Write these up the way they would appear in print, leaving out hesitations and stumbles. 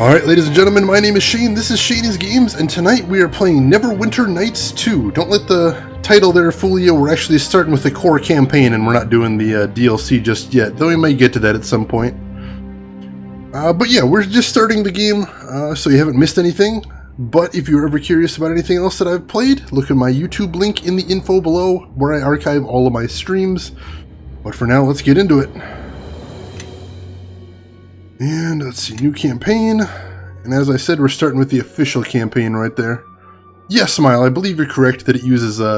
Alright, ladies and gentlemen, my name is Shane, this is Shane's Games, and tonight we are playing Neverwinter Nights 2. Don't let the title there fool you, we're actually starting with the core campaign and we're not doing the DLC just yet, though we might get to that at some point. But yeah, we're just starting the game, so you haven't missed anything. But if you're ever curious about anything else that I've played, look at my YouTube link in the info below, where I archive all of my streams. But for now, let's get into it. And let's see, new campaign. And as I said, we're starting with the official campaign right there. Yes, Smile, I believe you're correct that it uses D&D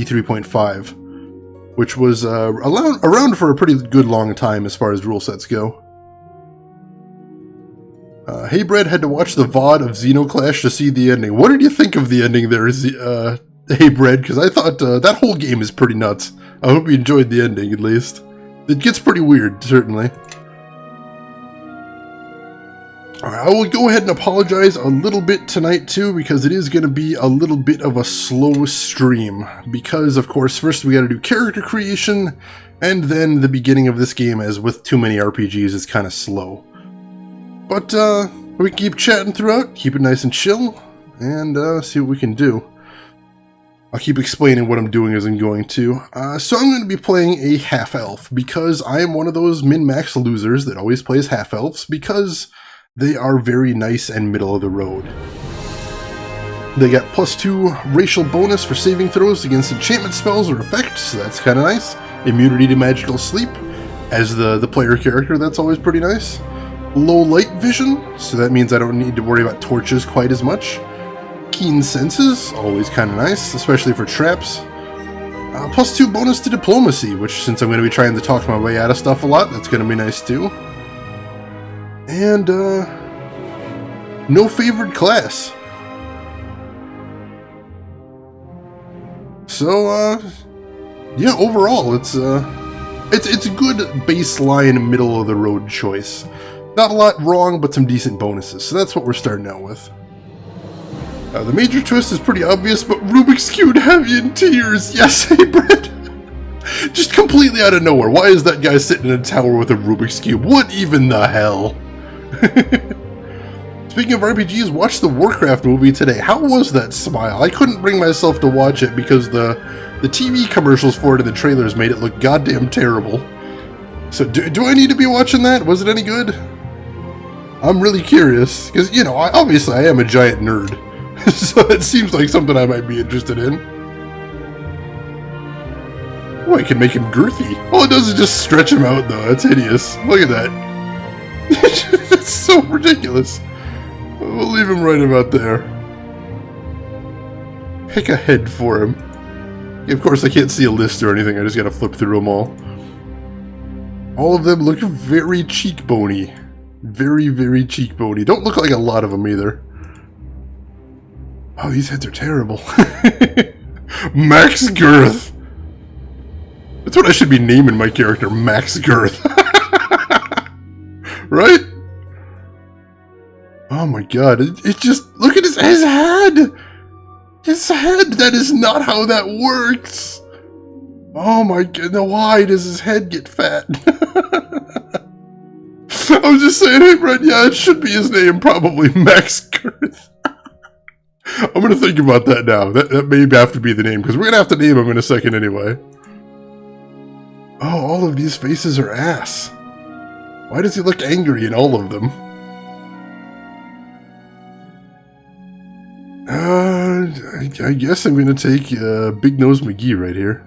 3.5, which was around for a pretty good long time as far as rule sets go. Hey Brad had to watch the VOD of Xenoclash to see the ending. What did you think of the ending there, Hey Brad? Because I thought that whole game is pretty nuts. I hope you enjoyed the ending, at least. It gets pretty weird, certainly. Alright, I will go ahead and apologize a little bit tonight too, because it is going to be a little bit of a slow stream. Because, of course, first we got to do character creation, and then the beginning of this game, as with too many RPGs, is kind of slow. But we can keep chatting throughout, keep it nice and chill, and see what we can do. I'll keep explaining what I'm doing as I'm going to. So I'm going to be playing a half-elf, because I am one of those min-max losers that always plays half-elves, because they are very nice and middle of the road. They got +2 racial bonus for saving throws against enchantment spells or effects, so that's kind of nice. Immunity to magical sleep. As the player character, that's always pretty nice. Low light vision, so that means I don't need to worry about torches quite as much. Keen senses, always kind of nice, especially for traps. +2 bonus to diplomacy, which since I'm going to be trying to talk my way out of stuff a lot, that's going to be nice too. And, no favored class. So, yeah, overall, it's a good baseline, middle-of-the-road choice. Not a lot wrong, but some decent bonuses, so that's what we're starting out with. The major twist is pretty obvious, but Rubik's Cube have you in tears. Yes, hey, Brett. Just completely out of nowhere. Why is that guy sitting in a tower with a Rubik's Cube? What even the hell? Speaking of RPGs, watch the Warcraft movie today. How was that, Smile? I couldn't bring myself to watch it because the TV commercials for it and the trailers made it look goddamn terrible. So do I need to be watching that? Was it any good? I'm really curious, because, you know, obviously I am a giant nerd, so it seems like something I might be interested in. Oh, I can make him girthy. All it does is just stretch him out, though. That's hideous. Look at that. It's so ridiculous. We'll leave him right about there. Pick a head for him. Of course, I can't see a list or anything. I just gotta flip through them all. All of them look very cheekbony. Very, very cheekbony. Don't look like a lot of them either. Oh, these heads are terrible. Max Girth. That's what I should be naming my character, Max Girth. Right? Oh my god, it just, look at his head! His head, that is not how that works! Oh my god, why does his head get fat? I was just saying, hey Brett, yeah, it should be his name, probably Max Girth. I'm gonna think about that now, that may have to be the name, because we're gonna have to name him in a second anyway. Oh, all of these faces are ass. Why does he look angry in all of them? I guess I'm gonna take Big Nose McGee right here.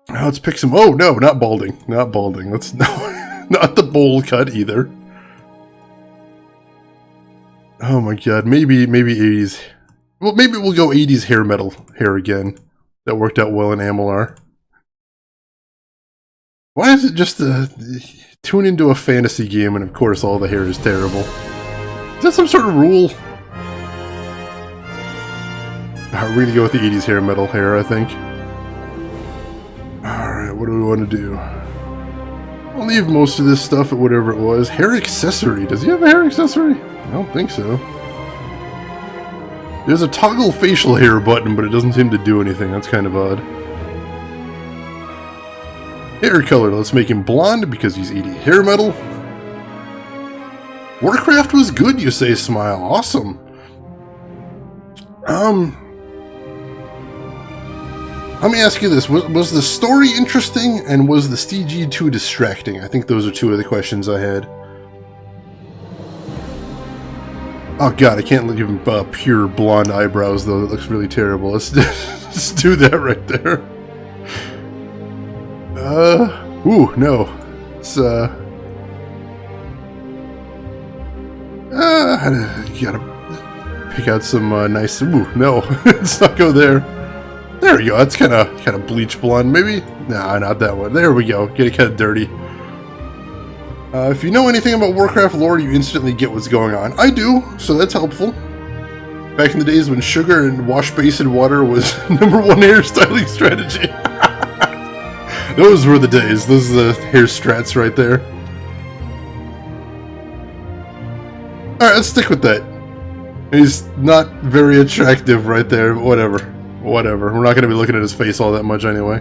Now let's pick some. Oh no, not balding, not balding. Let's not the bowl cut either. Oh my god, maybe 80s. Well, maybe we'll go 80s hair metal hair again. That worked out well in Amalar. Why is it just tune into a fantasy game and of course all the hair is terrible? Is that some sort of rule? We're gonna go with the 80s hair metal hair, I think. Alright, what do we want to do? I'll leave most of this stuff at whatever it was. Hair accessory. Does he have a hair accessory? I don't think so. There's a toggle facial hair button, but it doesn't seem to do anything. That's kind of odd. Hair color. Let's make him blonde because he's 80 hair metal. Warcraft was good, you say, Smile. Awesome. Let me ask you this. Was the story interesting, and was the CG too distracting? I think those are two of the questions I had. Oh god, I can't give him pure blonde eyebrows, though. That looks really terrible. Let's just do that right there. Ooh, no. It's, you gotta pick out some, nice... Ooh, no. Let's not go there. There we go. That's kind of bleach blonde, maybe? Nah, not that one. There we go. Get it kind of dirty. If you know anything about Warcraft lore, you instantly get what's going on. I do, so that's helpful. Back in the days when sugar and wash basin water was #1 hairstyling strategy. Those were the days. Those are the hair strats right there. Alright, let's stick with that. He's not very attractive right there, but whatever. Whatever. We're not going to be looking at his face all that much anyway.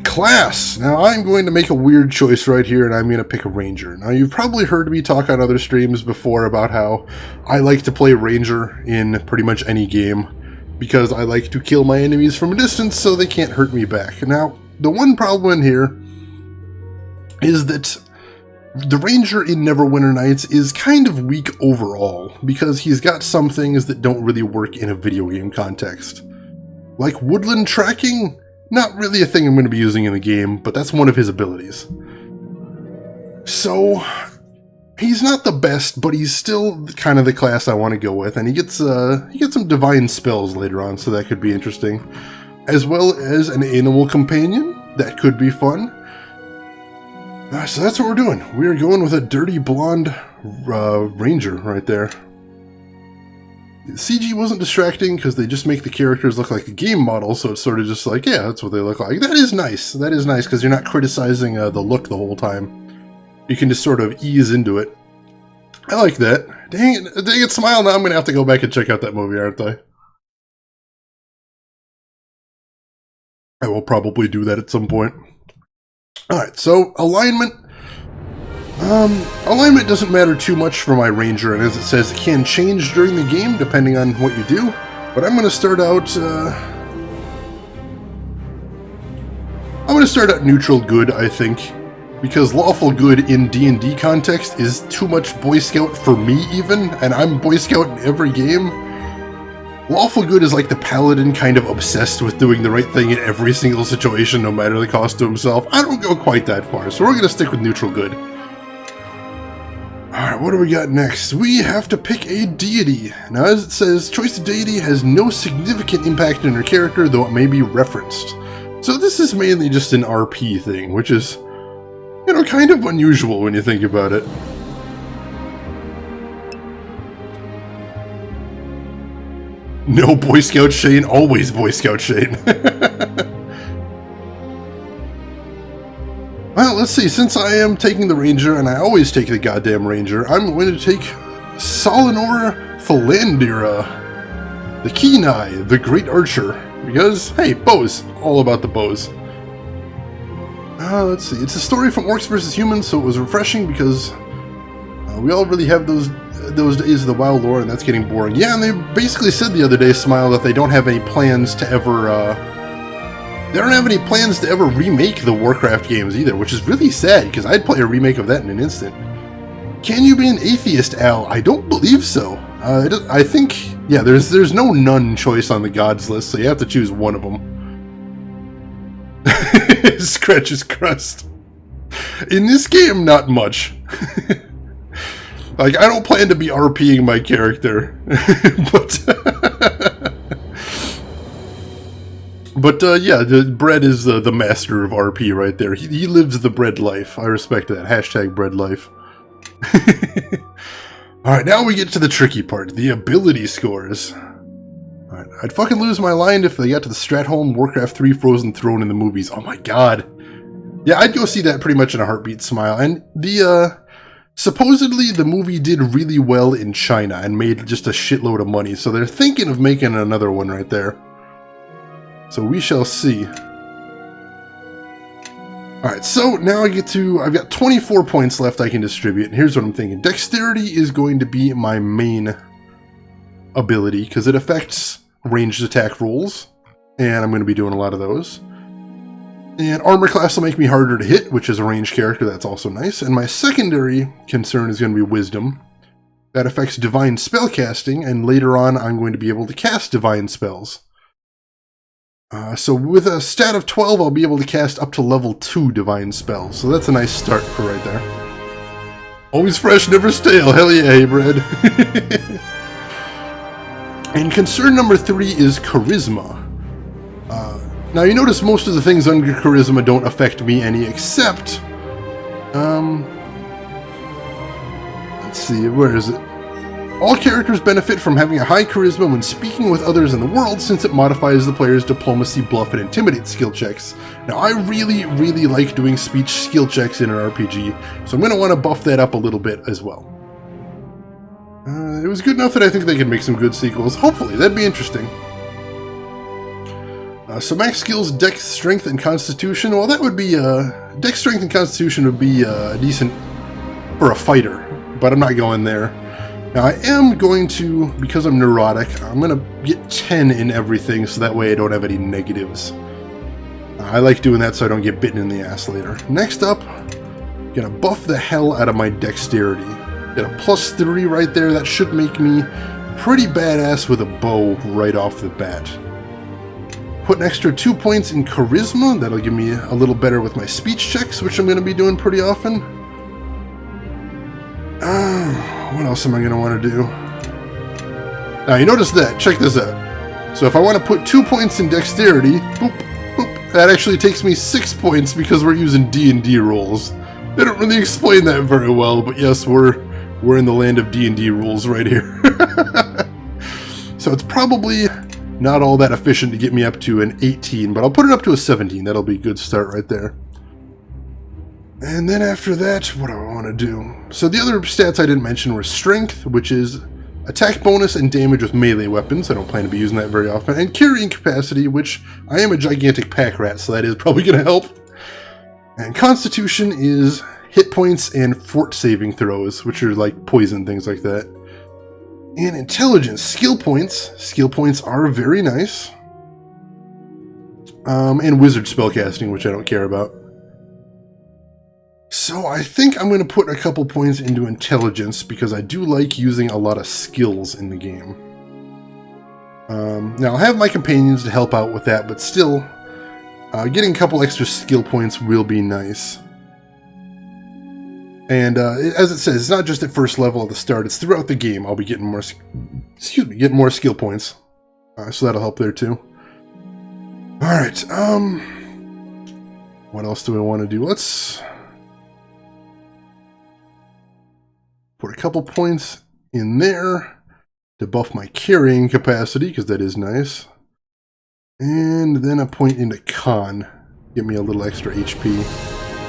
Class! Now I'm going to make a weird choice right here, and I'm going to pick a ranger. Now you've probably heard me talk on other streams before about how I like to play ranger in pretty much any game, because I like to kill my enemies from a distance so they can't hurt me back. Now, the one problem in here is that the ranger in Neverwinter Nights is kind of weak overall, because he's got some things that don't really work in a video game context. Like woodland tracking? Not really a thing I'm going to be using in the game, but that's one of his abilities. So, he's not the best, but he's still kind of the class I want to go with, and he gets some divine spells later on, so that could be interesting. As well as an animal companion, that could be fun. So that's what we're doing. We're going with a dirty blonde ranger right there. The CG wasn't distracting because they just make the characters look like a game model, so it's sort of just like, yeah, that's what they look like. That is nice. That is nice because you're not criticizing the look the whole time. You can just sort of ease into it. I like that. Dang it, Smile. Now I'm going to have to go back and check out that movie, aren't I? I will probably do that at some point. Alright, so alignment. Alignment doesn't matter too much for my ranger, and as it says, it can change during the game depending on what you do. But I'm going to start out, neutral good, I think, because lawful good in D&D context is too much Boy Scout for me even, and I'm Boy Scout in every game. Lawful good is like the paladin kind of obsessed with doing the right thing in every single situation, no matter the cost to himself. I don't go quite that far, so we're going to stick with neutral good. Alright, what do we got next? We have to pick a deity. Now, as it says, choice of deity has no significant impact on your character, though it may be referenced. So this is mainly just an RP thing, which is, you know, kind of unusual when you think about it. No Boy Scout Shane, always Boy Scout Shane. Well, let's see, since I am taking the ranger, and I always take the goddamn ranger, I'm going to take Solinor Philandira, the Kenai, the great archer, because, hey, bows, all about the bows. Let's see, it's a story from Orcs vs. Humans, so it was refreshing because we all really have those days of the WoW lore, and that's getting boring. Yeah, and they basically said the other day, Smile, that they don't have any plans to ever, remake the Warcraft games either, which is really sad, because I'd play a remake of that in an instant. Can you be an atheist, Al? I don't believe so. I think, yeah, there's no none choice on the gods list, so you have to choose one of them. Scratch his crust. In this game, not much. Like, I don't plan to be RPing my character, but yeah, Bread is the master of RP right there. He lives the bread life. I respect that. Hashtag bread life. Alright, now we get to the tricky part, the ability scores. Alright, I'd fucking lose my mind if they got to the Stratholme Warcraft 3 Frozen Throne in the movies. Oh my god. Yeah, I'd go see that pretty much in a heartbeat, Smile. And supposedly the movie did really well in China and made just a shitload of money, so they're thinking of making another one right there. So we shall see. Alright, so now I've got 24 points left I can distribute, and here's what I'm thinking. Dexterity is going to be my main ability, because it affects ranged attack rolls, and I'm going to be doing a lot of those. And armor class will make me harder to hit, which is a ranged character, that's also nice. And my secondary concern is going to be wisdom. That affects divine spellcasting, and later on I'm going to be able to cast divine spells. So with a stat of 12, I'll be able to cast up to level 2 divine spells. So that's a nice start for right there. Always fresh, never stale. Hell yeah, hey, Brad. And concern number 3 is charisma. Now you notice most of the things under charisma don't affect me any, except... let's see, where is it? All characters benefit from having a high charisma when speaking with others in the world, since it modifies the player's diplomacy, bluff, and intimidate skill checks. Now, I really like doing speech skill checks in an RPG, so I'm going to want to buff that up a little bit as well. It was good enough that I think they could make some good sequels. Hopefully, that'd be interesting. So max skills, Dex, Strength, and Constitution. Well, that would be, Dex, Strength, and Constitution would be decent for a fighter, but I'm not going there. Now I am going to, because I'm neurotic, I'm going to get 10 in everything so that way I don't have any negatives. I like doing that so I don't get bitten in the ass later. Next up, I'm going to buff the hell out of my dexterity. Get a +3 right there, that should make me pretty badass with a bow right off the bat. Put an extra 2 points in charisma, that'll give me a little better with my speech checks, which I'm going to be doing pretty often. What else am I going to want to do? Now, you notice that. Check this out. So if I want to put 2 points in dexterity, boop, boop, that actually takes me 6 points because we're using D&D rolls. They don't really explain that very well, but yes, we're in the land of D&D rules right here. So it's probably not all that efficient to get me up to an 18, but I'll put it up to a 17. That'll be a good start right there. And then after that, what do I want to do? So the other stats I didn't mention were Strength, which is attack bonus and damage with melee weapons. I don't plan to be using that very often. And Carrying Capacity, which I am a gigantic pack rat, so that is probably going to help. And Constitution is hit points and fort saving throws, which are like poison, things like that. And Intelligence, skill points. Skill points are very nice. And Wizard spellcasting, which I don't care about. So I think I'm going to put a couple points into Intelligence because I do like using a lot of skills in the game. Now I'll have my companions to help out with that, but still, getting a couple extra skill points will be nice. And as it says, it's not just at first level at the start; it's throughout the game. I'll be getting more, getting more skill points, so that'll help there too. All right. What else do I want to do? Let's put a couple points in there to buff my carrying capacity, because that is nice. And then a point into Con. Give me a little extra HP.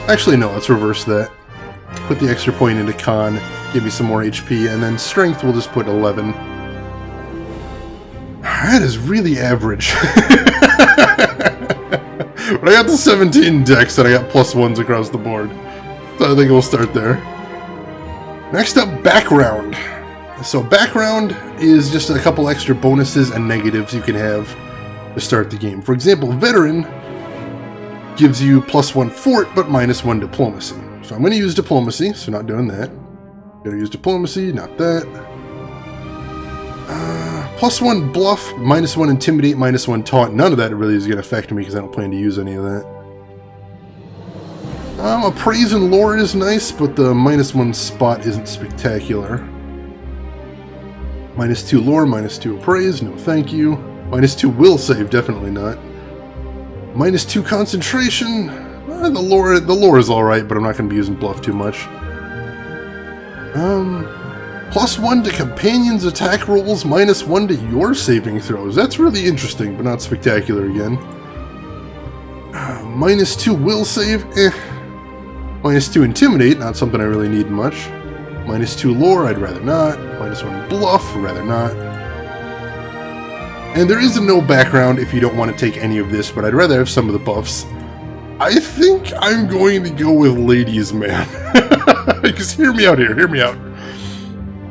Actually, no, let's reverse that. Put the extra point into Con, give me some more HP, and then Strength we'll just put 11. That is really average. But I got the 17 Dex and I got +1s across the board. So I think we'll start there. Next up, Background. So Background is just a couple extra bonuses and negatives you can have to start the game. For example, Veteran gives you +1 Fort, but -1 Diplomacy. So I'm going to use Diplomacy, so not doing that. Going to use Diplomacy, not that. +1 Bluff, -1 Intimidate, -1 Taunt. None of that really is going to affect me because I don't plan to use any of that. Appraise and Lore is nice, but the -1 spot isn't spectacular. -2 Lore, -2 Appraise, no thank you. -2 Will Save, definitely not. -2 Concentration. The lore is alright, but I'm not going to be using Bluff too much. +1 to companions' attack rolls, -1 to your saving throws. That's really interesting, but not spectacular again. -2 Will Save, -2 Intimidate, not something I really need much. -2 Lore, I'd rather not. -1 Bluff, rather not. And there is a no background if you don't want to take any of this, but I'd rather have some of the buffs. I think I'm going to go with ladies, man. Because hear me out here, hear me out.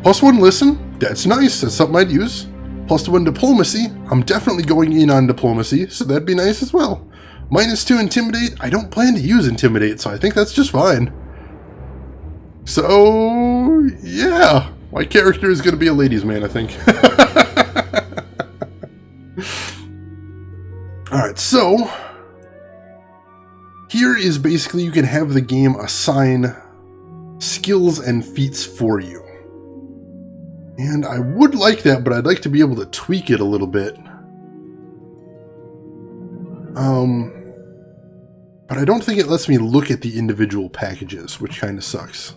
+1 listen, that's nice, that's something I'd use. +1 diplomacy, I'm definitely going in on diplomacy, so that'd be nice as well. -2 intimidate, I don't plan to use intimidate, so I think that's just fine. So, yeah, my character is going to be a ladies man, I think. Alright, so here is basically you can have the game assign skills and feats for you. And I would like that, but I'd like to be able to tweak it a little bit. But I don't think it lets me look at the individual packages, which kind of sucks.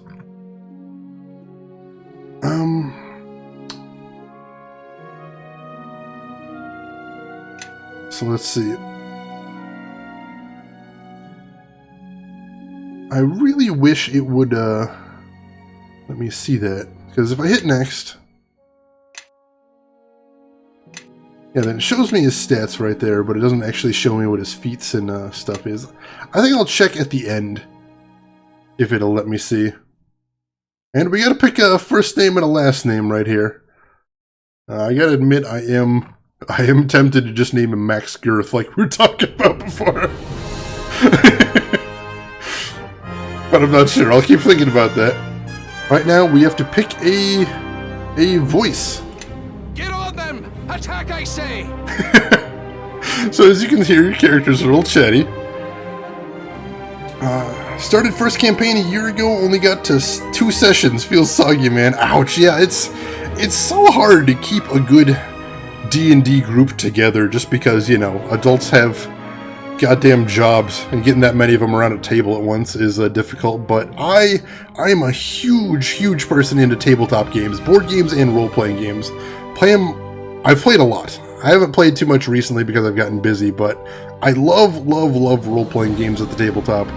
So let's see. I really wish it would, let me see that. Because if I hit next, yeah, then it shows me his stats right there, but it doesn't actually show me what his feats and stuff is. I think I'll check at the end if it'll let me see. And we gotta pick a first name and a last name right here. I gotta admit, I am tempted to just name him Max Girth like we were talking about before. But I'm not sure. I'll keep thinking about that. Right now, we have to pick a voice. Get on them! Attack, I say! So as you can hear, your characters are a little chatty. Started first campaign a year ago, only got to 2 sessions. Feels soggy, man. Ouch. Yeah, it's so hard to keep a good D&D group together just because, you know, adults have goddamn jobs, and getting that many of them around a table at once is difficult. But I'm a huge person into tabletop games, board games and role-playing games. I've played a lot. I haven't played too much recently because I've gotten busy, but I love role-playing games at the tabletop,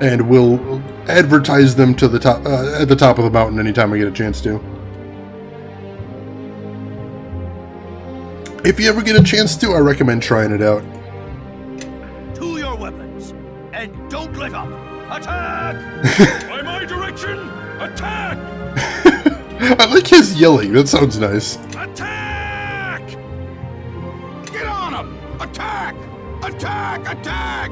and will advertise them to the top at the top of the mountain anytime I get a chance to. If you ever get a chance to, I recommend trying it out. To your weapons, and don't let up. Attack! By my direction, attack! I like his yelling. That sounds nice. Attack! Get on him! Attack! Attack! Attack!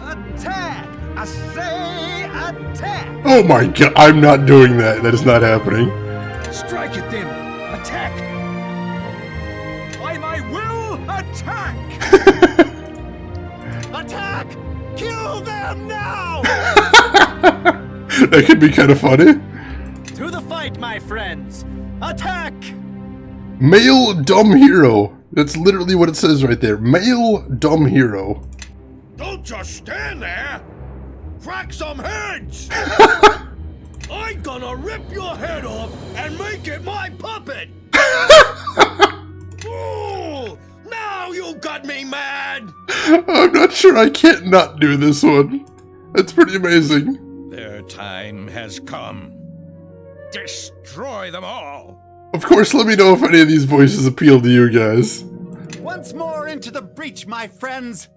Attack! I say attack! Oh my god, I'm not doing that. That is not happening. Strike it then! Attack! By my will, attack! Attack! Kill them now! That could be kind of funny. To the fight, my friends! Attack! Male dumb hero. That's literally what it says right there. Male dumb hero. Don't just stand there! Crack some heads! I'm gonna rip your head off and make it my puppet! Ooh, now you got me mad! I'm not sure I can't not do this one. That's pretty amazing. Their time has come. Destroy them all! Of course, let me know if any of these voices appeal to you guys. Once more into the breach, my friends!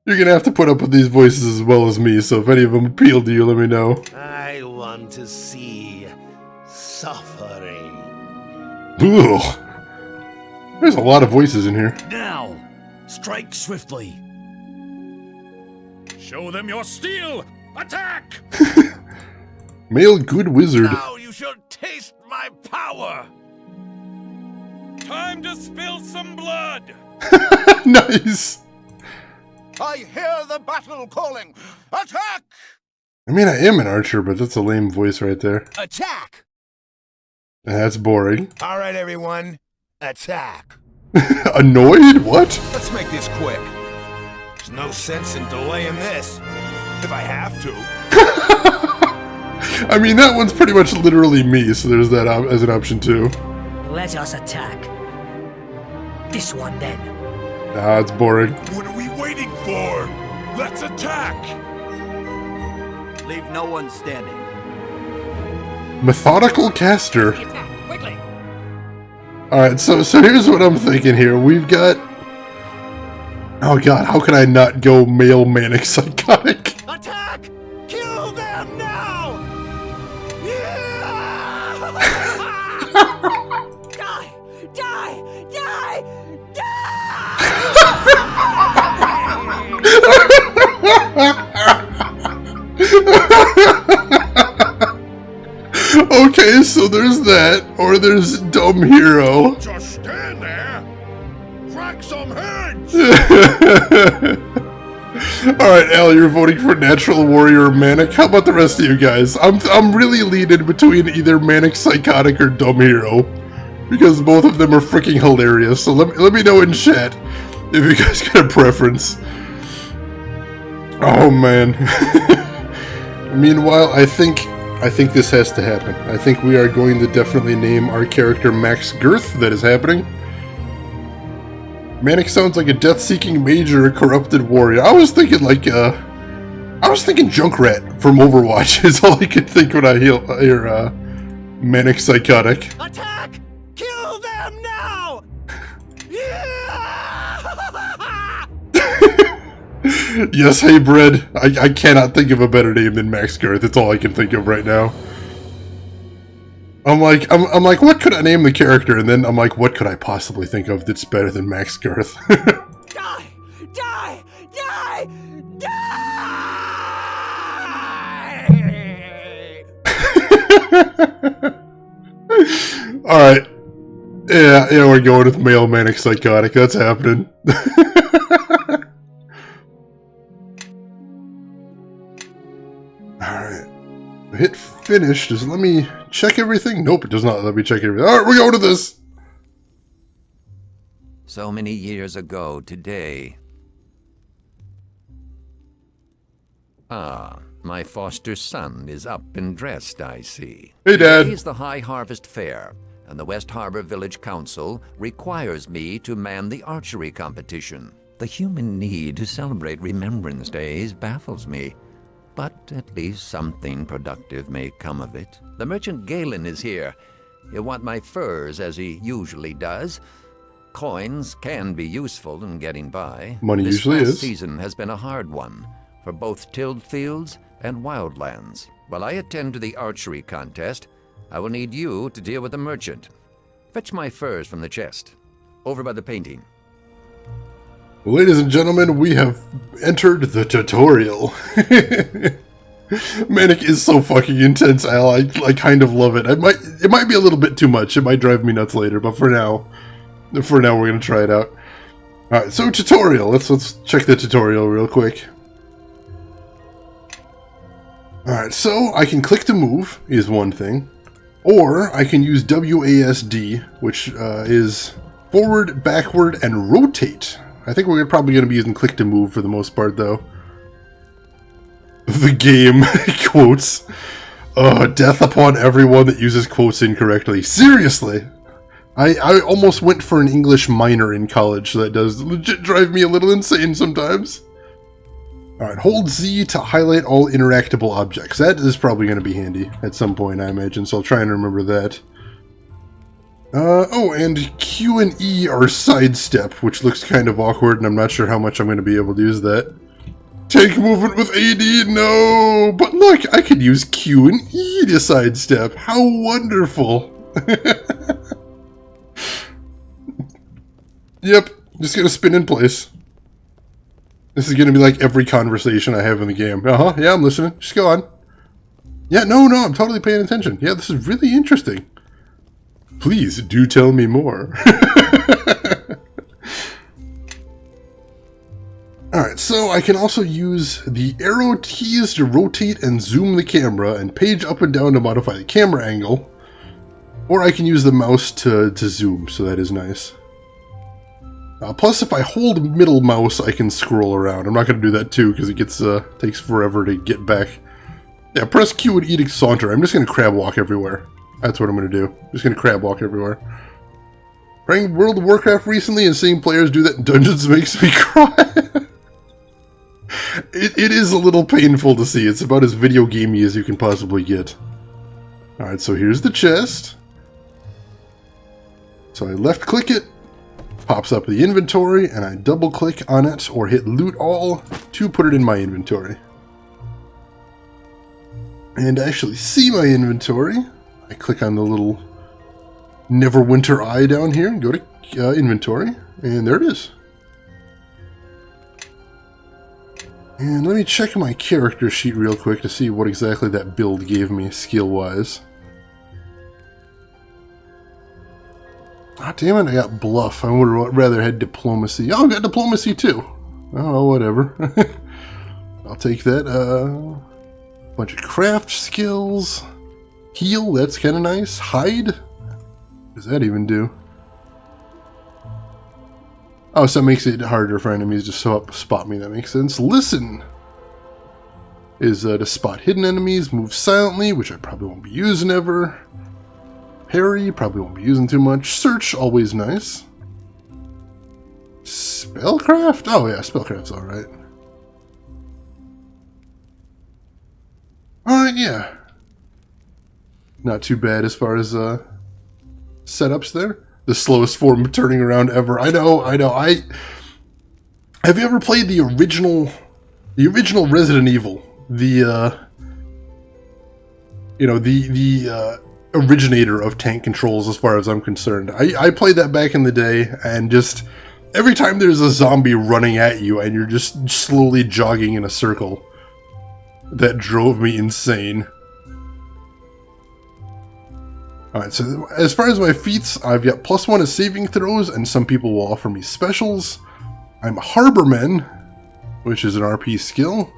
You're gonna have to put up with these voices as well as me, so if any of them appeal to you, let me know. I want to see suffering. Ugh. There's a lot of voices in here. Now, strike swiftly. Show them your steel! Attack! Male good wizard. Now you shall taste my power! Time to spill some blood! Nice. I hear the battle calling! Attack! I mean, I am an archer, but that's a lame voice right there. Attack! That's boring. All right, everyone. Attack! Annoyed? What? Let's make this quick. There's no sense in delaying this. If I have to. I mean, that one's pretty much literally me, so there's that as an option too. Let us attack. This one then. Nah, it's boring. What are we waiting for? Let's attack! Leave no one standing. Methodical caster. Attack, quickly! Alright, so here's what I'm thinking here. We've got Oh god, how can I not go male manic psychotic? Attack! Kill them now! Yeah! Die! Die! Die! Okay, so there's that, or there's dumb hero. Just stand there. Crack some heads. Alright, Al, you're voting for natural warrior or manic. How about the rest of you guys? I'm really leaning between either manic psychotic or dumb hero, because both of them are freaking hilarious. So let me know in chat if you guys got a preference. Oh man. Meanwhile, I think this has to happen. I think we are going to definitely name our character Max Girth. That is happening. Manic sounds like a death-seeking mage or a corrupted warrior. I was thinking Junkrat from Overwatch is all I could think when I hear manic psychotic. Attack! Kill them now! Yeah! Yes, hey Bread. I cannot think of a better name than Max Girth. It's all I can think of right now. I'm like, what could I name the character? And then I'm like, what could I possibly think of that's better than Max Girth? Die! Die! Die! Die! Alright. Yeah, we're going with male manic psychotic. That's happening. Alright. Hit finish. Does it let me check everything? Nope, it does not let me check everything. Alright, we're going to this! So many years ago today. Ah, my foster son is up and dressed, I see. Hey, Dad. Today is the High Harvest Fair, and the West Harbor Village Council requires me to man the archery competition. The human need to celebrate Remembrance Days baffles me, but at least something productive may come of it. The merchant Galen is here. He'll want my furs, as he usually does. Coins can be useful in getting by. Money usually This is. past season has been a hard one for both tilled fields and wildlands. While I attend to the archery contest, I will need you to deal with the merchant. Fetch my furs from the chest, over by the painting. Ladies and gentlemen, we have entered the tutorial. Manic is so fucking intense, Al. I kind of love it. It might be a little bit too much. It might drive me nuts later, but for now we're gonna try it out. Alright, so tutorial. Let's check the tutorial real quick. Alright, so I can click to move is one thing. Or I can use WASD, which is forward, backward, and rotate. I think we're probably going to be using click to move for the most part, though. The game quotes. Death upon everyone that uses quotes incorrectly. Seriously! I almost went for an English minor in college, so that does legit drive me a little insane sometimes. Alright, hold Z to highlight all interactable objects. That is probably going to be handy at some point, I imagine, so I'll try and remember that. Oh, and Q and E are sidestep, which looks kind of awkward, and I'm not sure how much I'm going to be able to use that. Take movement with AD? No! But look, I could use Q and E to sidestep. How wonderful! Yep, just gonna spin in place. This is gonna be like every conversation I have in the game. Yeah, I'm listening. Just go on. Yeah, no, I'm totally paying attention. Yeah, this is really interesting. Please, do tell me more. Alright, so I can also use the arrow keys to rotate and zoom the camera, and page up and down to modify the camera angle. Or I can use the mouse to zoom, so that is nice. Plus, if I hold middle mouse, I can scroll around. I'm not going to do that too, because it takes forever to get back. Yeah, press Q and E to saunter. I'm just going to crab walk everywhere. That's what I'm going to do. Just going to crab walk everywhere. Playing World of Warcraft recently and seeing players do that in dungeons makes me cry. It is a little painful to see. It's about as video gamey as you can possibly get. Alright, so here's the chest. So I left click it. Pops up the inventory, and I double click on it or hit loot all to put it in my inventory. And to actually see my inventory, I click on the little Neverwinter eye down here and go to inventory, and there it is. And let me check my character sheet real quick to see what exactly that build gave me skill-wise. Ah, damn it, I got bluff. I would have rather had diplomacy. Oh, I got diplomacy too. Oh, whatever. I'll take that. Bunch of craft skills. Heal, that's kind of nice. Hide? What does that even do? Oh, so that makes it harder for enemies to spot me. That makes sense. Listen is to spot hidden enemies. Move silently, which I probably won't be using ever. Parry, probably won't be using too much. Search, always nice. Spellcraft? Oh yeah, spellcraft's alright. Alright, yeah. Not too bad as far as setups there. The slowest form of turning around ever. I know. Have you ever played the original Resident Evil? The originator of tank controls, as far as I'm concerned. I played that back in the day, and just every time there's a zombie running at you and you're just slowly jogging in a circle, that drove me insane. Alright, so as far as my feats, I've got +1 to saving throws, and some people will offer me specials. I'm a Harborman, which is an RP skill.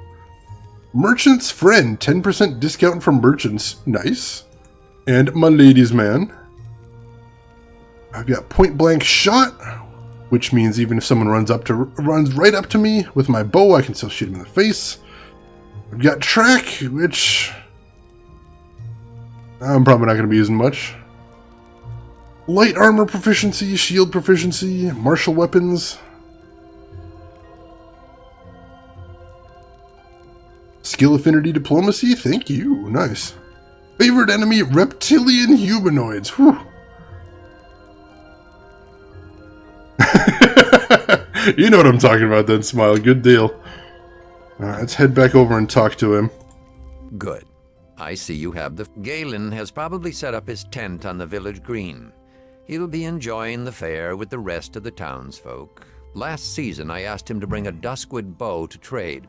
Merchant's Friend, 10% discount from merchants. Nice. And my ladies' man. I've got Point Blank Shot, which means even if someone runs right up to me with my bow, I can still shoot him in the face. I've got Track, which I'm probably not going to be using much. Light armor proficiency, shield proficiency, martial weapons. Skill affinity diplomacy, thank you, nice. Favorite enemy, reptilian humanoids, whew. You know what I'm talking about then, Smile, good deal. Alright, let's head back over and talk to him. Good. I see you have the... Galen has probably set up his tent on the village green. He'll be enjoying the fair with the rest of the townsfolk. Last season, I asked him to bring a duskwood bow to trade.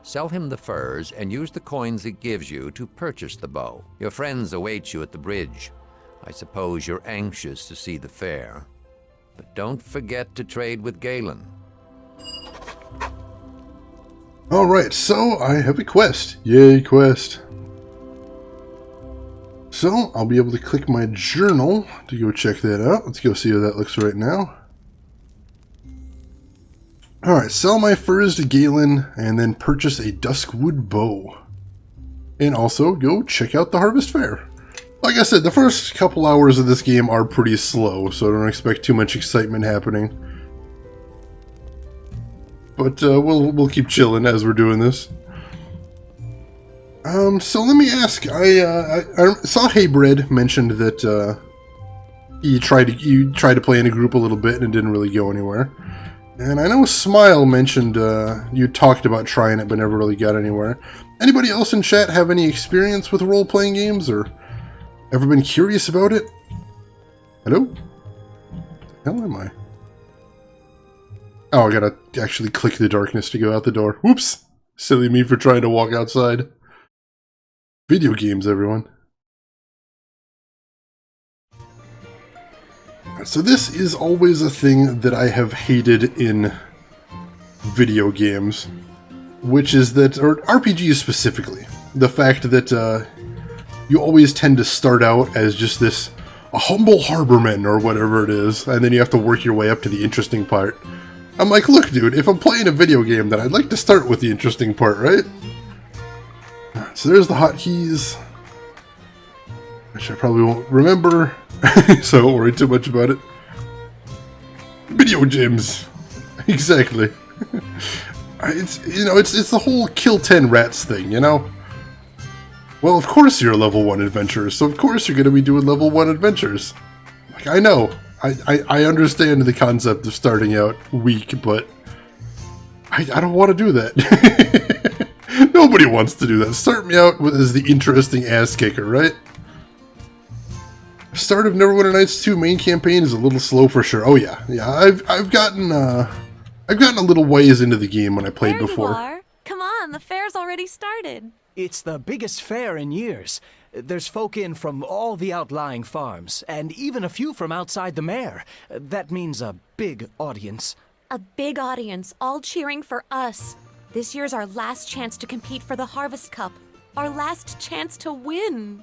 Sell him the furs and use the coins it gives you to purchase the bow. Your friends await you at the bridge. I suppose you're anxious to see the fair. But don't forget to trade with Galen. Alright, so I have a quest. Yay, quest. So, I'll be able to click my journal to go check that out. Let's go see how that looks right now. Alright, sell my furs to Galen, and then purchase a duskwood bow. And also, go check out the Harvest Fair. Like I said, the first couple hours of this game are pretty slow, so I don't expect too much excitement happening. But we'll keep chilling as we're doing this. So let me ask, I saw Heybread mentioned that you tried to play in a group a little bit and it didn't really go anywhere. And I know Smile mentioned you talked about trying it but never really got anywhere. Anybody else in chat have any experience with role-playing games or ever been curious about it? Hello? What the hell am I? Oh, I gotta actually click the darkness to go out the door. Whoops! Silly me for trying to walk outside. Video games, everyone. So this is always a thing that I have hated in video games, which is that, or RPGs specifically, the fact that you always tend to start out as just a humble harborman or whatever it is, and then you have to work your way up to the interesting part. I'm like, look dude, if I'm playing a video game, then I'd like to start with the interesting part, right? So there's the hotkeys, which I probably won't remember, so I won't worry too much about it. Video gyms, exactly. It's the whole kill 10 rats thing, you know. Well, of course you're a level 1 adventurer, so of course you're going to be doing level 1 adventures. Like, I know, I understand the concept of starting out weak, but I don't want to do that. Nobody wants to do that. Start me out as the interesting ass kicker, right? Start of Neverwinter Nights 2 main campaign is a little slow for sure. Oh yeah, I've gotten a little ways into the game when I played before. There you are. Come on, the fair's already started. It's the biggest fair in years. There's folk in from all the outlying farms, and even a few from outside the mare. That means a big audience. A big audience, all cheering for us. This year's our last chance to compete for the Harvest Cup. Our last chance to win.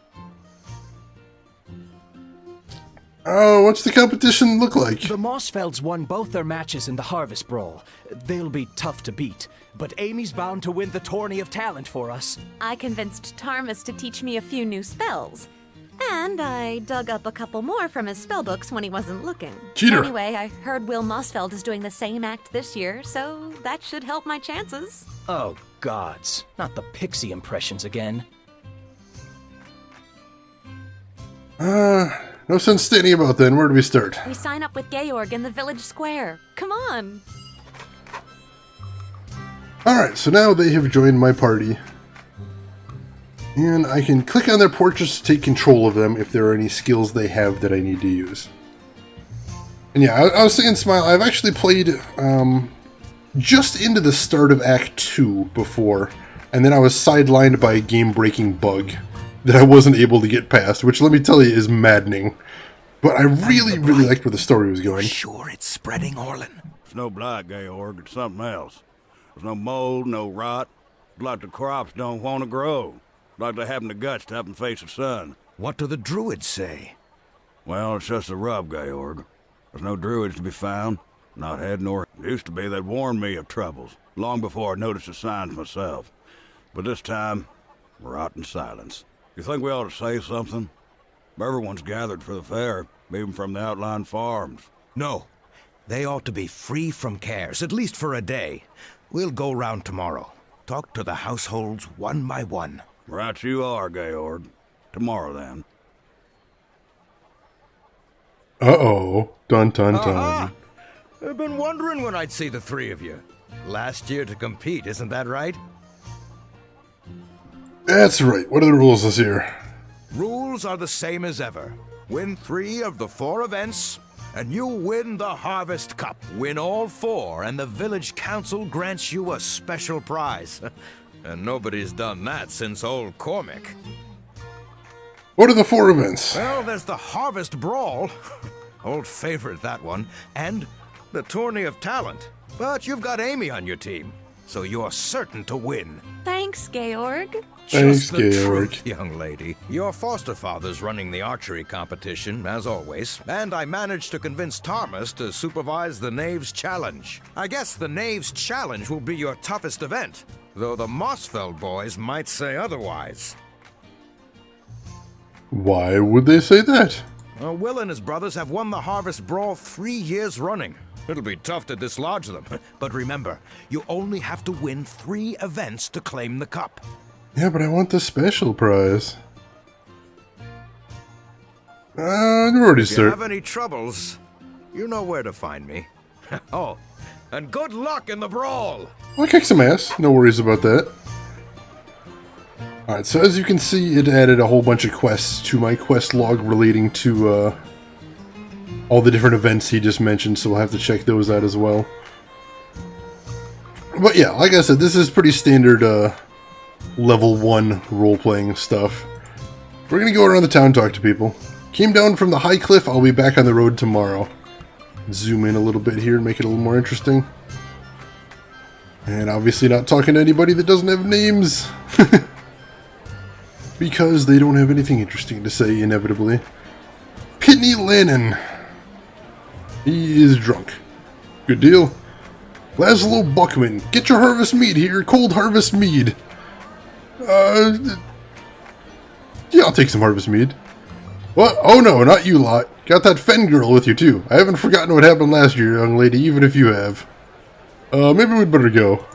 Oh, what's the competition look like? The Mossfelds won both their matches in the Harvest Brawl. They'll be tough to beat, but Amy's bound to win the Tourney of Talent for us. I convinced Tarmus to teach me a few new spells. And I dug up a couple more from his spellbooks when he wasn't looking. Cheater. Anyway, I heard Will Mossfeld is doing the same act this year, so that should help my chances. Oh, gods. Not the pixie impressions again. No sense standing about then. Where do we start? We sign up with Georg in the village square. Come on. Alright, so now they have joined my party. And I can click on their portraits to take control of them if there are any skills they have that I need to use. And yeah, I was saying, Smile, I've actually played just into the start of Act 2 before, and then I was sidelined by a game-breaking bug that I wasn't able to get past, which, let me tell you, is maddening. But I really liked where the story was going. Sure it's spreading, Orlin? It's no blight, Georg. It's something else. There's no mold, no rot. It's like the crops don't want to grow. Like they haven't the guts to up and face the sun. What do the druids say? Well, it's just a rub, Georg. There's no druids to be found. Not had nor used to be. They'd warned me of troubles, long before I noticed the signs myself. But this time, rot and silence. You think we ought to say something? Everyone's gathered for the fair, even from the outlying farms. No. They ought to be free from cares, at least for a day. We'll go round tomorrow. Talk to the households one by one. Right you are, Georg. Tomorrow, then. Uh-oh. Dun dun dun. Uh-huh. I've been wondering when I'd see the three of you. Last year to compete, isn't that right? That's right. What are the rules this year? Rules are the same as ever. Win 3 of the 4 events, and you win the Harvest Cup. Win all 4, and the village council grants you a special prize. And nobody's done that since old Cormac. What are the 4 events? Well, there's the Harvest Brawl. Old favorite, that one. And the Tourney of Talent. But you've got Amy on your team, so you're certain to win. Thanks, Georg. Thanks, Just the Georg. truth, young lady. Your foster father's running the archery competition, as always, and I managed to convince Tarmus to supervise the Knaves Challenge. I guess the Knaves Challenge will be your toughest event, though the Mossfeld boys might say otherwise. Why would they say that? Will and his brothers have won the Harvest Brawl 3 years running. It'll be tough to dislodge them, but remember, you only have to win 3 events to claim the cup. Yeah, but I want the special prize. You already If you start. have any troubles, you know where to find me. Oh, and good luck in the brawl! I'll kick some ass. No worries about that. Alright, so as you can see, it added a whole bunch of quests to my quest log relating to all the different events he just mentioned, so we'll have to check those out as well. But yeah, like I said, this is pretty standard level 1 role-playing stuff. We're gonna go around the town and talk to people. Came down from the high cliff, I'll be back on the road tomorrow. Zoom in a little bit here and make it a little more interesting. And obviously not talking to anybody that doesn't have names. Because they don't have anything interesting to say, inevitably. Pitney Lannon. He is drunk. Good deal. Laszlo Buckman. Get your harvest mead here. Cold harvest mead. Yeah, I'll take some harvest mead. What? Oh no, not you lot. Got that Fen girl with you too. I haven't forgotten what happened last year, young lady, even if you have. Maybe we'd better go.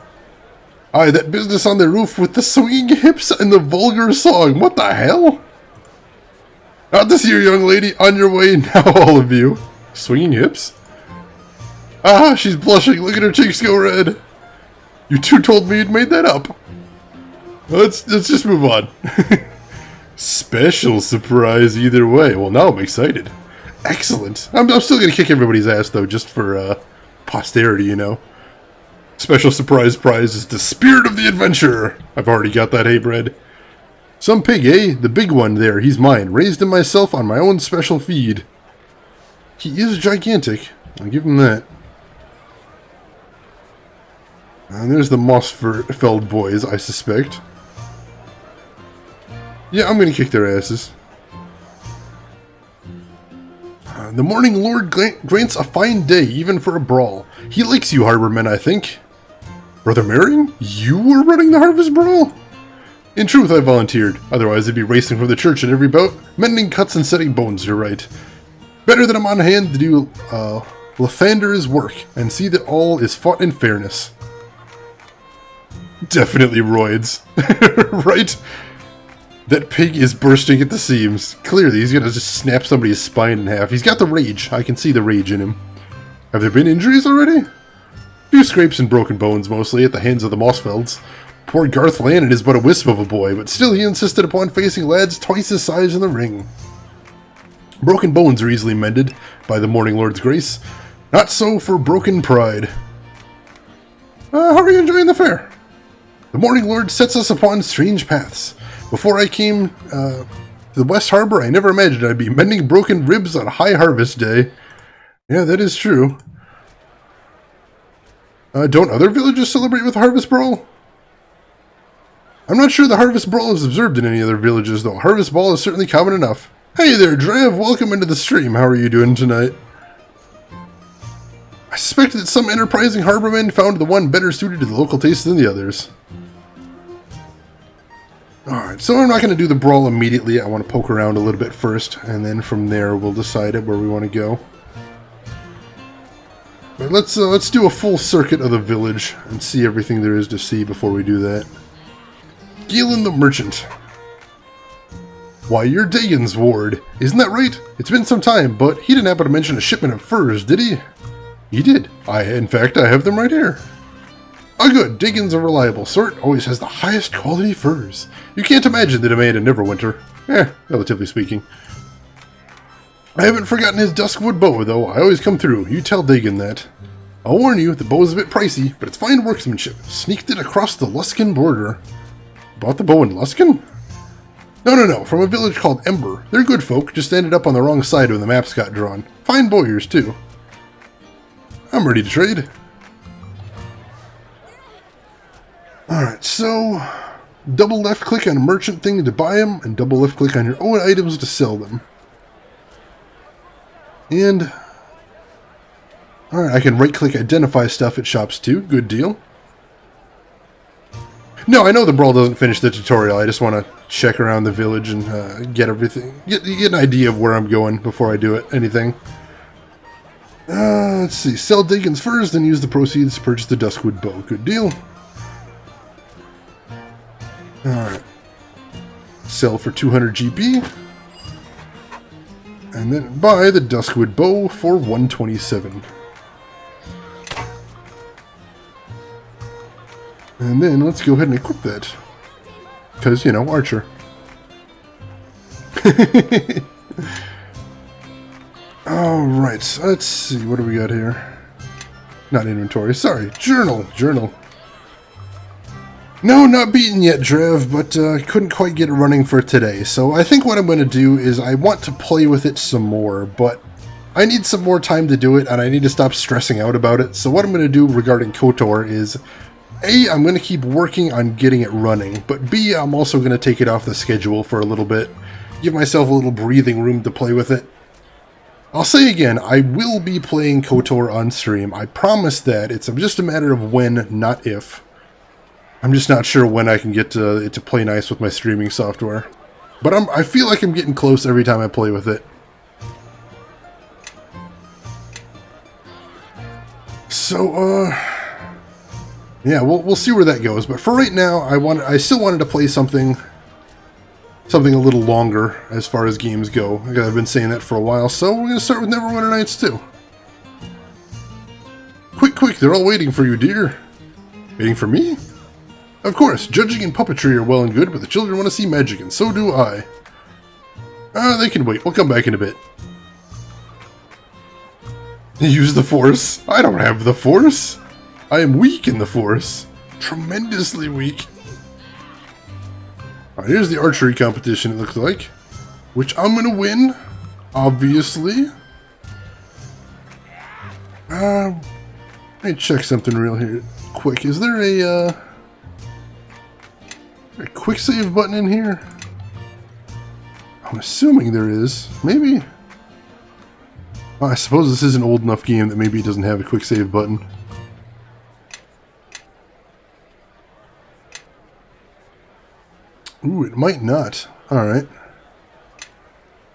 Aye, that business on the roof with the swinging hips and the vulgar song. What the hell? Not this year, young lady. On your way now, all of you. Swinging hips? Ah, she's blushing. Look at her cheeks go red. You two told me you'd made that up. Let's just move on. Special surprise either way. Well, now I'm excited. Excellent. I'm still going to kick everybody's ass, though, just for posterity, you know. Special surprise prize is the spirit of the adventure. I've already got that, hey, Bread. Some pig, eh? The big one there. He's mine. Raised him myself on my own special feed. He is gigantic. I'll give him that. And there's the Mossfeld boys, I suspect. Yeah, I'm going to kick their asses. The Morning Lord grants a fine day, even for a brawl. He likes you, Harbormen, I think. Brother Marion, you were running the Harvest Brawl? In truth, I volunteered. Otherwise, I'd be racing from the church in every bout. Mending cuts and setting bones, you're right. Better that I'm on hand to do Lathander's work, and see that all is fought in fairness. Definitely roids. Right? That pig is bursting at the seams. Clearly, he's gonna just snap somebody's spine in half. He's got the rage. I can see the rage in him. Have there been injuries already? Few scrapes and broken bones, mostly, at the hands of the Mossfelds. Poor Garth Lannon is but a wisp of a boy, but still he insisted upon facing lads twice his size in the ring. Broken bones are easily mended, by the Morning Lord's grace. Not so for broken pride. How are you enjoying the fair? The Morning Lord sets us upon strange paths. Before I came to the West Harbor, I never imagined I'd be mending broken ribs on High Harvest Day. Yeah, that is true. Don't other villages celebrate with Harvest Brawl? I'm not sure the Harvest Brawl is observed in any other villages, though. Harvest Ball is certainly common enough. Hey there, Drev. Welcome into the stream. How are you doing tonight? I suspect that some enterprising harbormen found the one better suited to the local taste than the others. Alright, so I'm not going to do the brawl immediately. I want to poke around a little bit first, and then from there we'll decide where we want to go. But let's do a full circuit of the village and see everything there is to see before we do that. Galen the Merchant. Why, you're Dagon's ward. Isn't that right? It's been some time, but he didn't happen to mention a shipment of furs, did he? He did. In fact, I have them right here. Oh good, Dagon's a reliable sort, always has the highest quality furs. You can't imagine the demand in Neverwinter. Relatively speaking. I haven't forgotten his Duskwood bow, though. I always come through. You tell Dagon that. I'll warn you, the bow is a bit pricey, but it's fine workmanship. Sneaked it across the Luskan border. Bought the bow in Luskan? No, from a village called Ember. They're good folk, just ended up on the wrong side when the maps got drawn. Fine bowyers, too. I'm ready to trade. Alright, so double left click on a merchant thing to buy them, and double left click on your own items to sell them. And alright, I can right click identify stuff at shops too. Good deal. No, I know the brawl doesn't finish the tutorial. I just want to check around the village and get everything, get an idea of where I'm going before I do it. Anything. Let's see. Sell Dagon's furs, then use the proceeds to purchase the Duskwood bow. Good deal. Alright. Sell for 200 GP. And then buy the Duskwood bow for 127. And then let's go ahead and equip that. Because, you know, Archer. Alright, let's see. What do we got here? Not inventory. Sorry. Journal. No, not beaten yet, Drev, but couldn't quite get it running for today. So I think what I'm going to do is I want to play with it some more, but I need some more time to do it, and I need to stop stressing out about it. So what I'm going to do regarding KOTOR is, A, I'm going to keep working on getting it running, but B, I'm also going to take it off the schedule for a little bit, give myself a little breathing room to play with it. I'll say again, I will be playing KOTOR on stream. I promise that. It's just a matter of when, not if. I'm just not sure when I can get it to play nice with my streaming software. But I feel like I'm getting close every time I play with it. So, yeah, we'll see where that goes. But for right now, I still wanted to play something something a little longer as far as games go. I've been saying that for a while, so we're going to start with Neverwinter Nights too. Quick, quick, they're all waiting for you, dear. Waiting for me? Of course, judging and puppetry are well and good, but the children want to see magic, and so do I. They can wait. We'll come back in a bit. Use the Force. I don't have the Force. I am weak in the Force. Tremendously weak. Alright, here's the archery competition, it looks like. Which I'm gonna win, obviously. Let me check something real here quick. Is there a quick save button in here? I'm assuming there is. Maybe. Well, I suppose this is an old enough game that maybe it doesn't have a quick save button. Ooh, it might not. Alright.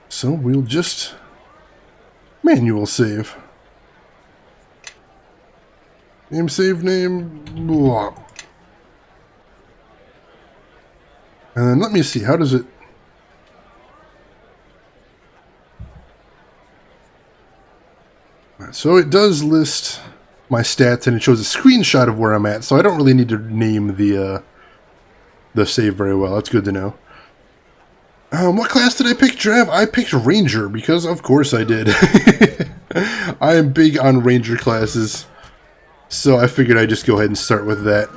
So we'll just manual save. Name, save name, blah. And then let me see, how does it... Alright, so it does list my stats and it shows a screenshot of where I'm at, so I don't really need to name the save very well. That's good to know. What class did I pick, Drav? I picked Ranger, because of course I did. I am big on Ranger classes, so I figured I'd just go ahead and start with that.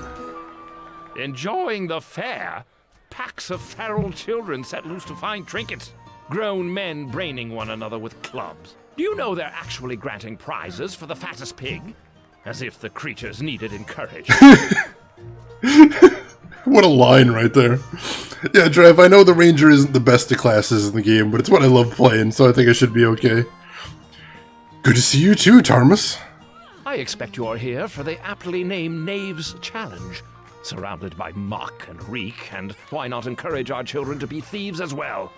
Enjoying the fair? Packs of feral children set loose to find trinkets. Grown men braining one another with clubs. Do you know they're actually granting prizes for the fattest pig? As if the creatures needed encouragement. What a line right there. Yeah, Trev, I know the Ranger isn't the best of classes in the game, but it's what I love playing, so I think I should be okay. Good to see you too, Tarmus. I expect you are here for the aptly named Knaves Challenge. Surrounded by muck and reek, and why not encourage our children to be thieves as well?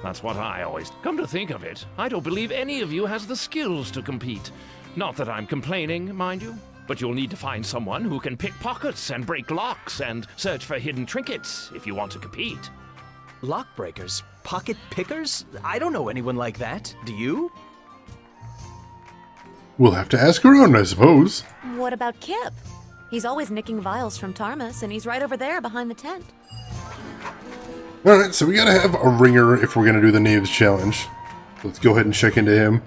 That's what I always... Come to think of it, I don't believe any of you has the skills to compete. Not that I'm complaining, mind you. But you'll need to find someone who can pick pockets and break locks and search for hidden trinkets if you want to compete. Lock breakers? Pocket pickers? I don't know anyone like that. Do you? We'll have to ask around, I suppose. What about Kip? He's always nicking vials from Tarmus, and he's right over there behind the tent. Alright, so we gotta have a ringer if we're gonna do the Knaves Challenge. Let's go ahead and check into him.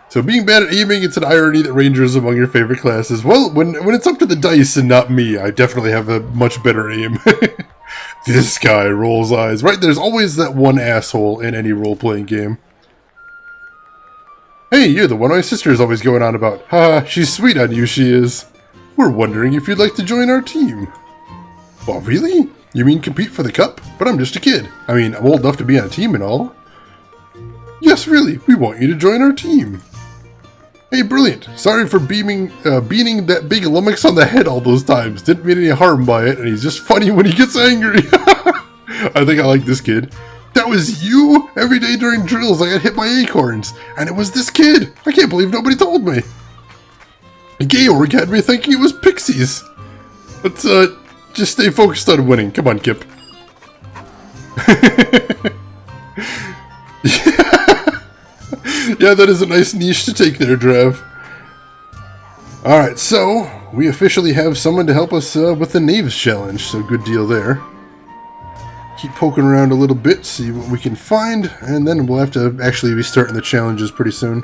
So being bad at aiming, it's an irony that Ranger is among your favorite classes. Well, when it's up to the dice and not me, I definitely have a much better aim. This guy rolls eyes. Right, there's always that one asshole in any role-playing game. Hey, you're the one my sister is always going on about. Haha, she's sweet on you, she is. We're wondering if you'd like to join our team. Well, really? You mean compete for the cup? But I'm just a kid. I mean, I'm old enough to be on a team and all. Yes, really, we want you to join our team. Hey, brilliant. Sorry for beaning that big lummox on the head all those times. Didn't mean any harm by it, and he's just funny when he gets angry. I think I like this kid. That was you? Every day during drills I got hit by acorns, and it was this kid. I can't believe nobody told me. Georg had me thinking it was pixies. Let's, just stay focused on winning. Come on, Kip. Yeah, that is a nice niche to take there, Drav. Alright, so we officially have someone to help us with the Knaves Challenge, so good deal there. Keep poking around a little bit, see what we can find, and then we'll have to actually be starting the challenges pretty soon.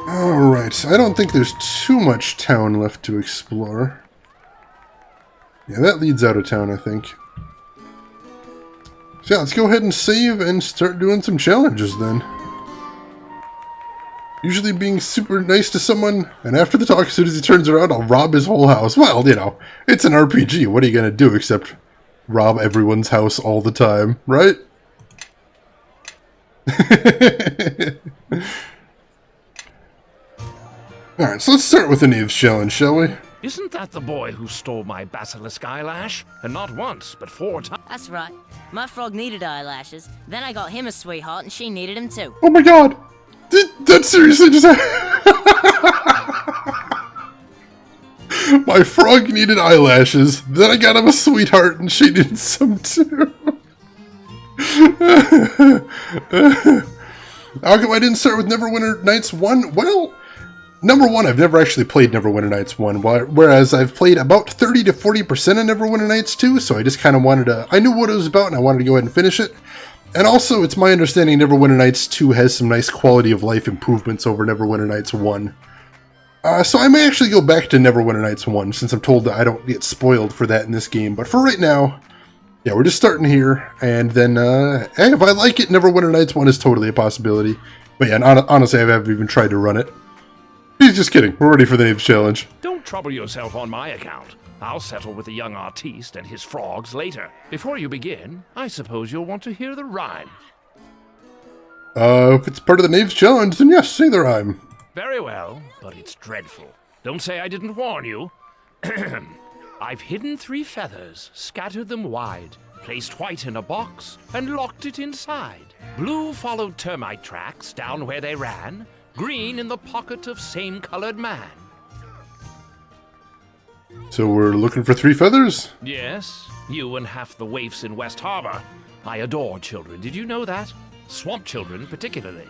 Alright, I don't think there's too much town left to explore. Yeah, that leads out of town, I think. So yeah, let's go ahead and save and start doing some challenges then. Usually being super nice to someone, and after the talk, as soon as he turns around, I'll rob his whole house. Well, you know, it's an RPG. What are you gonna do except rob everyone's house all the time, right? Alright, so let's start with the Knaves Challenge, shall we? Isn't that the boy who stole my basilisk eyelash? And not once, but 4 times. That's right. My frog needed eyelashes. Then I got him a sweetheart, and she needed him too. Oh my god! Did that seriously just happen? My frog needed eyelashes. Then I got him a sweetheart and she needed some too. How come I didn't start with Neverwinter Nights 1? Well, number one, I've never actually played Neverwinter Nights 1, whereas I've played about 30 to 40% of Neverwinter Nights 2, so I just kind of wanted to... I knew what it was about, and I wanted to go ahead and finish it. And also, it's my understanding Neverwinter Nights 2 has some nice quality of life improvements over Neverwinter Nights 1. So I may actually go back to Neverwinter Nights 1, since I'm told that I don't get spoiled for that in this game. But for right now, yeah, we're just starting here, and then, hey, if I like it, Neverwinter Nights 1 is totally a possibility. But yeah, and honestly, I haven't even tried to run it. He's just kidding. We're ready for the Knaves Challenge. Don't trouble yourself on my account. I'll settle with the young artiste and his frogs later. Before you begin, I suppose you'll want to hear the rhyme. If it's part of the Knaves Challenge, then yes, say the rhyme. Very well, but it's dreadful. Don't say I didn't warn you. I've hidden 3 feathers, scattered them wide, placed white in a box, and locked it inside. Blue followed termite tracks down where they ran, green in the pocket of same-colored man. So we're looking for 3 feathers? Yes, you and half the waifs in West Harbor. I adore children, did you know that? Swamp children, particularly.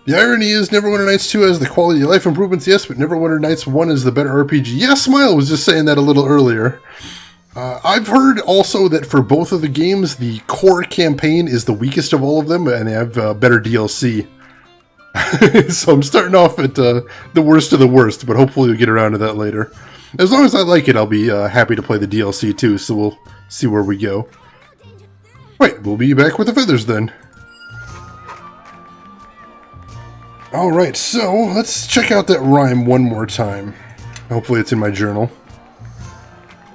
The irony is Neverwinter Nights 2 has the quality of life improvements, yes, but Neverwinter Nights 1 is the better RPG. Yes, Smile was just saying that a little earlier. I've heard also that for both of the games, the core campaign is the weakest of all of them, and they have better DLC. So I'm starting off at the worst of the worst, but hopefully we'll get around to that later. As long as I like it, I'll be happy to play the DLC too, so we'll see where we go. Right, we'll be back with the feathers then. Alright, so let's check out that rhyme one more time. Hopefully it's in my journal.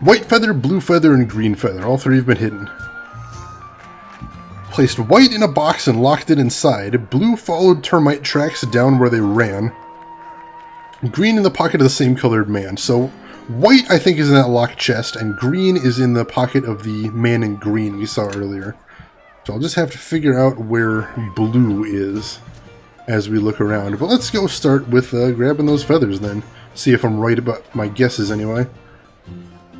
White feather, blue feather, and green feather. All 3 have been hidden. Placed white in a box and locked it inside. Blue followed termite tracks down where they ran. Green in the pocket of the same colored man. So white, I think, is in that locked chest, and green is in the pocket of the man in green we saw earlier. So I'll just have to figure out where blue is as we look around. But let's go start with grabbing those feathers then. See if I'm right about my guesses anyway.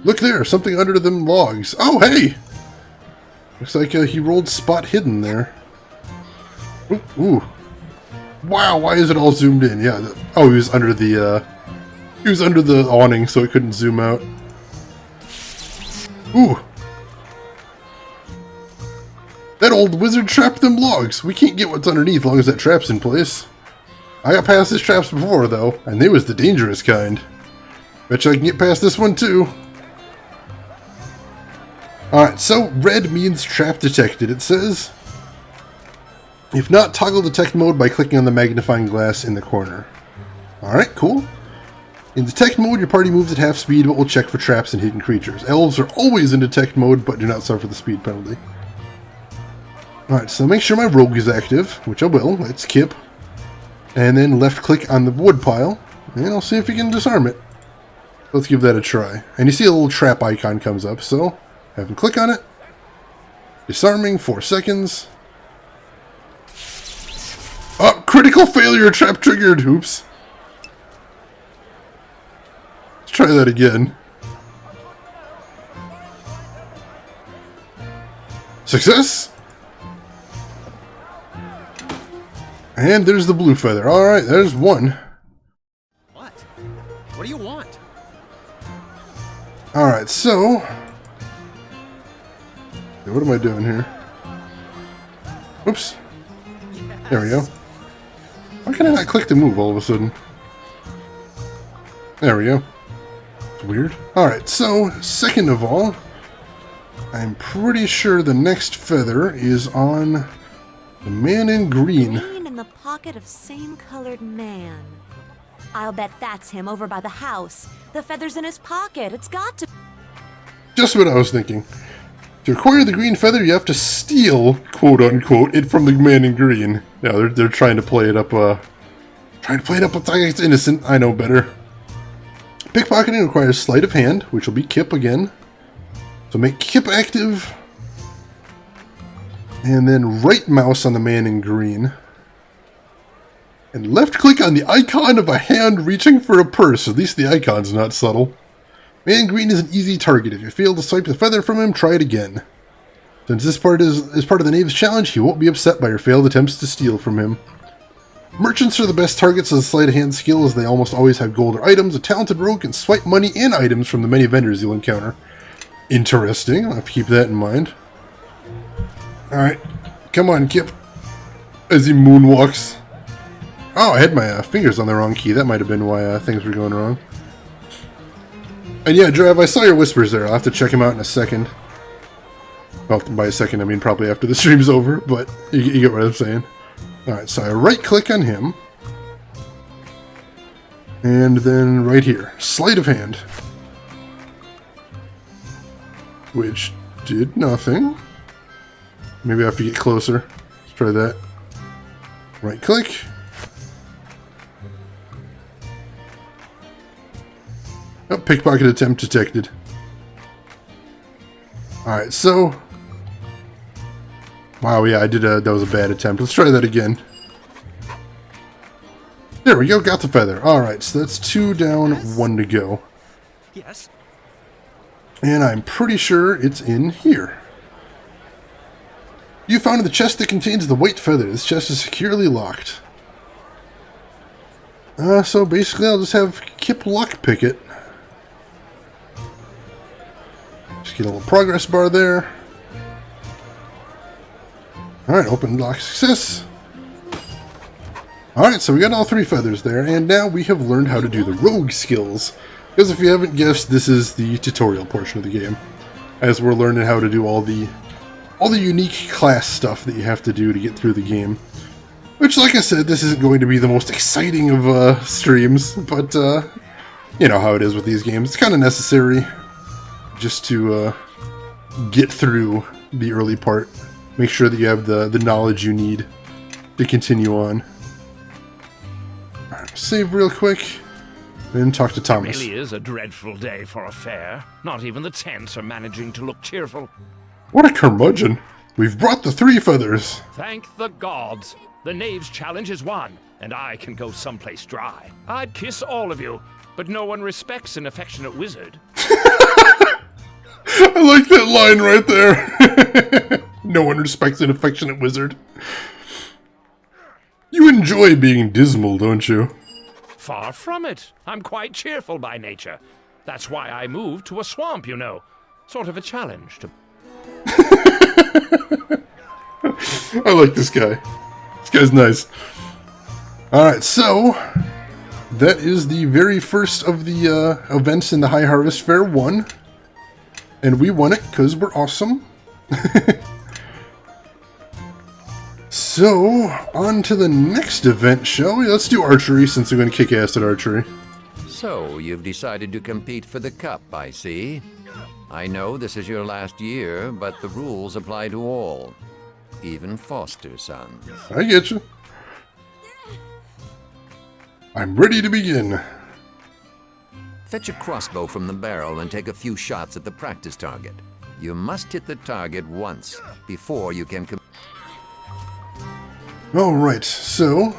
Look there, something under them logs. Oh, hey! Looks like he rolled spot hidden there. Ooh, ooh. Wow, why is it all zoomed in? Yeah. Oh, he was under the awning, so it couldn't zoom out. Ooh. That old wizard trapped them logs. We can't get what's underneath as long as that trap's in place. I got past his traps before, though, and they was the dangerous kind. Betcha I can get past this one, too. Alright, so red means trap detected, it says. If not, toggle detect mode by clicking on the magnifying glass in the corner. Alright, cool. In detect mode, your party moves at half speed, but will check for traps and hidden creatures. Elves are always in detect mode, but do not suffer the speed penalty. Alright, so make sure my rogue is active, which I will. Let's kip. And then left click on the wood pile, and I'll see if you can disarm it. Let's give that a try. And you see a little trap icon comes up, so have him click on it. Disarming, 4 seconds. Oh, critical failure, trap triggered. Oops. Let's try that again. Success! And there's the blue feather. Alright, there's one. What? What do you want? Alright, so... what am I doing here? Oops. Yes. There we go. Why can I not click to move all of a sudden? There we go. It's weird. Alright, so, second of all, I'm pretty sure the next feather is on the man in green. Green in the pocket of same-colored man. I'll bet that's him over by the house. The feather's in his pocket. It's got to... Just what I was thinking. To acquire the green feather, you have to steal, quote-unquote, it from the man in green. Yeah, they're trying to play it up, like it's innocent. I know better. Pickpocketing requires sleight of hand, which will be Kip again. So make Kip active. And then right mouse on the man in green. And left click on the icon of a hand reaching for a purse. At least the icon's not subtle. Man Green is an easy target. If you fail to swipe the feather from him, try it again. Since this part is part of the Knave's challenge, he won't be upset by your failed attempts to steal from him. Merchants are the best targets of the sleight of hand skill, as they almost always have gold or items. A talented rogue can swipe money and items from the many vendors you'll encounter. Interesting. I'll have to keep that in mind. Alright. Come on, Kip. As he moonwalks. Oh, I had my fingers on the wrong key. That might have been why things were going wrong. And yeah, Drav, I saw your whispers there. I'll have to check him out in a second. Well, by a second, I mean probably after the stream's over, but you get what I'm saying. Alright, so I right-click on him. And then right here, sleight of hand. Which did nothing. Maybe I have to get closer. Let's try that. Right-click. Oh, pickpocket attempt detected. Alright, so... Wow, yeah, that was a bad attempt. Let's try that again. There we go, got the feather. Alright, so that's 2 down, 1 to go. Yes. And I'm pretty sure it's in here. You found the chest that contains the white feather. This chest is securely locked. So basically I'll just have Kip lockpick it. Just get a little progress bar there. Alright, open lock success. Alright, so we got all 3 feathers there, and now we have learned how to do the rogue skills. Because if you haven't guessed, this is the tutorial portion of the game. As we're learning how to do all the unique class stuff that you have to do to get through the game. Which, like I said, this isn't going to be the most exciting of streams, but you know how it is with these games. It's kind of necessary just to get through the early part. Make sure that you have the knowledge you need to continue on. Alright, save real quick, then talk to Thomas. It really is a dreadful day for a fair. Not even the tents are managing to look cheerful. What a curmudgeon. We've brought the 3 feathers. Thank the gods. The Knave's challenge is won, and I can go someplace dry. I'd kiss all of you, but no one respects an affectionate wizard. I like that line right there. No one respects an affectionate wizard. You enjoy being dismal, don't you? Far from it. I'm quite cheerful by nature. That's why I moved to a swamp, you know. Sort of a challenge to... I like this guy. This guy's nice. Alright, so... that is the very first of the events in the High Harvest Fair 1. And we won it because we're awesome. So, on to the next event, shall we? Let's do archery, since I'm going to kick ass at archery. So, you've decided to compete for the cup, I see. I know this is your last year, but the rules apply to all. Even foster sons. I get you. I'm ready to begin. Fetch a crossbow from the barrel and take a few shots at the practice target. You must hit the target once before you can... Alright, so...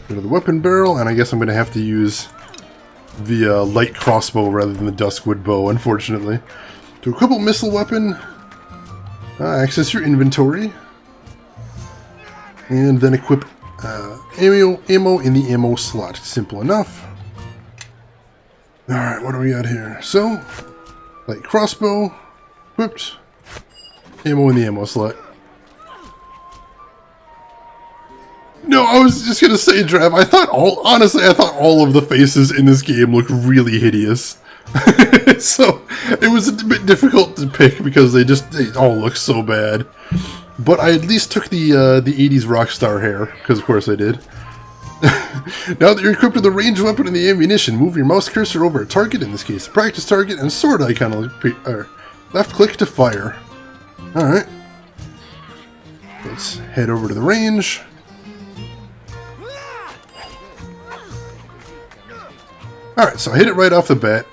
go to the weapon barrel, and I guess I'm going to have to use the light crossbow rather than the duskwood bow, unfortunately. To equip a missile weapon, access your inventory, and then equip ammo in the ammo slot. Simple enough. Alright, what do we got here? So, light crossbow, equipped, ammo in the ammo slot. No, I was just gonna say, Trav, honestly, I thought all of the faces in this game looked really hideous. So, it was a bit difficult to pick because they all look so bad. But I at least took the 80s Rockstar hair, because of course I did. Now that you're equipped with the ranged weapon and the ammunition, move your mouse cursor over a target, in this case a practice target, and sword icon, left click to fire. Alright. Let's head over to the range. Alright, so I hit it right off the bat.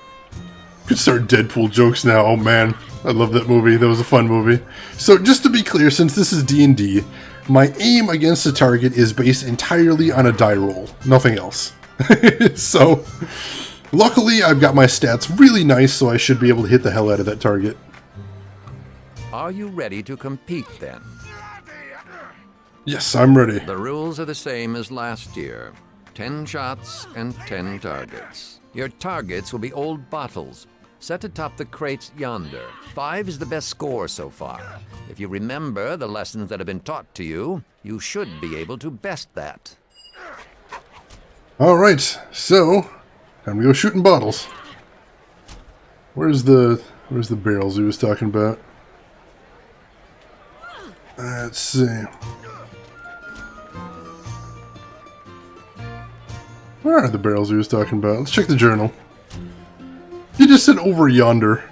Could start Deadpool jokes now, oh man. I love that movie. That was a fun movie. So just to be clear, since this is D&D, my aim against the target is based entirely on a die roll. Nothing else. So, luckily I've got my stats really nice, so I should be able to hit the hell out of that target. Are you ready to compete then? Yes, I'm ready. The rules are the same as last year. 10 shots and 10 targets. Your targets will be old bottles, set atop the crates yonder. 5 is the best score so far. If you remember the lessons that have been taught to you, you should be able to best that. Alright, so, time to go shooting bottles. Where's the barrels he was talking about? Let's see. Where are the barrels he was talking about? Let's check the journal. He just said over yonder.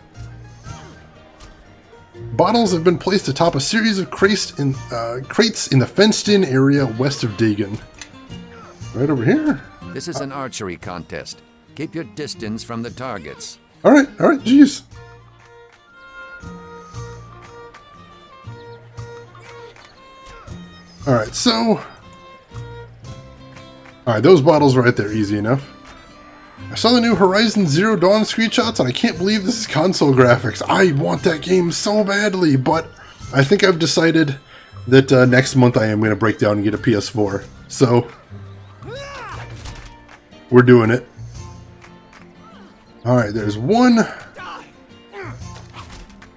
Bottles have been placed atop a series of crates in the fenced-in area west of Dagon. Right over here? This is an archery contest. Keep your distance from the targets. Alright, jeez. Alright, so... Alright, those bottles right there, easy enough. I saw the new Horizon Zero Dawn screenshots, and I can't believe this is console graphics. I want that game so badly, but I think I've decided that next month I am going to break down and get a PS4. So, we're doing it. Alright, there's 1.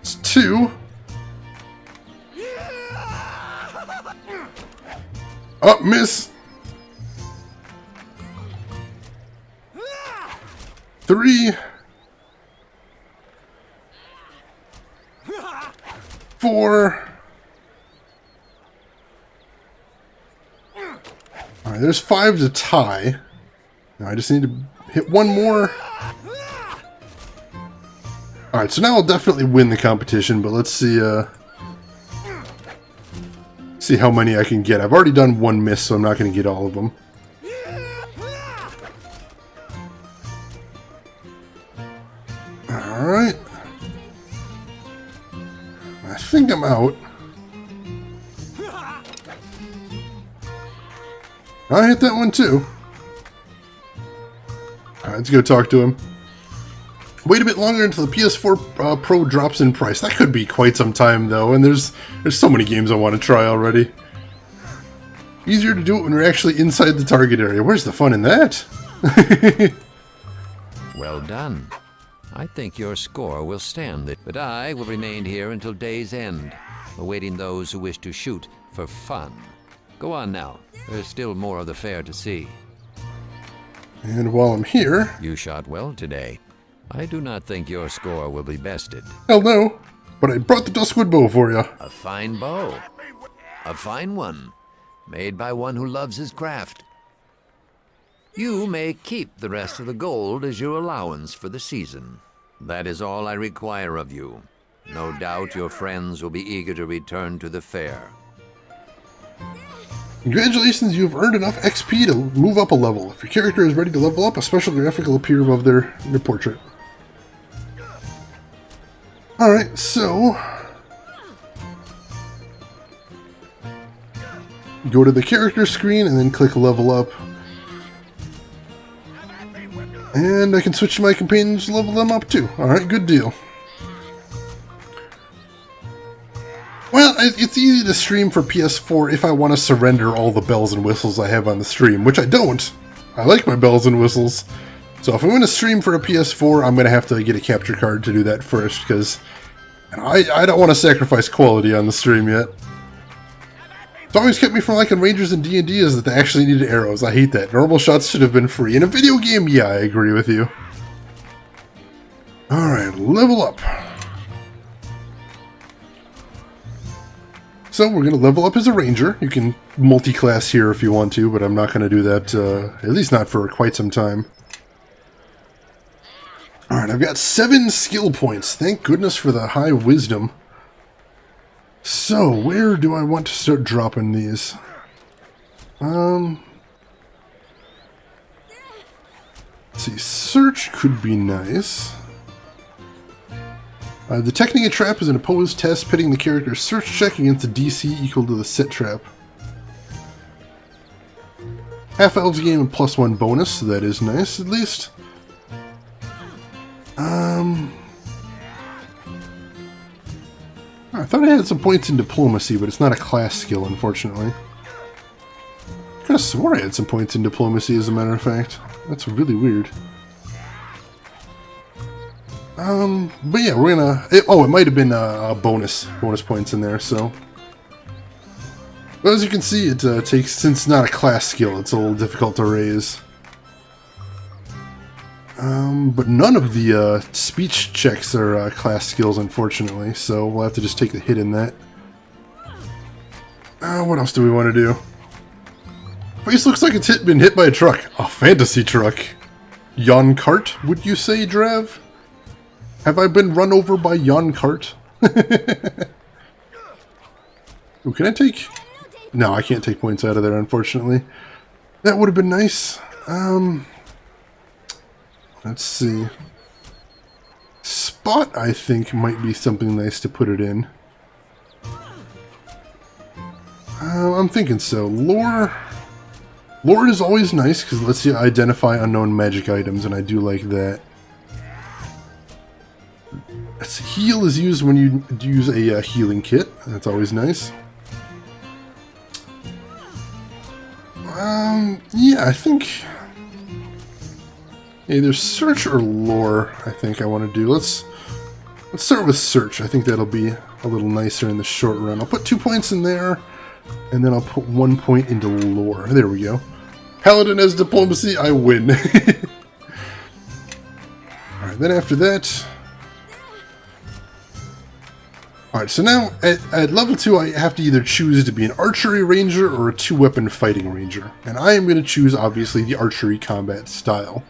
It's 2. Oh, miss! 3. 4. Alright, there's 5 to tie. Now I just need to hit 1 more. Alright, so now I'll definitely win the competition, but let's see see how many I can get. I've already done 1 miss, so I'm not going to get all of them. Alright. I think I'm out. I hit that one too. Alright, let's go talk to him. Wait a bit longer until the PS4 Pro drops in price. That could be quite some time though, and there's so many games I want to try already. Easier to do it when you're actually inside the target area. Where's the fun in that? Well done. I think your score will stand it, but I will remain here until day's end, awaiting those who wish to shoot for fun. Go on now. There's still more of the fair to see. And while I'm here... You shot well today. I do not think your score will be bested. Hell no, but I brought the Duskwood bow for you. A fine bow. A fine one. Made by one who loves his craft. You may keep the rest of the gold as your allowance for the season. That is all I require of you. No doubt your friends will be eager to return to the fair. Congratulations, you've earned enough XP to move up a level. If your character is ready to level up, a special graphic will appear above their portrait. Alright, so... go to the character screen and then click level up. And I can switch to my companions to level them up too. Alright, good deal. Well, it's easy to stream for PS4 if I want to surrender all the bells and whistles I have on the stream, which I don't. I like my bells and whistles. So if I'm going to stream for a PS4, I'm going to have to get a capture card to do that first, because I don't want to sacrifice quality on the stream yet. It's always kept me from liking Rangers in D&D is that they actually needed arrows. I hate that. Normal shots should have been free. In a video game, yeah, I agree with you. Alright, level up. So we're going to level up as a ranger. You can multi-class here if you want to, but I'm not going to do that, at least not for quite some time. Alright, I've got 7 skill points. Thank goodness for the high wisdom. So, where do I want to start dropping these? Let's see, search could be nice. Detecting a trap is an opposed test, pitting the character's search check against a DC equal to the set trap. Half-elves gain a +1 bonus, so that is nice, at least. I thought I had some points in diplomacy, but it's not a class skill, unfortunately. I kind of swore I had some points in diplomacy, as a matter of fact. That's really weird. But yeah, we're gonna... it might have been bonus points in there, so... Well, as you can see, it takes... since it's not a class skill, it's a little difficult to raise. But none of the speech checks are class skills, unfortunately, so we'll have to just take the hit in that. What else do we want to do? Face looks like it's been hit by a truck. A fantasy truck. Yon cart, would you say, Drav? Have I been run over by yon cart? Ooh, can I take... No, I can't take points out of there, unfortunately. That would have been nice. Let's see. Spot, I think, might be something nice to put it in. I'm thinking so. Lore... Lore is always nice, because it lets you identify unknown magic items, and I do like that. Heal is used when you use a healing kit. That's always nice. Yeah, I think... either search or lore, I think I want to do. Let's start with search. I think that'll be a little nicer in the short run. I'll put 2 points in there, and then I'll put 1 point into lore. There we go. Paladin has diplomacy, I win. Alright, then after that... Alright, so now, at level 2, I have to either choose to be an archery ranger or a 2-weapon fighting ranger. And I am going to choose, obviously, the archery combat style.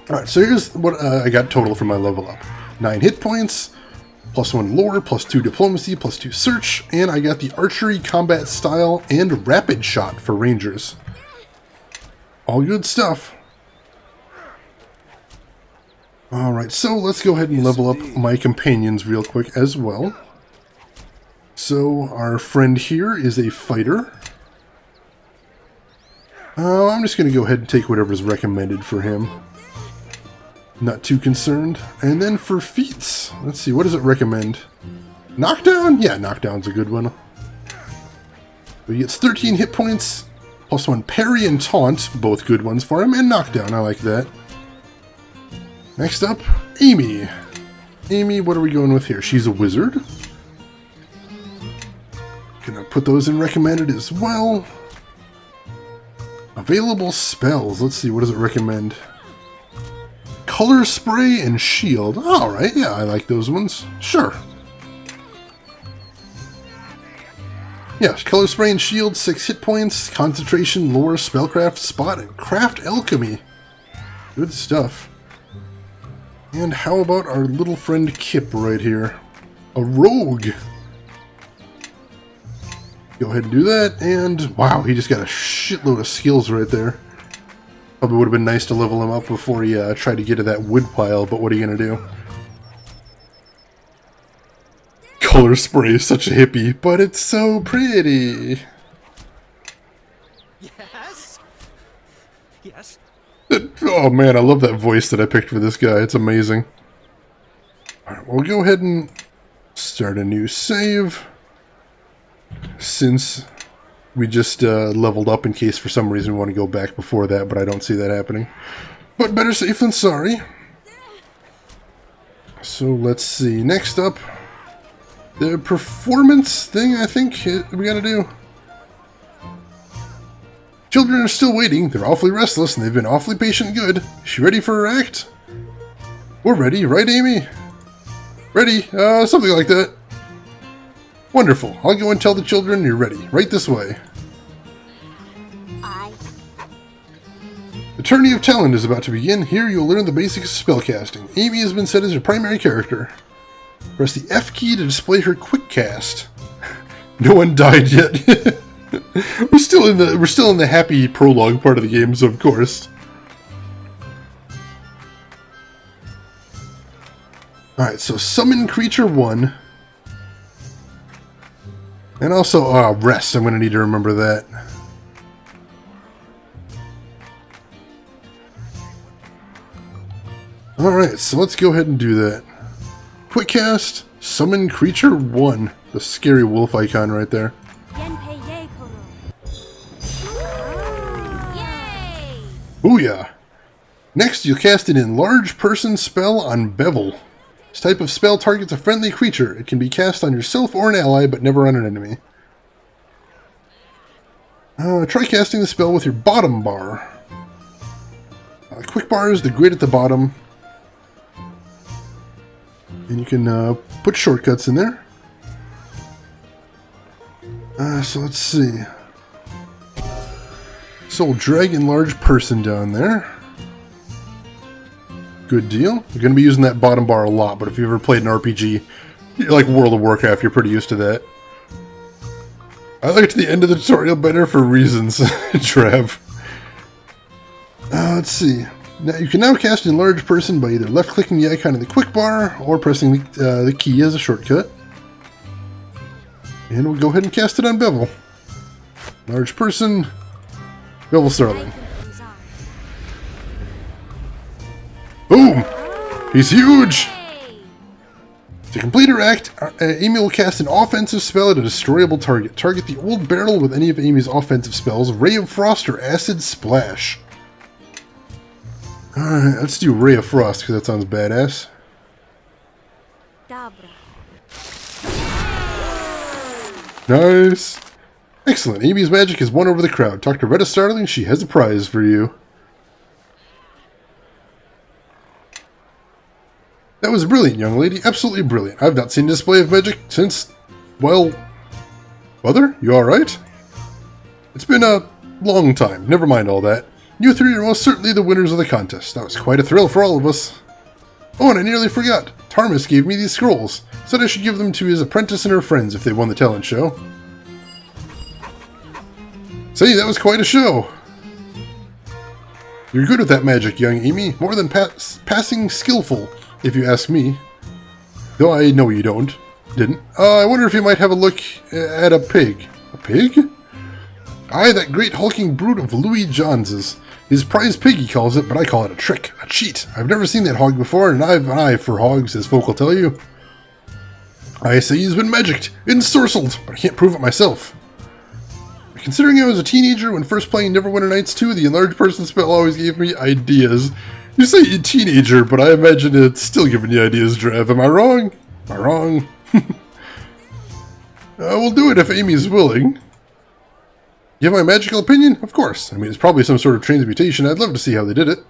Alright, so here's what I got total for my level up. 9 hit points, +1 lore, +2 diplomacy, +2 search, and I got the archery combat style and rapid shot for rangers. All good stuff. Alright, so let's go ahead and level up my companions real quick as well. So, our friend here is a fighter. I'm just going to go ahead and take whatever's recommended for him. Not too concerned. And then for feats, let's see, what does it recommend? Knockdown? Yeah, knockdown's a good one. He gets 13 hit points, +1 parry and taunt, both good ones for him, and knockdown, I like that. Next up, Amy. Amy, what are we going with here? She's a wizard. Gonna put those in recommended as well. Available spells. Let's see, what does it recommend? Color spray and shield. Alright, yeah, I like those ones. Sure. Yeah, color spray and shield, 6 hit points, concentration, lore, spellcraft, spot, and craft alchemy. Good stuff. And how about our little friend Kip right here? A rogue. Go ahead and do that, and wow, he just got a shitload of skills right there. Probably would have been nice to level him up before he tried to get to that wood pile, but what are you going to do? Color spray is such a hippie, but it's so pretty. Yes? Yes? Oh man, I love that voice that I picked for this guy. It's amazing. Alright, we'll go ahead and start a new save. Since we just leveled up in case for some reason we want to go back before that, but I don't see that happening. But better safe than sorry. So let's see. Next up, the performance thing I think we gotta do. Children are still waiting. They're awfully restless and they've been awfully patient and good. Is she ready for her act? We're ready, right, Amy? Ready? Something like that. Wonderful. I'll go and tell the children you're ready. Right this way. The Tourney of Talent is about to begin. Here you'll learn the basics of spellcasting. Amy has been set as your primary character. Press the F key to display her quick cast. No one died yet. We're still in the happy prologue part of the game, so of course. Alright, so summon creature 1. And also, rest. I'm going to need to remember that. Alright, so let's go ahead and do that. Quick cast, summon creature 1. The scary wolf icon right there. Booyah! Next, you'll cast an enlarge person spell on Bevel. This type of spell targets a friendly creature. It can be cast on yourself or an ally, but never on an enemy. Try casting the spell with your bottom bar. Quick bar is the grid at the bottom. And you can put shortcuts in there. So let's see. So we'll drag enlarge person down there. Good deal. You're going to be using that bottom bar a lot, but if you've ever played an RPG, like World of Warcraft, you're pretty used to that. I liked the end of the tutorial better for reasons, Trav. Let's see. Now you can now cast enlarge person by either left-clicking the icon in the quick bar or pressing the key as a shortcut. And we'll go ahead and cast it on Bevel. Large person, Bevel Starling. Boom! He's huge! To complete her act, Amy will cast an offensive spell at a destroyable target. Target the old barrel with any of Amy's offensive spells, Ray of Frost or Acid Splash. Alright, let's do Ray of Frost, because that sounds badass. Nice! Excellent, Amy's magic has won over the crowd. Talk to Retta Starling, she has a prize for you. That was brilliant, young lady. Absolutely brilliant. I've not seen a display of magic since, well... Mother, you alright? It's been a long time. Never mind all that. You three are most certainly the winners of the contest. That was quite a thrill for all of us. Oh, and I nearly forgot. Tarmus gave me these scrolls. Said I should give them to his apprentice and her friends if they won the talent show. Say, that was quite a show. You're good with that magic, young Amy. More than passing skillful, if you ask me. Though I know you didn't. I wonder if you might have a look at a pig. A pig? Aye, that great hulking brute of Louis Johns's. His prize pig, he calls it, but I call it a trick, a cheat. I've never seen that hog before, and I've an eye for hogs, as folk will tell you. I say he's been magicked, ensorcelled, but I can't prove it myself. Considering I was a teenager when first playing Neverwinter Nights 2, the enlarged person spell always gave me ideas. You say you're a teenager, but I imagine it's still giving you ideas, Drev. Am I wrong? Am I wrong? We'll do it if Amy's willing. You have my magical opinion? Of course. I mean, it's probably some sort of transmutation. I'd love to see how they did it.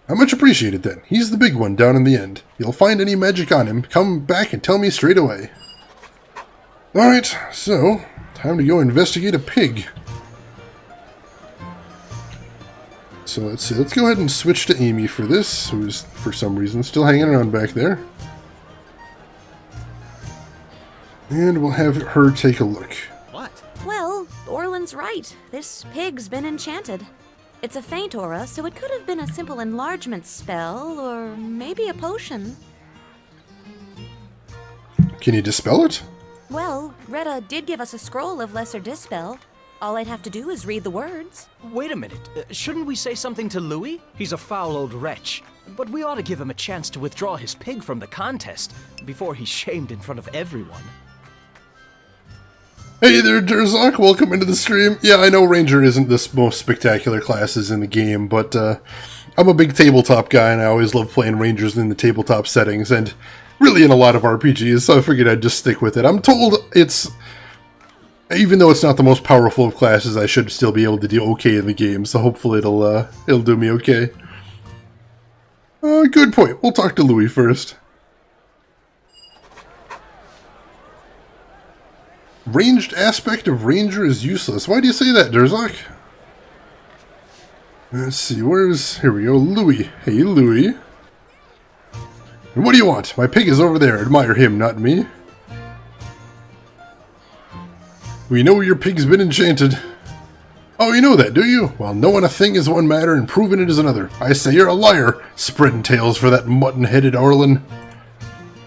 I much appreciate it then. He's the big one down in the end. You'll find any magic on him. Come back and tell me straight away. Alright, so, time to go investigate a pig. So let's see, let's go ahead and switch to Amy for this, who's, for some reason, still hanging around back there. And we'll have her take a look. Well, Orland's right. This pig's been enchanted. It's a faint aura, so it could have been a simple enlargement spell, or maybe a potion. Can you dispel it? Well, Retta did give us a scroll of Lesser Dispel. All I'd have to do is read the words. Wait a minute. Shouldn't we say something to Louis? He's a foul old wretch. But we ought to give him a chance to withdraw his pig from the contest before he's shamed in front of everyone. Hey there, Durzak. Welcome into the stream. Yeah, I know Ranger isn't the most spectacular classes in the game, but I'm a big tabletop guy, and I always love playing Rangers in the tabletop settings, and really in a lot of RPGs, so I figured I'd just stick with it. I'm told it's... Even though it's not the most powerful of classes, I should still be able to do okay in the game, so hopefully it'll do me okay. Good point. We'll talk to Louis first. Ranged aspect of Ranger is useless. Why do you say that, Durzak? Let's see, here we go, Louis. Hey, Louis. And what do you want? My pig is over there. Admire him, not me. We know your pig's been enchanted. Oh, you know that, do you? Well, knowing a thing is one matter and proving it is another. I say you're a liar, spreading tales for that mutton-headed Orlin.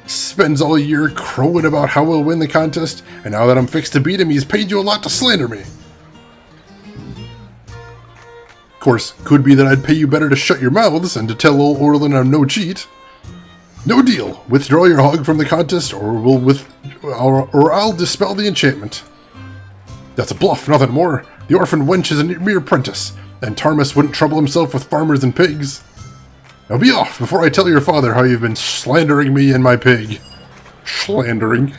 Spends all year crowing about how we'll win the contest, and now that I'm fixed to beat him, he's paid you a lot to slander me. Of course, could be that I'd pay you better to shut your mouths and to tell old Orlin I'm no cheat. No deal. Withdraw your hog from the contest, or I'll dispel the enchantment. That's a bluff, nothing more. The orphan wench is a mere apprentice, and Tarmus wouldn't trouble himself with farmers and pigs. Now be off before I tell your father how you've been slandering me and my pig. Slandering.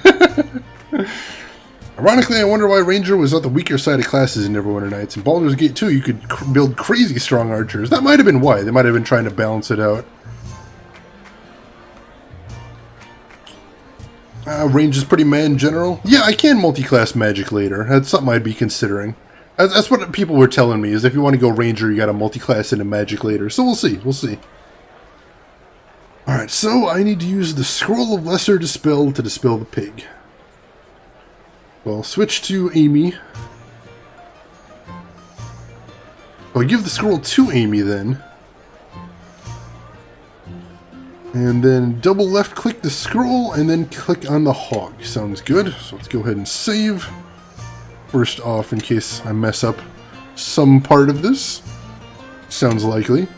Ironically, I wonder why Ranger was on the weaker side of classes in Neverwinter Nights. In Baldur's Gate 2, you could build crazy strong archers. That might have been why. They might have been trying to balance it out. Range is pretty meh in general. Yeah, I can multi-class magic later. That's something I'd be considering. That's what people were telling me, is if you want to go Ranger, you gotta multi-class into magic later. So we'll see, we'll see. Alright, so I need to use the Scroll of Lesser Dispel to dispel the pig. Well, switch to Amy. I'll give the scroll to Amy then. And then double left click the scroll and then click on the hog. Sounds good. So let's go ahead and save. First off, in case I mess up some part of this. Sounds likely.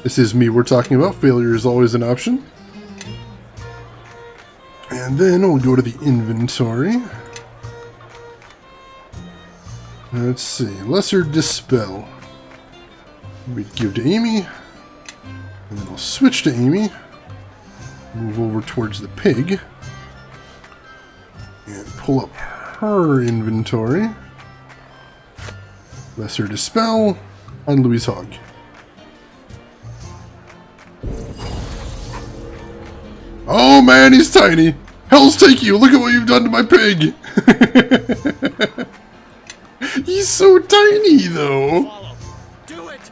This is me we're talking about. Failure is always an option. And then we'll go to the inventory. Let's see. Lesser Dispel. We'd give to Amy. And then I'll switch to Amy. Move over towards the pig. And pull up her inventory. Lesser Dispel on Louis' hog. Oh man, he's tiny! Hells take you! Look at what you've done to my pig! He's so tiny, though! Do it!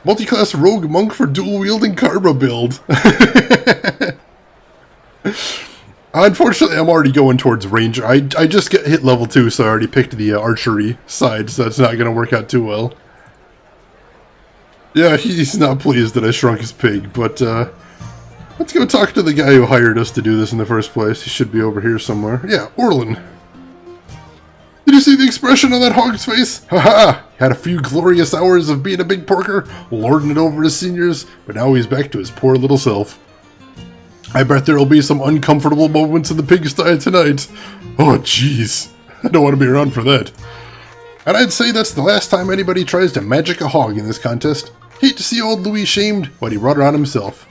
Multi-class rogue monk for dual-wielding Karma build. Unfortunately, I'm already going towards Ranger. I just hit level 2, so I already picked the archery side, so that's not going to work out too well. Yeah, he's not pleased that I shrunk his pig, but let's go talk to the guy who hired us to do this in the first place. He should be over here somewhere. Yeah, Orlin. Did you see the expression on that hog's face? Haha! Had a few glorious hours of being a big porker, lording it over his seniors, but now he's back to his poor little self. I bet there'll be some uncomfortable moments in the pigsty tonight. Oh, jeez. I don't want to be around for that. And I'd say that's the last time anybody tries to magic a hog in this contest. Hate to see old Louis shamed, but he brought it on himself.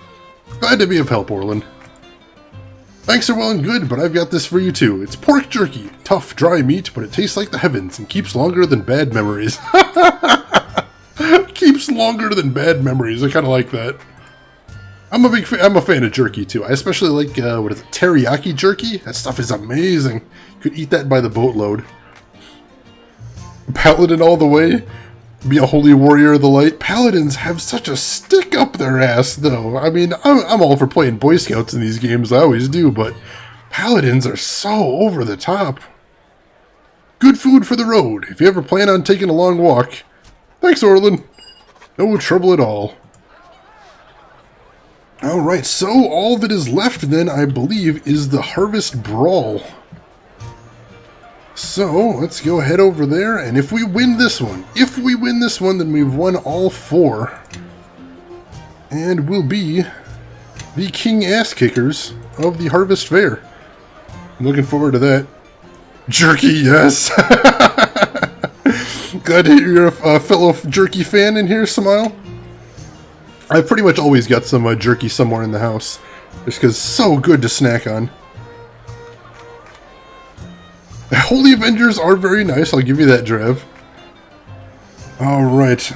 Glad to be of help, Orlin. Thanks are well and good, but I've got this for you too. It's pork jerky. Tough, dry meat, but it tastes like the heavens and keeps longer than bad memories. Keeps longer than bad memories. I kind of like that. I'm a fan of jerky too. I especially like, what is it, teriyaki jerky? That stuff is amazing. You could eat that by the boatload. Paladin all the way. Be a holy warrior of the light. Paladins have such a stick up their ass, though. I mean, I'm all for playing Boy Scouts in these games, I always do, but Paladins are so over the top. Good food for the road, if you ever plan on taking a long walk. Thanks, Orlin. No trouble at all. Alright, so all that is left then, I believe, is the Harvest Brawl. So, let's go ahead over there, and if we win this one, then we've won all 4. And we'll be the king ass kickers of the Harvest Fair. I'm looking forward to that. Jerky, yes! Glad to hear you're a fellow jerky fan in here, Smile. I've pretty much always got some jerky somewhere in the house, just because it's so good to snack on. The Holy Avengers are very nice, I'll give you that, Drev. Alright.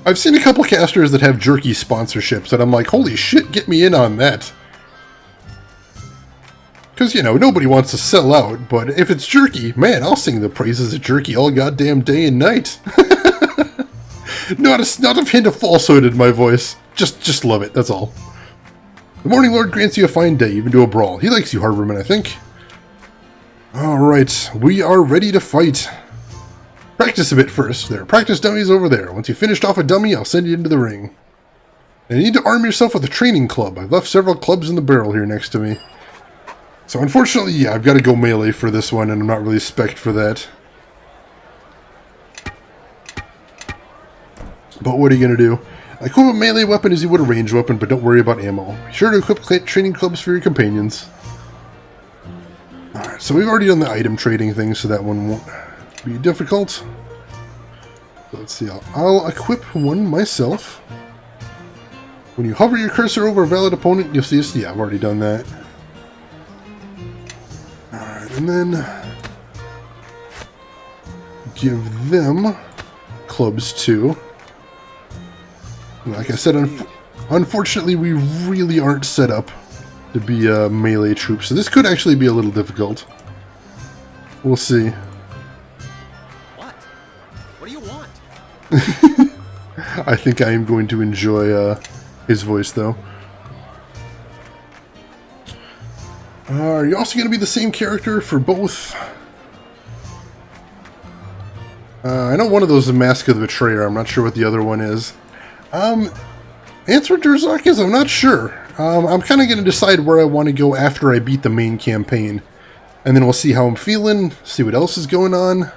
I've seen a couple casters that have jerky sponsorships, and I'm like, holy shit, get me in on that. Because, you know, nobody wants to sell out, but if it's jerky, man, I'll sing the praises of jerky all goddamn day and night. Not a hint of falsehood in my voice. Just love it, that's all. The Morning Lord grants you a fine day, even to a brawl. He likes you, Harborman, I think. Alright, we are ready to fight. Practice a bit first. There are practice dummies over there. Once you've finished off a dummy, I'll send you into the ring. And you need to arm yourself with a training club. I've left several clubs in the barrel here next to me. So unfortunately, yeah, I've got to go melee for this one, and I'm not really spec'd for that. But what are you going to do? Equip a melee weapon as you would a ranged weapon, but don't worry about ammo. Be sure to equip training clubs for your companions. Alright, so we've already done the item trading thing, so that one won't be difficult. So let's see, I'll equip one myself. When you hover your cursor over a valid opponent, you'll see this. Yeah, I've already done that. Alright, and then give them clubs too. Like I said, unfortunately, we really aren't set up to be melee troops, so this could actually be a little difficult. We'll see. What? What do you want? I think I am going to enjoy his voice, though. Are you also going to be the same character for both? I know one of those is Mask of the Betrayer. I'm not sure what the other one is. Answer Durzak is, I'm not sure. I'm kind of going to decide where I want to go after I beat the main campaign. And then we'll see how I'm feeling, see what else is going on.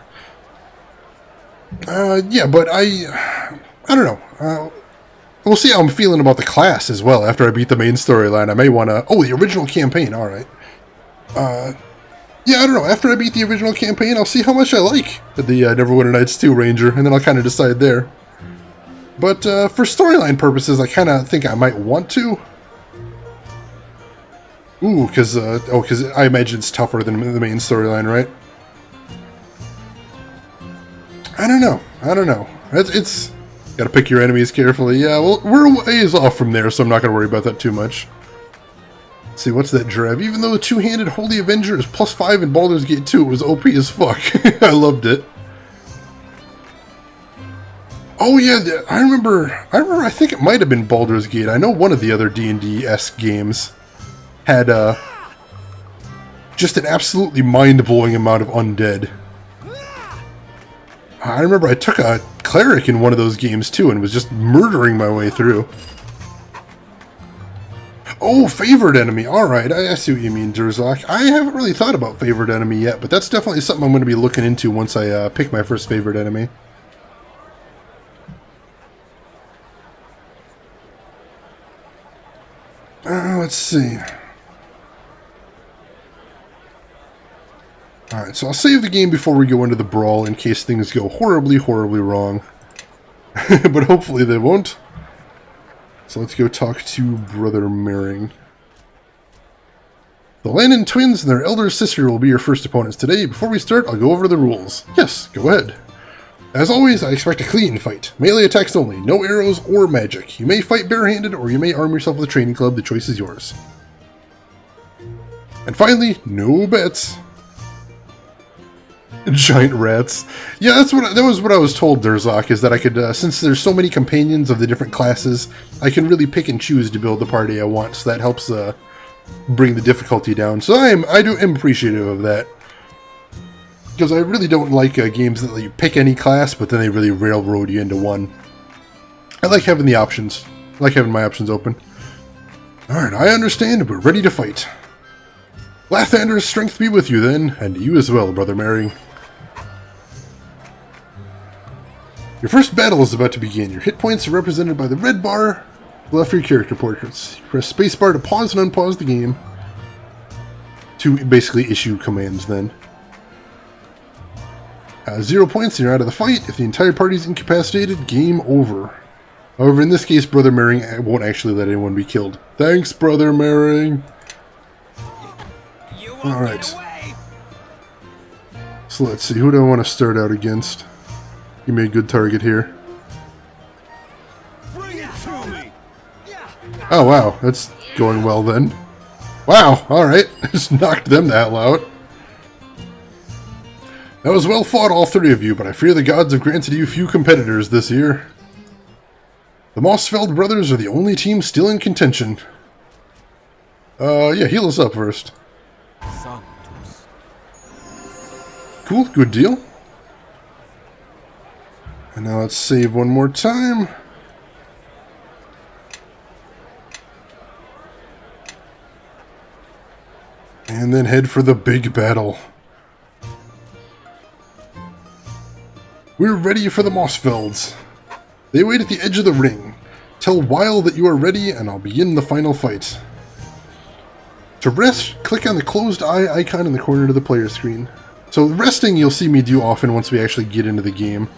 Yeah, but I don't know. We'll see how I'm feeling about the class as well after I beat the main storyline. I may want to... Oh, the original campaign, alright. Yeah, I don't know. After I beat the original campaign, I'll see how much I like the Neverwinter Nights 2 Ranger, and then I'll kind of decide there. But for storyline purposes, I kind of think I might want to. Ooh, because I imagine it's tougher than the main storyline, right? I don't know. It's gotta pick your enemies carefully. Yeah, well, we're a ways off from there, so I'm not gonna worry about that too much. Let's see, what's that Drev? Even though the two-handed Holy Avenger is +5 in Baldur's Gate 2, it was OP as fuck. I loved it. Oh yeah, I remember, I think it might have been Baldur's Gate. I know one of the other D&D-esque games had just an absolutely mind-blowing amount of undead. I remember I took a cleric in one of those games too and was just murdering my way through. Oh, favored enemy. Alright, I see what you mean, Durzak. I haven't really thought about favored enemy yet, but that's definitely something I'm going to be looking into once I pick my first favored enemy. Let's see. Alright, so I'll save the game before we go into the brawl in case things go horribly, horribly wrong. But hopefully they won't. So let's go talk to Brother Mering. The Landon twins and their elder sister will be your first opponents today. Before we start, I'll go over the rules. Yes, go ahead. As always, I expect a clean fight. Melee attacks only, no arrows or magic. You may fight barehanded, or you may arm yourself with a training club. The choice is yours. And finally, no bets. Giant rats. Yeah, that was what I was told, Durzak, is that I could, since there's so many companions of the different classes, I can really pick and choose to build the party I want, so that helps bring the difficulty down. So I am appreciative of that. Because I really don't like games that let you pick any class, but then they really railroad you into one. I like having the options. I like having my options open. Alright, I understand, but ready to fight. Lathander's strength be with you then, and you as well, Brother Mering. Your first battle is about to begin. Your hit points are represented by the red bar left for your character portraits. You press spacebar to pause and unpause the game. To basically issue commands then. 0 points and you're out of the fight. If the entire party is incapacitated, game over. However, in this case, Brother Mering won't actually let anyone be killed. Thanks, Brother Mering. Alright. So let's see, who do I want to start out against? Give me a good target here. Oh wow, that's going well then. Wow, alright. Just knocked them the hell out. That was well fought, all three of you, but I fear the gods have granted you few competitors this year. The Mossfeld brothers are the only team still in contention. Yeah, heal us up first. Cool, good deal. And now let's save one more time. and then head for the big battle. We're ready for the Mossfelds. They wait at the edge of the ring. Tell Weil that you are ready, and I'll begin the final fight. To rest, click on the closed eye icon in the corner of the player screen. So resting you'll see me do often once we actually get into the game.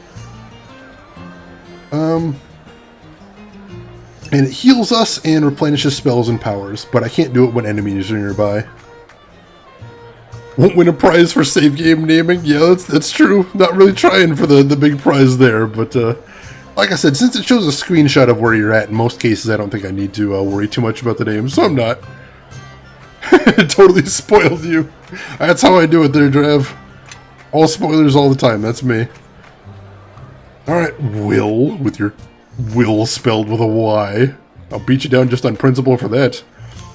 And it heals us and replenishes spells and powers, but I can't do it when enemies are nearby. Won't win a prize for save game naming? Yeah, that's true. Not really trying for the big prize there, but like I said, since it shows a screenshot of where you're at, in most cases I don't think I need to worry too much about the name, so I'm not. Totally spoiled you. That's how I do it there, Drav. All spoilers all the time, that's me. Alright, Will, with your Will spelled with a Y. I'll beat you down just on principle for that.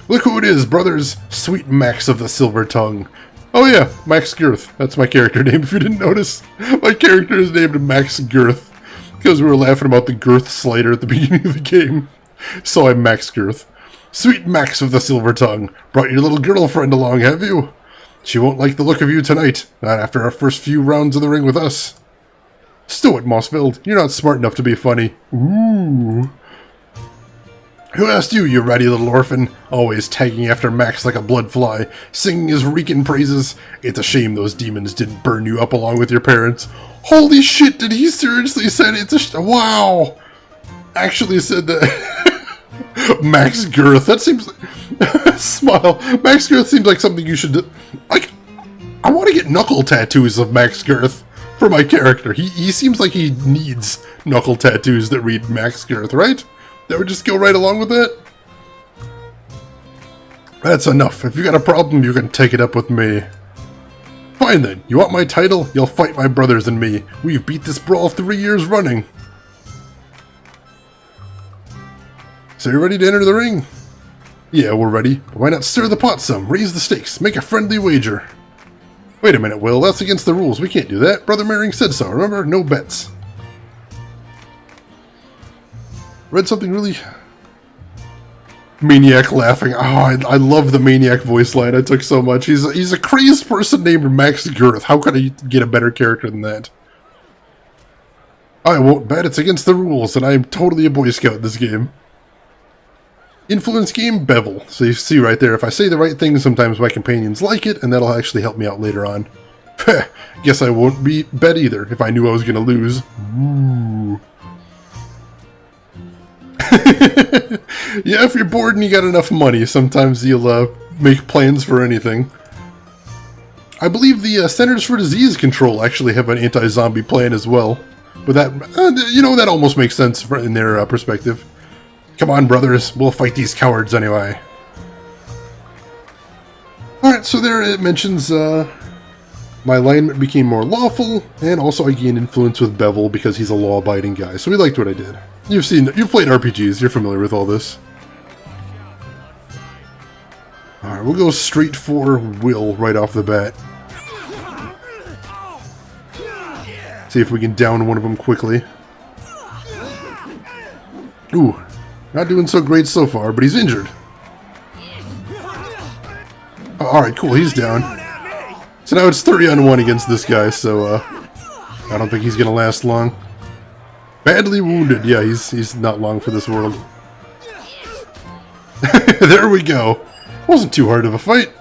Look who it is, brothers! Sweet Max of the Silver Tongue. Oh yeah, Max Girth. That's my character name, if you didn't notice. My character is named Max Girth, because we were laughing about the Girth slider at the beginning of the game. So I'm Max Girth. Sweet Max of the Silver Tongue. Brought your little girlfriend along, have you? She won't like the look of you tonight, not after our first few rounds of the ring with us. Stow it, Mossfeld. You're not smart enough to be funny. Ooh. Who asked you, you ratty little orphan? Always tagging after Max like a bloodfly, singing his reeking praises. It's a shame those demons didn't burn you up along with your parents. Holy shit, did he seriously say it's a wow! Actually said that. Max Girth, that seems... Smile. Max Girth seems like something you should... Like, I want to get knuckle tattoos of Max Girth for my character. He seems like he needs knuckle tattoos that read Max Girth, right? That would just go right along with that? That's enough. If you got a problem, you can take it up with me. Fine then. You want my title? You'll fight my brothers and me. We've beat this brawl 3 years running. So you're ready to enter the ring? Yeah, we're ready. But why not stir the pot some? Raise the stakes. Make a friendly wager. Wait a minute, Will. That's against the rules. We can't do that. Brother Merring said so. Remember? No bets. Read something really... Maniac laughing. Oh, I love the Maniac voice line. I took so much. He's a crazed person named Max Girth. How could I get a better character than that? I won't bet. It's against the rules, and I am totally a Boy Scout in this game. Influence game, Bevel. So you see right there, if I say the right thing, sometimes my companions like it, and that'll actually help me out later on. Guess I won't bet either, if I knew I was going to lose. Ooh. Yeah, if you're bored and you got enough money, sometimes you'll make plans for anything. I believe the Centers for Disease Control actually have an anti-zombie plan as well. But that, that almost makes sense in their perspective. Come on, brothers, we'll fight these cowards anyway. Alright, so there it mentions my alignment became more lawful, and also I gained influence with Bevel because he's a law-abiding guy, so we liked what I did. You've played RPGs, you're familiar with all this. Alright, we'll go straight for Will right off the bat. See if we can down one of them quickly. Ooh, not doing so great so far, but he's injured. Oh, alright, cool, he's down. So now it's 3-on-1 against this guy, so I don't think he's gonna last long. Badly wounded. Yeah, he's not long for this world. There we go. Wasn't too hard of a fight.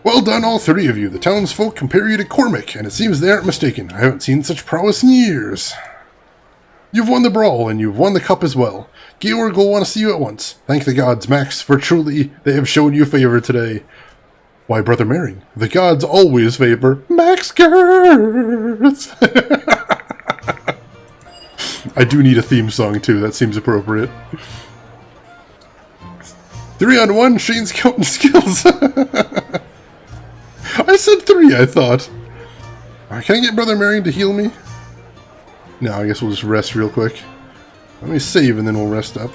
Well done, all three of you. The townsfolk compare you to Cormac, and it seems they aren't mistaken. I haven't seen such prowess in years. You've won the brawl, and you've won the cup as well. Georg will want to see you at once. Thank the gods, Max, for truly they have shown you favor today. Why, Brother Merring, the gods always favor Max Girth. I do need a theme song, too. That seems appropriate. 3-on-1, Shane's counting skills. I said 3, I thought. Can I get Brother Merring to heal me? No, I guess we'll just rest real quick. Let me save and then we'll rest up.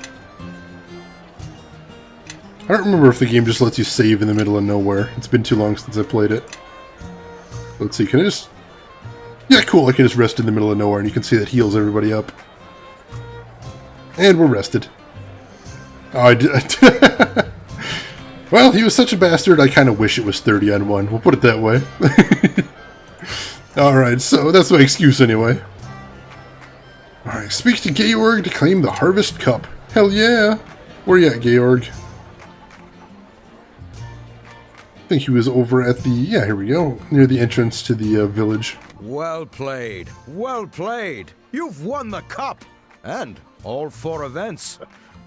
I don't remember if the game just lets you save in the middle of nowhere. It's been too long since I played it. Let's see, can I just... Yeah, cool, I can just rest in the middle of nowhere and you can see that heals everybody up. And we're rested. Oh, I did... Well, he was such a bastard, I kind of wish it was 30 on 1. We'll put it that way. Alright, so that's my excuse anyway. Alright, speak to Georg to claim the Harvest Cup. Hell yeah! Where you at, Georg? I think he was over at the... yeah, here we go. Near the entrance to the village. Well played. Well played. You've won the cup. And all 4 events.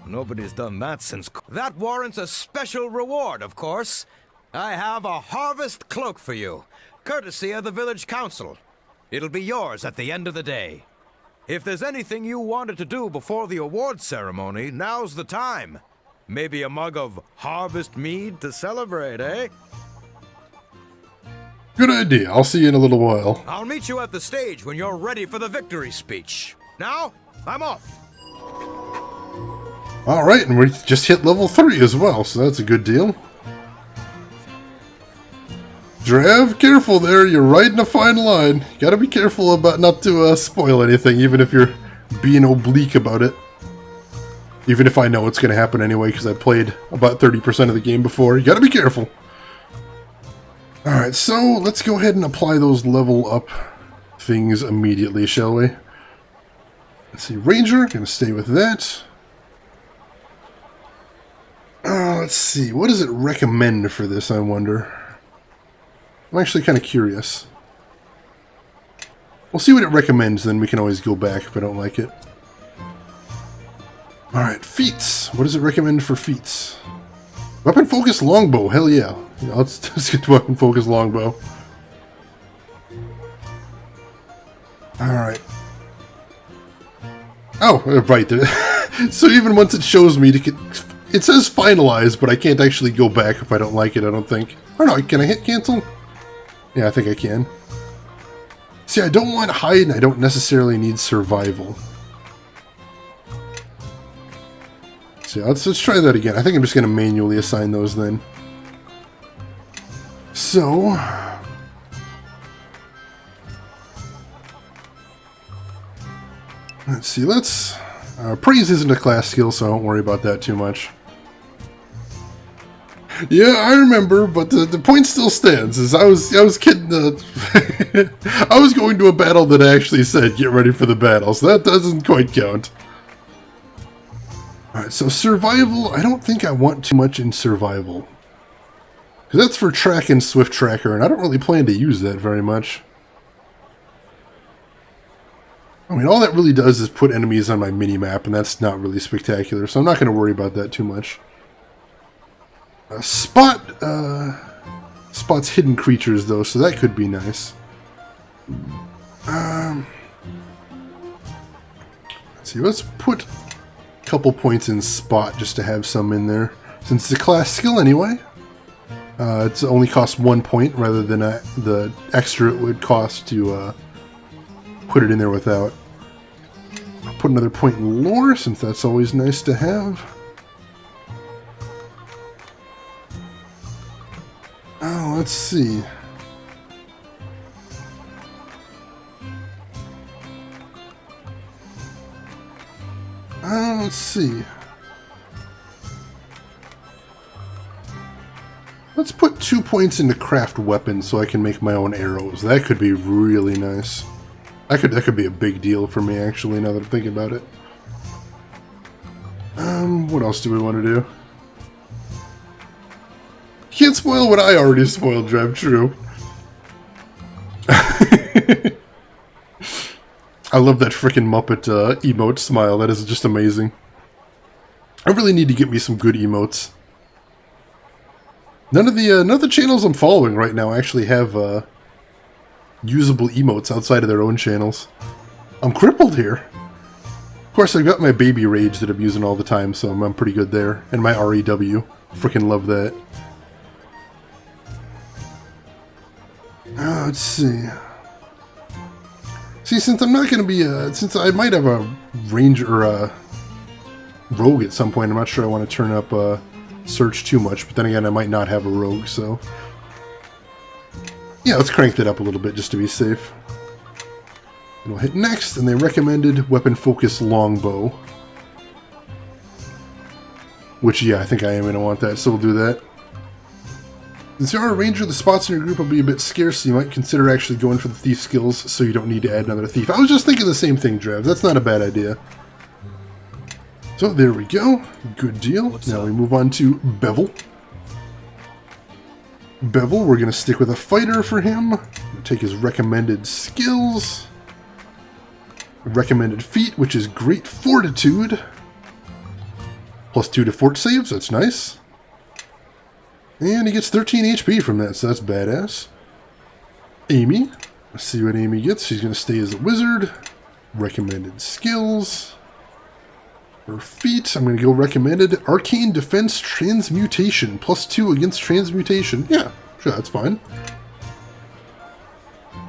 Nobody's done that since... That warrants a special reward, of course. I have a harvest cloak for you, courtesy of the village council. It'll be yours at the end of the day. If there's anything you wanted to do before the award ceremony, now's the time. Maybe a mug of harvest mead to celebrate, eh? Good idea. I'll see you in a little while. I'll meet you at the stage when you're ready for the victory speech. Now, I'm off. Alright, and we just hit level 3 as well, so that's a good deal. Drav, careful there, you're riding a fine line. You gotta be careful about not to spoil anything, even if you're being oblique about it. Even if I know it's gonna happen anyway, because I played about 30% of the game before. You gotta be careful. Alright, so let's go ahead and apply those level up things immediately, shall we? Let's see, Ranger, gonna stay with that. Let's see, what does it recommend for this, I wonder? I'm actually kind of curious. We'll see what it recommends, then we can always go back if I don't like it. Alright, feats. What does it recommend for feats? Weapon focus longbow, hell yeah. Let's get to weapon focus longbow. Alright. Oh, right. So even once it shows me to get... It says finalize, but I can't actually go back if I don't like it, I don't think. Or no, can I hit cancel? Yeah, I think I can. See, I don't want hide, and I don't necessarily need survival. So let's try that again. I think I'm just going to manually assign those then. So... let's see, let's... praise isn't a class skill, so I won't worry about that too much. Yeah, I remember, but the point still stands. Is I was kidding. I was going to a battle that actually said get ready for the battle, so that doesn't quite count. All right, so survival. I don't think I want too much in survival, because that's for track and swift tracker, and I don't really plan to use that very much. I mean, all that really does is put enemies on my mini-map, and that's not really spectacular, so I'm not going to worry about that too much. Spot's hidden creatures, though, so that could be nice. Let's see, let's put a couple points in Spot just to have some in there. Since it's a class skill anyway, it only costs 1 point rather than the extra it would cost to put it in there without. I'll put another point in lore, since that's always nice to have. Oh, let's see. Let's see. Let's put 2 points into craft weapons so I can make my own arrows. That could be really nice. That could be a big deal for me, actually, now that I'm thinking about it. What else do we want to do? Can't spoil what I already spoiled, Drev, true. I love that frickin' Muppet emote smile. That is just amazing. I really need to get me some good emotes. None of the channels I'm following right now actually have usable emotes outside of their own channels. I'm crippled here. Of course, I've got my baby rage that I'm using all the time, so I'm pretty good there. And my REW. Frickin' love that. Let's see. See, since I'm not going to be since I might have a ranger or a rogue at some point, I'm not sure I want to turn up search too much, but then again, I might not have a rogue, so... yeah, let's crank that up a little bit just to be safe. And we'll hit next, and they recommended weapon focus longbow. Which, yeah, I think I am going to want that, so we'll do that. Since you are a ranger, the spots in your group will be a bit scarce, so you might consider actually going for the thief skills so you don't need to add another thief. I was just thinking the same thing, Drev. That's not a bad idea. So there we go. Good deal. Now we move on to Bevel. Bevel, we're going to stick with a fighter for him. Take his recommended skills. Recommended feat, which is Great Fortitude. +2 to fort saves, that's nice. And he gets 13 HP from that, so that's badass. Amy. Let's see what Amy gets. She's going to stay as a wizard. Recommended skills. Her feat, I'm going to go recommended. Arcane Defense Transmutation. +2 against Transmutation. Yeah, sure, that's fine.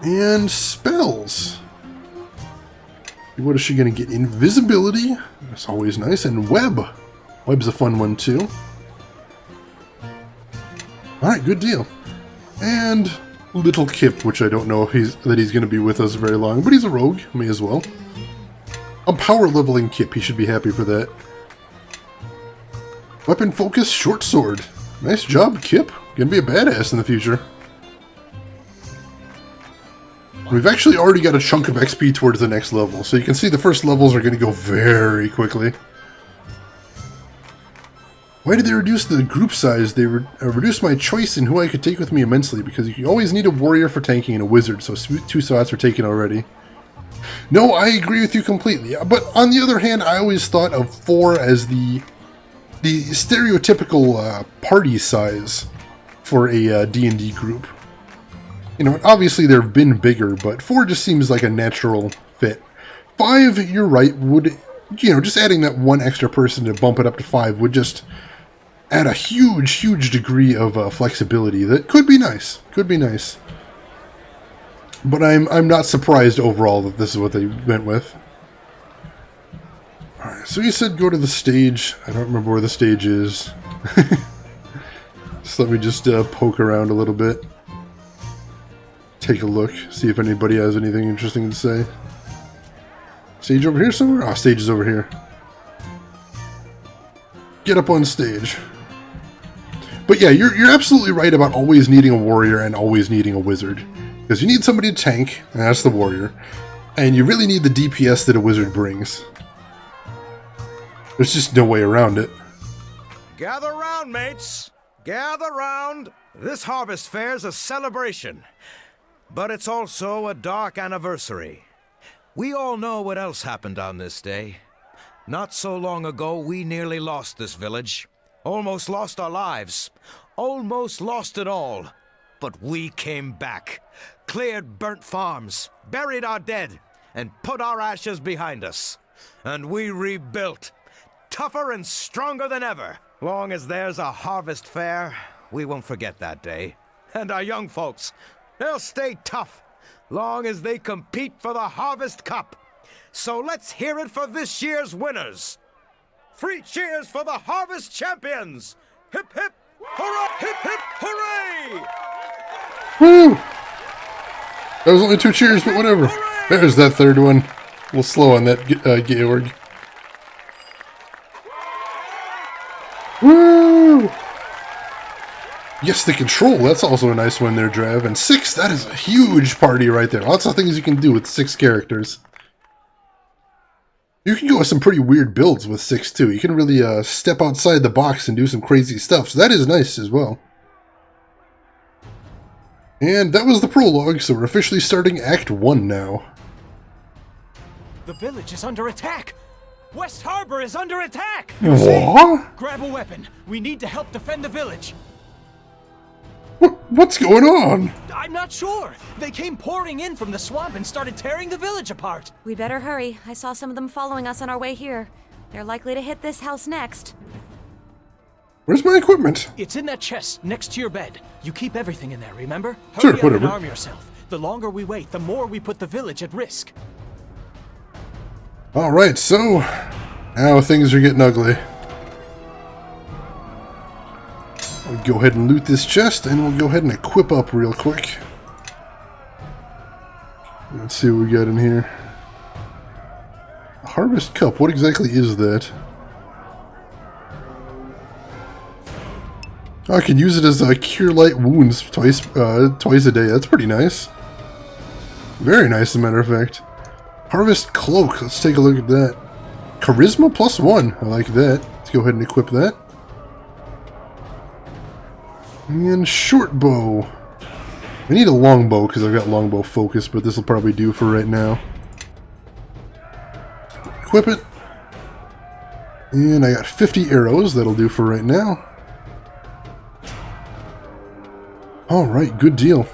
And spells. What is she going to get? Invisibility. That's always nice. And Web. Web's a fun one, too. Alright, good deal. And Little Kip, which I don't know if he's going to be with us very long, but he's a rogue, may as well. I'm power leveling Kip, he should be happy for that. Weapon focus, short sword. Nice job, Kip. Gonna be a badass in the future. We've actually already got a chunk of XP towards the next level, so you can see the first levels are going to go very quickly. Why did they reduce the group size? They reduced my choice in who I could take with me immensely, because you always need a warrior for tanking and a wizard, so 2 slots are taken already. No, I agree with you completely, but on the other hand, I always thought of 4 as the stereotypical party size for a D&D group. You know, obviously there have been bigger, but 4 just seems like a natural fit. 5, you're right, would, you know, just adding that 1 extra person to bump it up to 5 would just add a huge degree of flexibility that could be nice. Could be nice. But I'm not surprised overall that this is what they went with. Alright, so you said go to the stage. I don't remember where the stage is. So let me just poke around a little bit. Take a look, see if anybody has anything interesting to say. Stage over here somewhere? Oh, stage is over here. Get up on stage. But yeah, you're absolutely right about always needing a warrior and always needing a wizard. Because you need somebody to tank, and that's the warrior. And you really need the DPS that a wizard brings. There's just no way around it. Gather round, mates. Gather round. This harvest fair's a celebration. But it's also a dark anniversary. We all know what else happened on this day. Not so long ago, we nearly lost this village. Almost lost our lives. Almost lost it all. But we came back. Cleared burnt farms. Buried our dead. And put our ashes behind us. And we rebuilt. Tougher and stronger than ever. Long as there's a harvest fair, we won't forget that day. And our young folks, they'll stay tough, long as they compete for the Harvest Cup. So let's hear it for this year's winners. 3 cheers for the Harvest Champions! Hip hip hurrah! Hip hip hooray! Woo! That was only 2 cheers, but whatever. Hooray! There's that third one. A little slow on that, Georg. Woo! Yes, the control. That's also a nice one there, Drav. And 6, that is a huge party right there. Lots of things you can do with 6 characters. You can go with some pretty weird builds with 6, too. You can really step outside the box and do some crazy stuff. So that is nice as well. And that was the prologue, so we're officially starting Act 1 now. The village is under attack! West Harbor is under attack! What? Grab a weapon. We need to help defend the village. What's going on? I'm not sure. They came pouring in from the swamp and started tearing the village apart. We better hurry. I saw some of them following us on our way here. They're likely to hit this house next. Where's my equipment? It's in that chest next to your bed. You keep everything in there, remember? Sure, Hurry up whatever. and arm yourself. The longer we wait, the more we put the village at risk. Alright, so now things are getting ugly. We'll go ahead and loot this chest, and we'll go ahead and equip up real quick. Let's see what we got in here. Harvest Cup, what exactly is that? I can use it as a cure light wounds twice a day. That's pretty nice. Very nice, as a matter of fact. Harvest Cloak. Let's take a look at that. Charisma +1. I like that. Let's go ahead and equip that. And short bow. I need a longbow because I've got longbow focus, but this will probably do for right now. Equip it. And I got 50 arrows. That'll do for right now. Alright, good deal.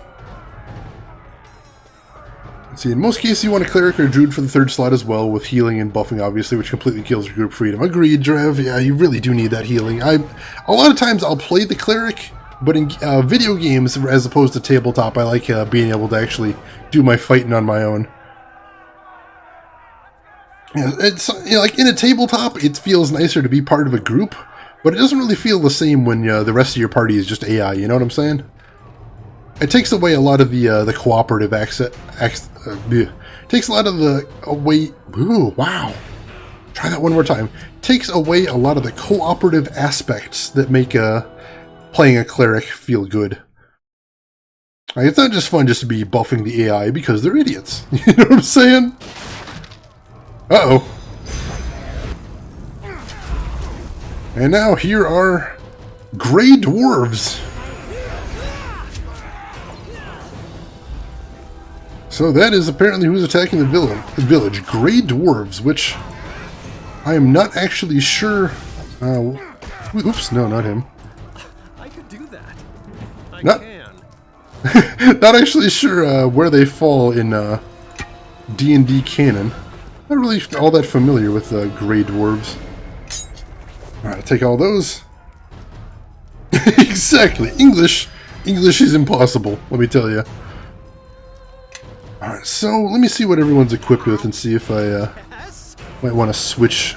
Let's see, in most cases you want a cleric or a druid for the third slot as well, with healing and buffing obviously, which completely kills your group freedom. Agreed, Drev. Yeah, you really do need that healing. A lot of times I'll play the cleric, but in video games, as opposed to tabletop, I like being able to actually do my fighting on my own. Yeah, it's like in a tabletop, it feels nicer to be part of a group, but it doesn't really feel the same when the rest of your party is just AI. You know what I'm saying? It takes away a lot of the cooperative takes a lot of the away. Ooh, wow! Try that one more time. Takes away a lot of the cooperative aspects that make playing a cleric feel good. Like, it's not just fun just to be buffing the AI because they're idiots. You know what I'm saying? Uh-oh. And now here are Grey Dwarves. So that is apparently who's attacking the village. Grey Dwarves, which I am not actually sure... oops, no, not him. I could do that. I can. Not actually sure where they fall in D&D canon. Not really all that familiar with Grey Dwarves. Alright, take all those. Exactly. English is impossible, let me tell you. Alright, so let me see what everyone's equipped with and see if I might want to switch.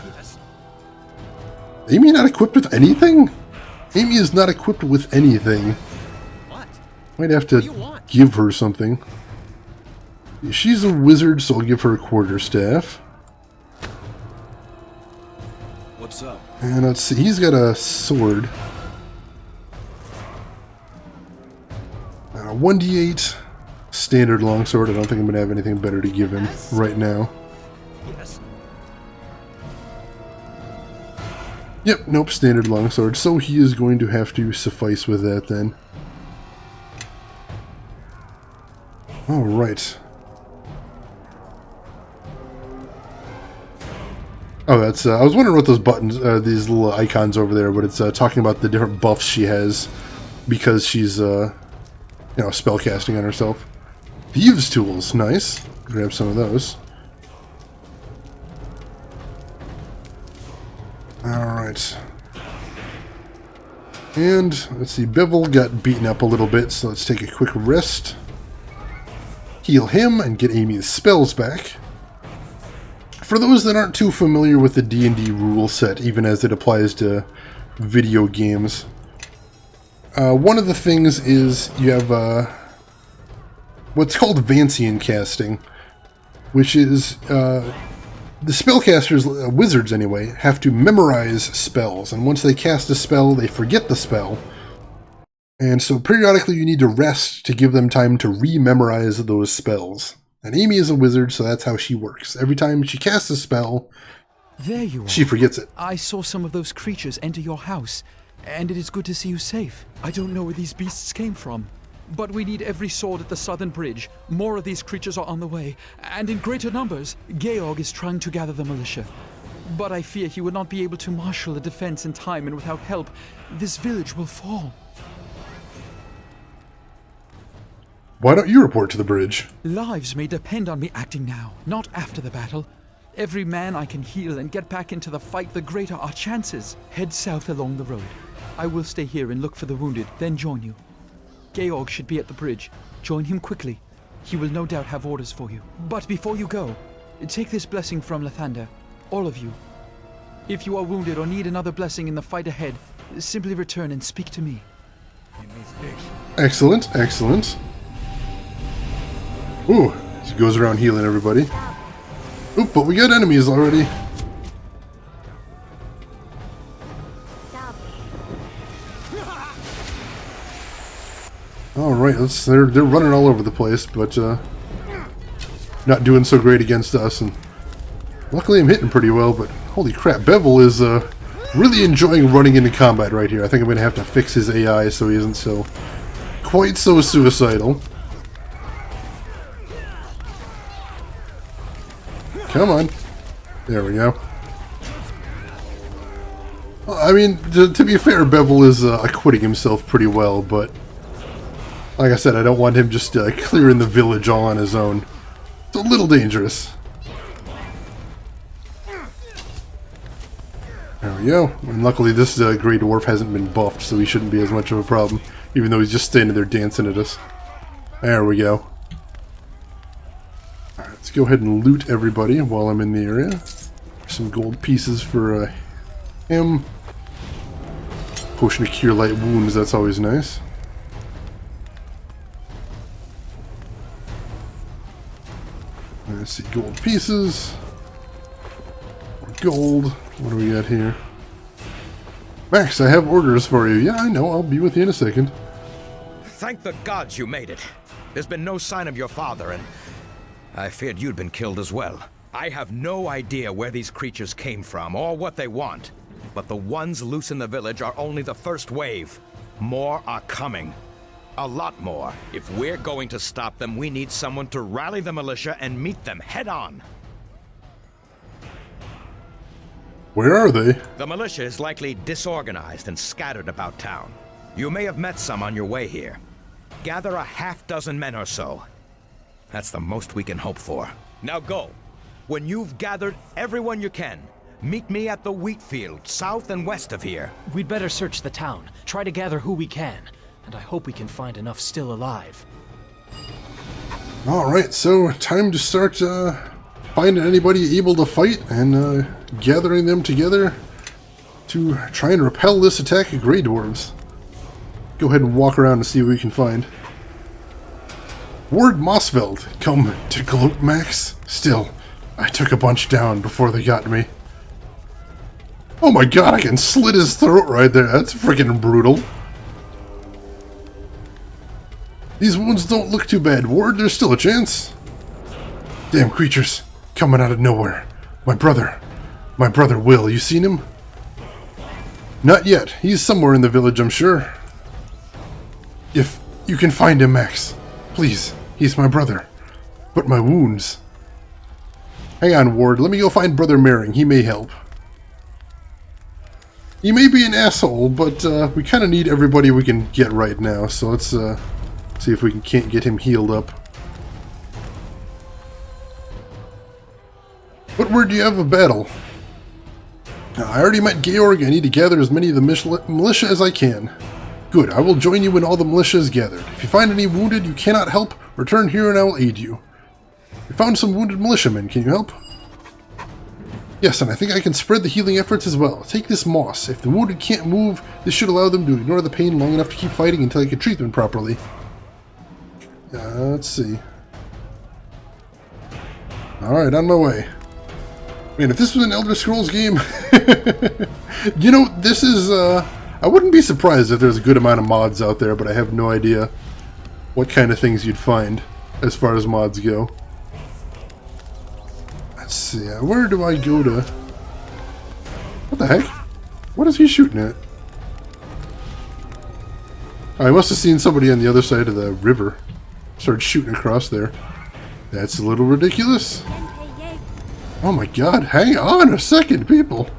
Amy not equipped with anything? Amy is not equipped with anything. What? Might have to give her something. She's a wizard, so I'll give her a quarterstaff. What's up? And let's see, he's got a sword. 1d8. Standard longsword. I don't think I'm going to have anything better to give him right now. Yes. Yep, nope, standard longsword. So he is going to have to suffice with that then. Alright. Oh, that's, I was wondering what those buttons, these little icons over there, but it's talking about the different buffs she has because she's, you know, spellcasting on herself. Thieves' tools, nice. Grab some of those. Alright. And, let's see, Bevel got beaten up a little bit, so let's take a quick rest. Heal him and get Amy's spells back. For those that aren't too familiar with the D&D rule set, even as it applies to video games, one of the things is you have what's called Vancian casting, which is the spellcasters, wizards anyway, have to memorize spells, and once they cast a spell, they forget the spell. And so periodically you need to rest to give them time to re-memorize those spells. And Amy is a wizard, so that's how she works. Every time she casts a spell, there you are. She forgets it. I saw some of those creatures enter your house, and it is good to see you safe. I don't know where these beasts came from, but we need every sword at the southern bridge. More of these creatures are on the way, and in greater numbers. Georg is trying to gather the militia, but I fear he would not be able to marshal a defense in time, and without help, this village will fall. Why don't you report to the bridge? Lives may depend on me acting now, not after the battle. Every man I can heal and get back into the fight, the greater our chances. Head south along the road. I will stay here and look for the wounded, then join you. Georg should be at the bridge. Join him quickly. He will no doubt have orders for you. But before you go, take this blessing from Lathander, all of you. If you are wounded or need another blessing in the fight ahead, simply return and speak to me. Excellent, excellent. Ooh, he goes around healing everybody. Oop, but we got enemies already. Alright, they're running all over the place, but not doing so great against us. And luckily I'm hitting pretty well, but holy crap, Bevel is really enjoying running into combat right here. I think I'm going to have to fix his AI so he isn't so quite so suicidal. Come on. There we go. Well, I mean, to be fair, Bevel is acquitting himself pretty well, but like I said, I don't want him just clearing the village all on his own. It's a little dangerous. There we go. And luckily this Grey Dwarf hasn't been buffed, so he shouldn't be as much of a problem, even though he's just standing there dancing at us. There we go. Alright, let's go ahead and loot everybody while I'm in the area. Some gold pieces for him. Potion to cure light wounds, that's always nice. Let's see, gold pieces. Gold. What do we got here? Max, I have orders for you. Yeah, I know. I'll be with you in a second. Thank the gods you made it. There's been no sign of your father, and I feared you'd been killed as well. I have no idea where these creatures came from or what they want, but the ones loose in the village are only the first wave. More are coming. A lot more. If we're going to stop them, we need someone to rally the militia and meet them head on. Where are they? The militia is likely disorganized and scattered about town. You may have met some on your way here. Gather a half-dozen men or so. That's the most we can hope for. Now go. When you've gathered everyone you can, meet me at the wheat field, south and west of here. We'd better search the town, try to gather who we can, and I hope we can find enough still alive. Alright, so time to start finding anybody able to fight and gathering them together to try and repel this attack of Grey Dwarves. Go ahead and walk around and see what we can find. Ward Mossveld, come to gloat, Max. Still, I took a bunch down before they got me. Oh my god, I can slit his throat right there. That's freaking brutal. These wounds don't look too bad, Ward. There's still a chance. Damn creatures, coming out of nowhere. My brother Will, you seen him? Not yet. He's somewhere in the village, I'm sure. If you can find him, Max. Please, he's my brother. But my wounds... Hang on, Ward. Let me go find Brother Mering. He may help. He may be an asshole, but we kind of need everybody we can get right now. So let's see if we can't get him healed up. What word do you have of battle? I already met Georg. I need to gather as many of the militia as I can. Good, I will join you when all the militia is gathered. If you find any wounded you cannot help, return here and I will aid you. We found some wounded militiamen. Can you help? Yes, and I think I can spread the healing efforts as well. Take this moss. If the wounded can't move, this should allow them to ignore the pain long enough to keep fighting until I can treat them properly. Let's see. Alright, on my way. Man, if this was an Elder Scrolls game... you know, this is... I wouldn't be surprised if there's a good amount of mods out there, but I have no idea what kind of things you'd find as far as mods go. Let's see, where do I go to... What the heck? What is he shooting at? I must have seen somebody on the other side of the river. Started shooting across there. That's a little ridiculous. Oh my god, hang on a second, people.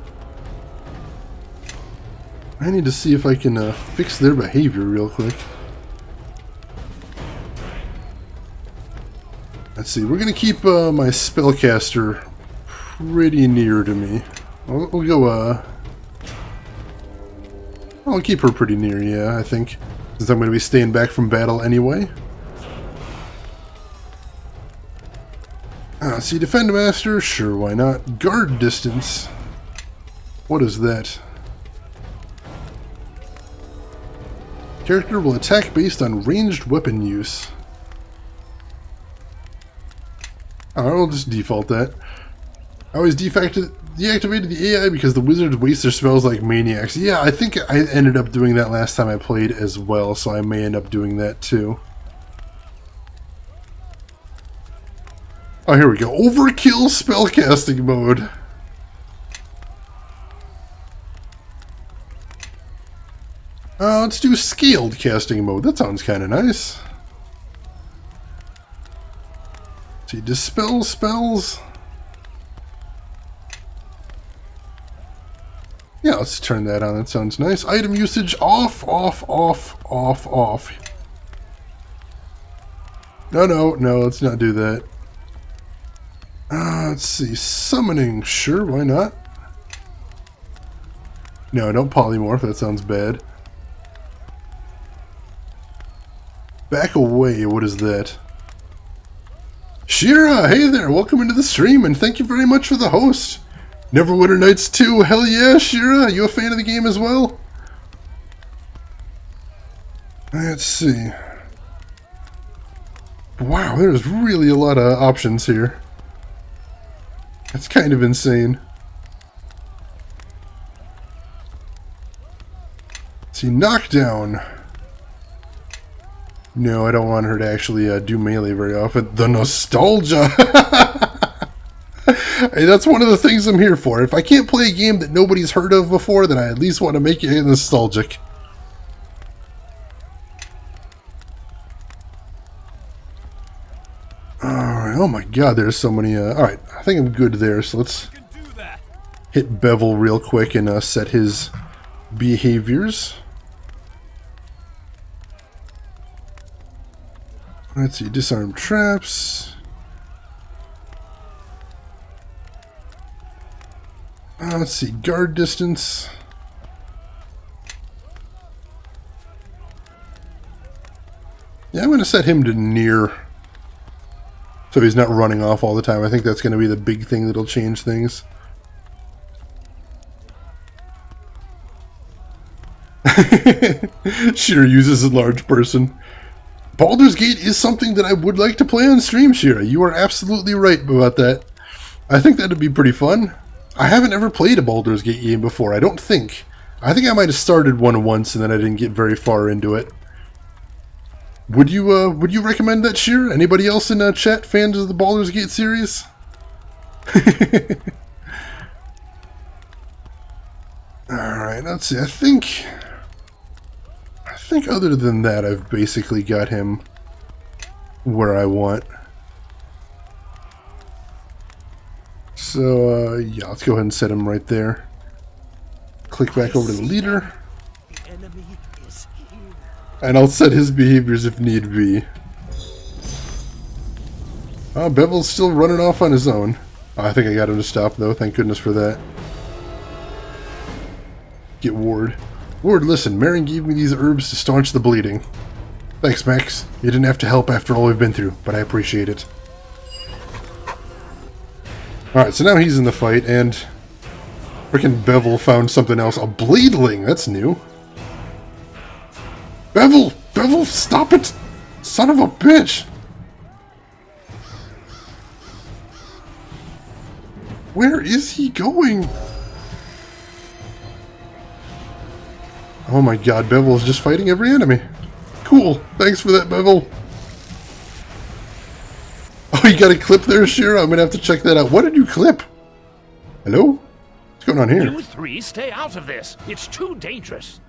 I need to see if I can fix their behavior real quick. Let's see, we're going to keep my spellcaster pretty near to me. We'll go, I'll keep her pretty near, yeah, I think. Since I'm going to be staying back from battle anyway. See, Defend Master, sure, why not? Guard distance. What is that? Character will attack based on ranged weapon use. Alright, we'll just default that. I always defaulted deactivated the AI because the wizards waste their spells like maniacs. Yeah, I think I ended up doing that last time I played as well, so I may end up doing that too. Oh, here we go. Overkill spellcasting mode. Let's do scaled casting mode. That sounds kind of nice. Let's see, dispel spells. Yeah, let's turn that on. That sounds nice. Item usage off, off, off, off, off. No, no, no, let's not do that. Let's see. Summoning. Sure, why not? No, don't polymorph. That sounds bad. Back away. What is that? Shira, hey there. Welcome into the stream, and thank you very much for the host. Neverwinter Nights 2. Hell yeah, Shira. You a fan of the game as well? Let's see. Wow, there's really a lot of options here. That's kind of insane. Let's see, knockdown. No, I don't want her to actually do melee very often. The nostalgia! Hey, that's one of the things I'm here for. If I can't play a game that nobody's heard of before, then I at least want to make it nostalgic. Alright, oh my god, there's so many... Alright, I think I'm good there, so let's hit Bevel real quick and set his behaviors. Let's see, disarm traps. Let's see, guard distance. Yeah, I'm going to set him to near. So he's not running off all the time. I think that's going to be the big thing that'll change things. Shira uses a large person. Baldur's Gate is something that I would like to play on stream, Shira. You are absolutely right about that. I think that'd be pretty fun. I haven't ever played a Baldur's Gate game before, I don't think. I think I might have started one once and then I didn't get very far into it. Would you recommend that, Shira? Anybody else in chat fans of the Baldur's Gate series? Alright, let's see. I think other than that, I've basically got him where I want. So, yeah, let's go ahead and set him right there. Click back over to the leader. The enemy is here. And I'll set his behaviors if need be. Oh, Bevel's still running off on his own. Oh, I think I got him to stop, though. Thank goodness for that. Get Ward. Ward, listen, Marin gave me these herbs to staunch the bleeding. Thanks, Max. You didn't have to help after all we've been through, but I appreciate it. Alright, so now he's in the fight, and frickin' Bevel found something else. A Bladeling! That's new. Bevel! Bevel, stop it! Son of a bitch! Where is he going? Oh my god, Bevel is just fighting every enemy. Cool. Thanks for that, Bevel. Oh, you got a clip there, Shira? I'm gonna have to check that out. What did you clip? Hello? What's going on here? You three stay out of this. It's too dangerous.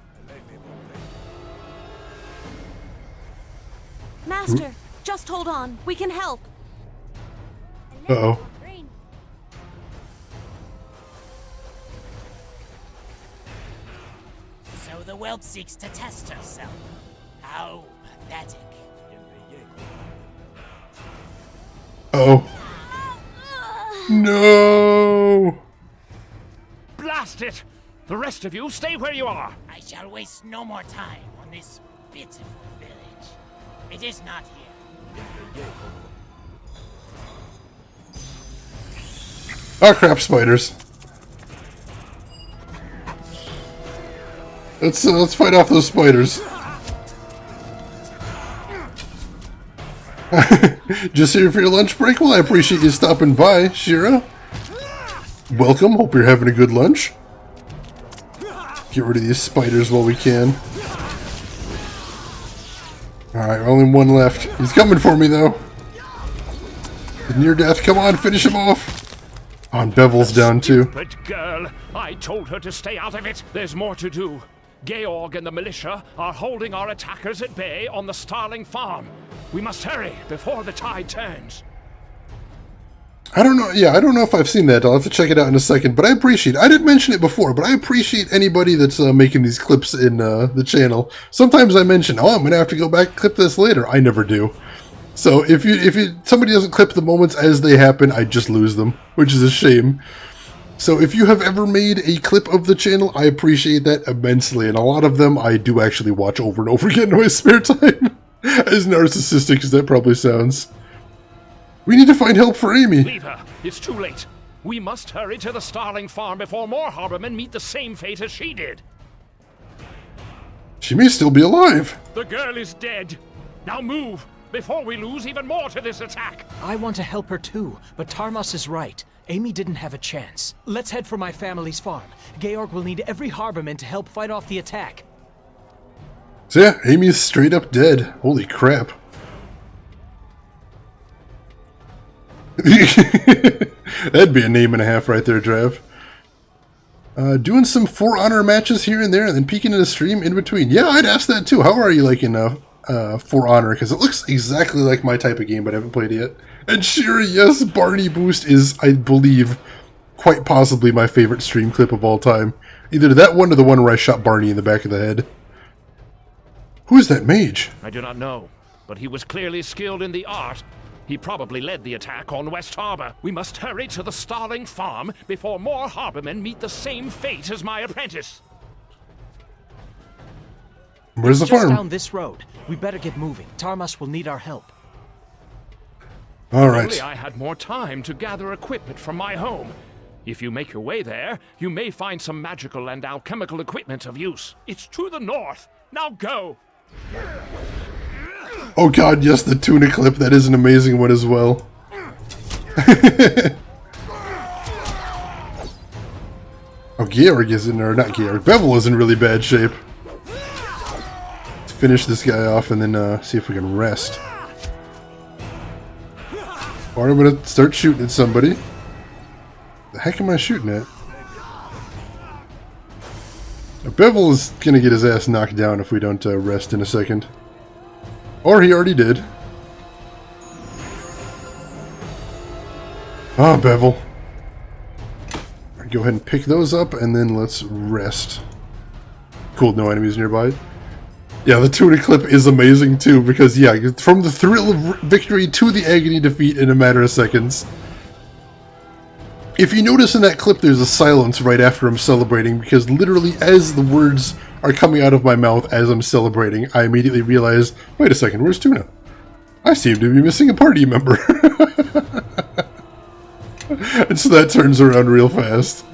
Master, just hold on. We can help. Uh-oh. So the whelp seeks to test herself. How pathetic. Uh-oh. No! Blast it! The rest of you stay where you are. I shall waste no more time on this pitiful village. It is not here. Oh crap, spiders. Let's fight off those spiders. Just here for your lunch break? Well, I appreciate you stopping by, Shira. welcome. Hope you're having a good lunch. Get rid of these spiders while we can. Alright, only one left. He's coming for me, though. Near death. Come on, finish him off. Oh, and Bevel's down, too. Stupid girl. I told her to stay out of it. There's more to do. Georg and the militia are holding our attackers at bay on the Starling farm. We must hurry before the tide turns. I don't know. Yeah, I don't know if I've seen that. I'll have to check it out in a second. But I appreciate. I didn't mention it before, but I appreciate anybody that's making these clips in the channel. Sometimes I mention, "Oh, I'm gonna have to go back and clip this later." I never do. So if somebody doesn't clip the moments as they happen, I just lose them, which is a shame. So if you have ever made a clip of the channel, I appreciate that immensely, and a lot of them I do actually watch over and over again in my spare time. As narcissistic as that probably sounds. We need to find help for Amy. Leave her. It's too late. We must hurry to the Starling farm before more harbormen meet the same fate as she did. She may still be alive. The girl is dead. Now move, before we lose even more to this attack. I want to help her too, but Tarmas is right. Amy didn't have a chance. Let's head for my family's farm. Georg will need every harborman to help fight off the attack. So yeah, Amy's straight up dead. Holy crap. That'd be a name and a half right there, Trav. Doing some For Honor matches here and there, and then peeking in the stream in between. Yeah, I'd ask that too. How are you liking For Honor? Because it looks exactly like my type of game, but I haven't played it yet. And sure, yes, Barney Boost is, I believe, quite possibly my favorite stream clip of all time. Either that one or the one where I shot Barney in the back of the head. Who is that mage? I do not know, but he was clearly skilled in the art. He probably led the attack on West Harbor. We must hurry to the Starling farm before more harbormen meet the same fate as my apprentice. Where's the farm? Just down this road. We better get moving. Tarmas will need our help. All right. If only I had more time to gather equipment from my home. If you make your way there, you may find some magical and alchemical equipment of use. It's to the north. Now go! Oh god, yes, the tuna clip. That is an amazing one as well. Oh, Georg is in there. Not Georg. Bevel is in really bad shape. Let's finish this guy off and then see if we can rest. Or I'm going to start shooting at somebody. The heck am I shooting at? Bevel is going to get his ass knocked down if we don't rest in a second. Or he already did. Ah, Bevel. Go ahead and pick those up, and then let's rest. Cool, no enemies nearby. Yeah, the tuna clip is amazing, too, because, yeah, from the thrill of victory to the agony defeat in a matter of seconds. If you notice in that clip, there's a silence right after I'm celebrating, because literally as the words are coming out of my mouth as I'm celebrating, I immediately realize, wait a second, where's Tuna? I seem to be missing a party member. And so that turns around real fast.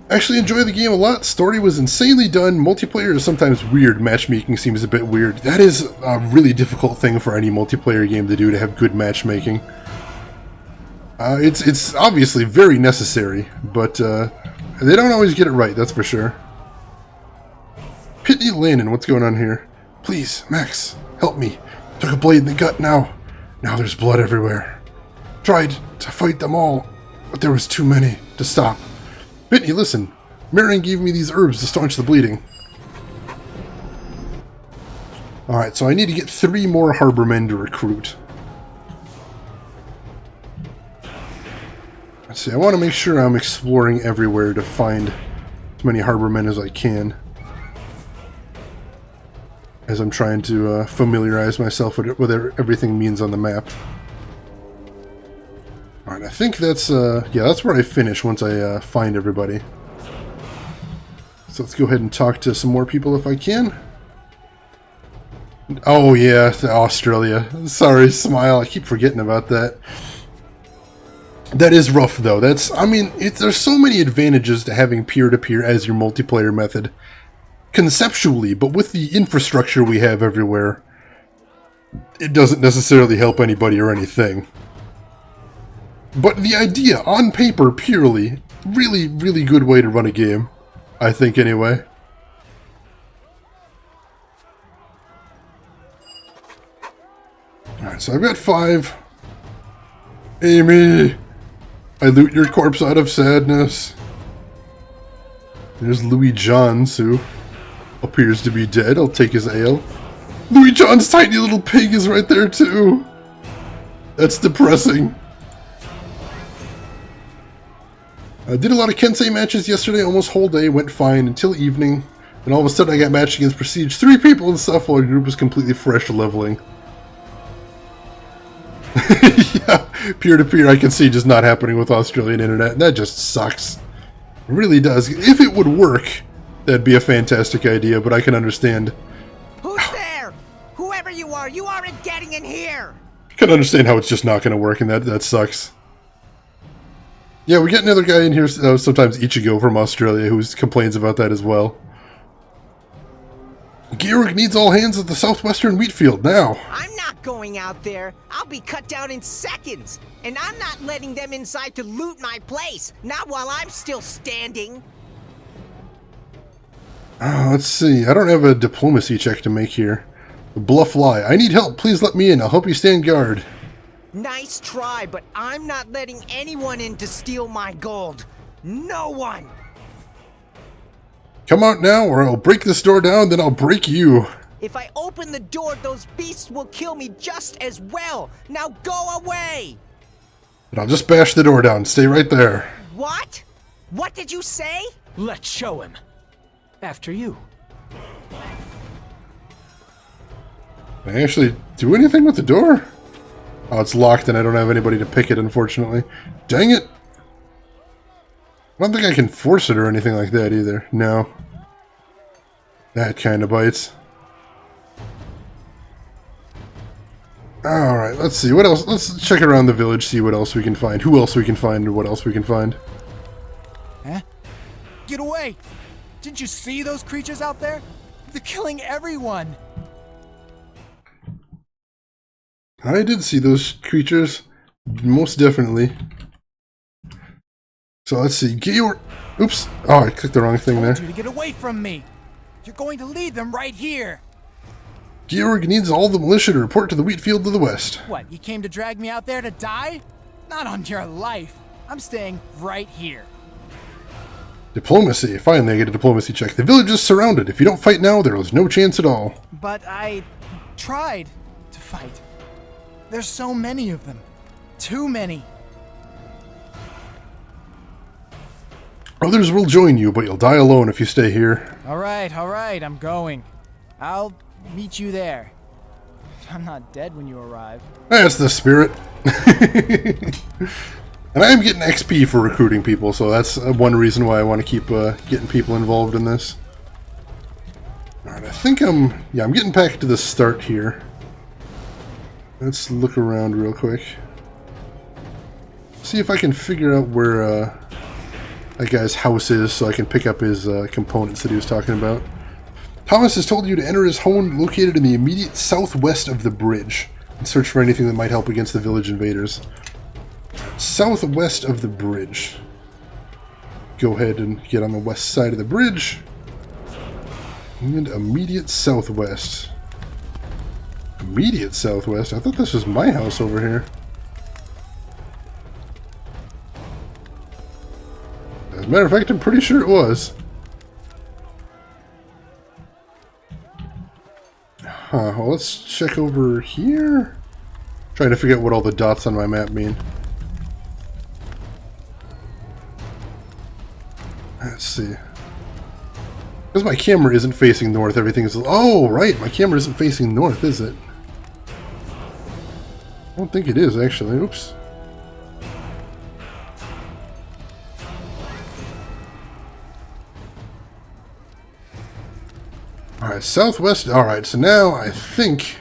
Actually enjoy the game a lot. Story was insanely done. Multiplayer is sometimes weird. Matchmaking seems a bit weird. That is a really difficult thing for any multiplayer game to do, to have good matchmaking. It's obviously very necessary, but they don't always get it right, that's for sure. Pitney Landon, what's going on here? Please, Max, help me. Took a blade in the gut now. Now there's blood everywhere. Tried to fight them all, but there was too many to stop. Pitney, listen. Marion gave me these herbs to staunch the bleeding. Alright, so I need to get 3 more harbormen to recruit. Let's see, I want to make sure I'm exploring everywhere to find as many harbormen as I can. As I'm trying to familiarize myself with what everything means on the map. Alright, I think that's, yeah, that's where I finish once I find everybody. So let's go ahead and talk to some more people if I can. Oh yeah, Australia. Sorry, Smile, I keep forgetting about that. That is rough though. That's, I mean, there's so many advantages to having peer-to-peer as your multiplayer method. Conceptually, but with the infrastructure we have everywhere, it doesn't necessarily help anybody or anything. But the idea, on paper, purely, really, really good way to run a game. I think, anyway. Alright, so I've got 5. Amy! I loot your corpse out of sadness. There's Louis Johns, who appears to be dead. I'll take his ale. Louis John's tiny little pig is right there, too. That's depressing. I did a lot of Kensei matches yesterday, almost whole day, went fine until evening. And all of a sudden I got matched against Prestige. 3 people in the stuff while our group was completely fresh leveling. Yeah, peer-to-peer I can see just not happening with Australian internet. That just sucks. It really does. If it would work, that'd be a fantastic idea, but I can understand. Who's there? Whoever you aren't getting in here! I can understand how it's just not going to work, and that sucks. Yeah, we get another guy in here, sometimes Ichigo from Australia, who complains about that as well. Georg needs all hands at the southwestern wheat field now. I'm not going out there. I'll be cut down in seconds. And I'm not letting them inside to loot my place. Not while I'm still standing. Let's see. I don't have a diplomacy check to make here. Bluff lie. I need help. Please let me in. I'll help you stand guard. Nice try, but I'm not letting anyone in to steal my gold. No one! Come out now, or I'll break this door down, then I'll break you. If I open the door, those beasts will kill me just as well. Now go away! But I'll just bash the door down. Stay right there. What? What did you say? Let's show him. After you. Can I actually do anything with the door? Oh, it's locked and I don't have anybody to pick it, unfortunately. Dang it! I don't think I can force it or anything like that either. No. That kind of bites. Alright, let's see. What else? Let's check around the village, see what else we can find. Who else we can find and what else we can find. Huh? Get away! Didn't you see those creatures out there? They're killing everyone! I did see those creatures. Most definitely. So let's see. Georg. Oops. Oh, I clicked the wrong thing there. I told you to get away from me. You're going to lead them right here. Georg needs all the militia to report to the wheat field to the west. What, you came to drag me out there to die? Not on your life. I'm staying right here. Diplomacy. Finally, I get a diplomacy check. The village is surrounded. If you don't fight now, there is no chance at all. But I tried to fight. There's so many of them. Too many. Others will join you, but you'll die alone if you stay here. All right, I'm going. I'll meet you there. I'm not dead when you arrive. That's the spirit. And I am getting XP for recruiting people, so that's one reason why I want to keep getting people involved in this. Alright, I think I'm getting back to the start here. Let's look around real quick. See if I can figure out where that guy's house is so I can pick up his components that he was talking about. Thomas has told you to enter his home located in the immediate southwest of the bridge and search for anything that might help against the village invaders. Southwest of the bridge. Go ahead and get on the west side of the bridge. And immediate southwest. Immediate southwest? I thought this was my house over here. As a matter of fact, I'm pretty sure it was. Huh, well, let's check over here. Trying to figure out what all the dots on my map mean. Let's see. Because my camera isn't facing north, everything is... Oh, right, my camera isn't facing north, is it? I don't think it is, actually. Oops. Alright, southwest. Alright, so now I think...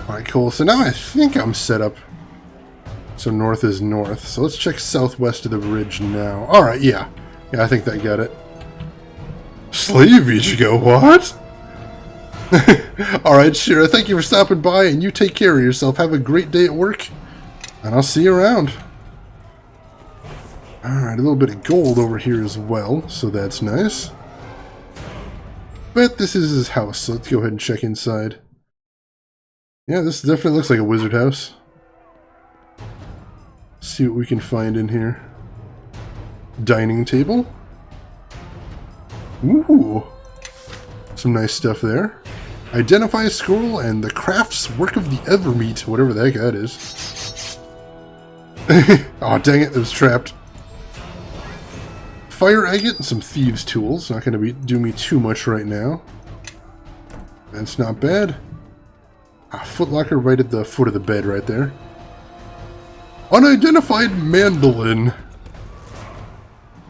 Alright, cool. So now I think I'm set up. So north is north. So let's check southwest of the bridge now. Alright, yeah. Yeah, I think that got it. Slave Ichigo, what? Alright, Shira, thank you for stopping by, and you take care of yourself. Have a great day at work, and I'll see you around. Alright, a little bit of gold over here as well, so that's nice. But this is his house, so let's go ahead and check inside. Yeah, this definitely looks like a wizard house. See what we can find in here. Dining table. Ooh. Some nice stuff there. Identify a scroll and the crafts work of the Evermeet, whatever the heck that is. Oh, dang it, it was trapped. Fire agate and some thieves' tools. Not going to do me too much right now. That's not bad. Footlocker right at the foot of the bed right there. Unidentified mandolin.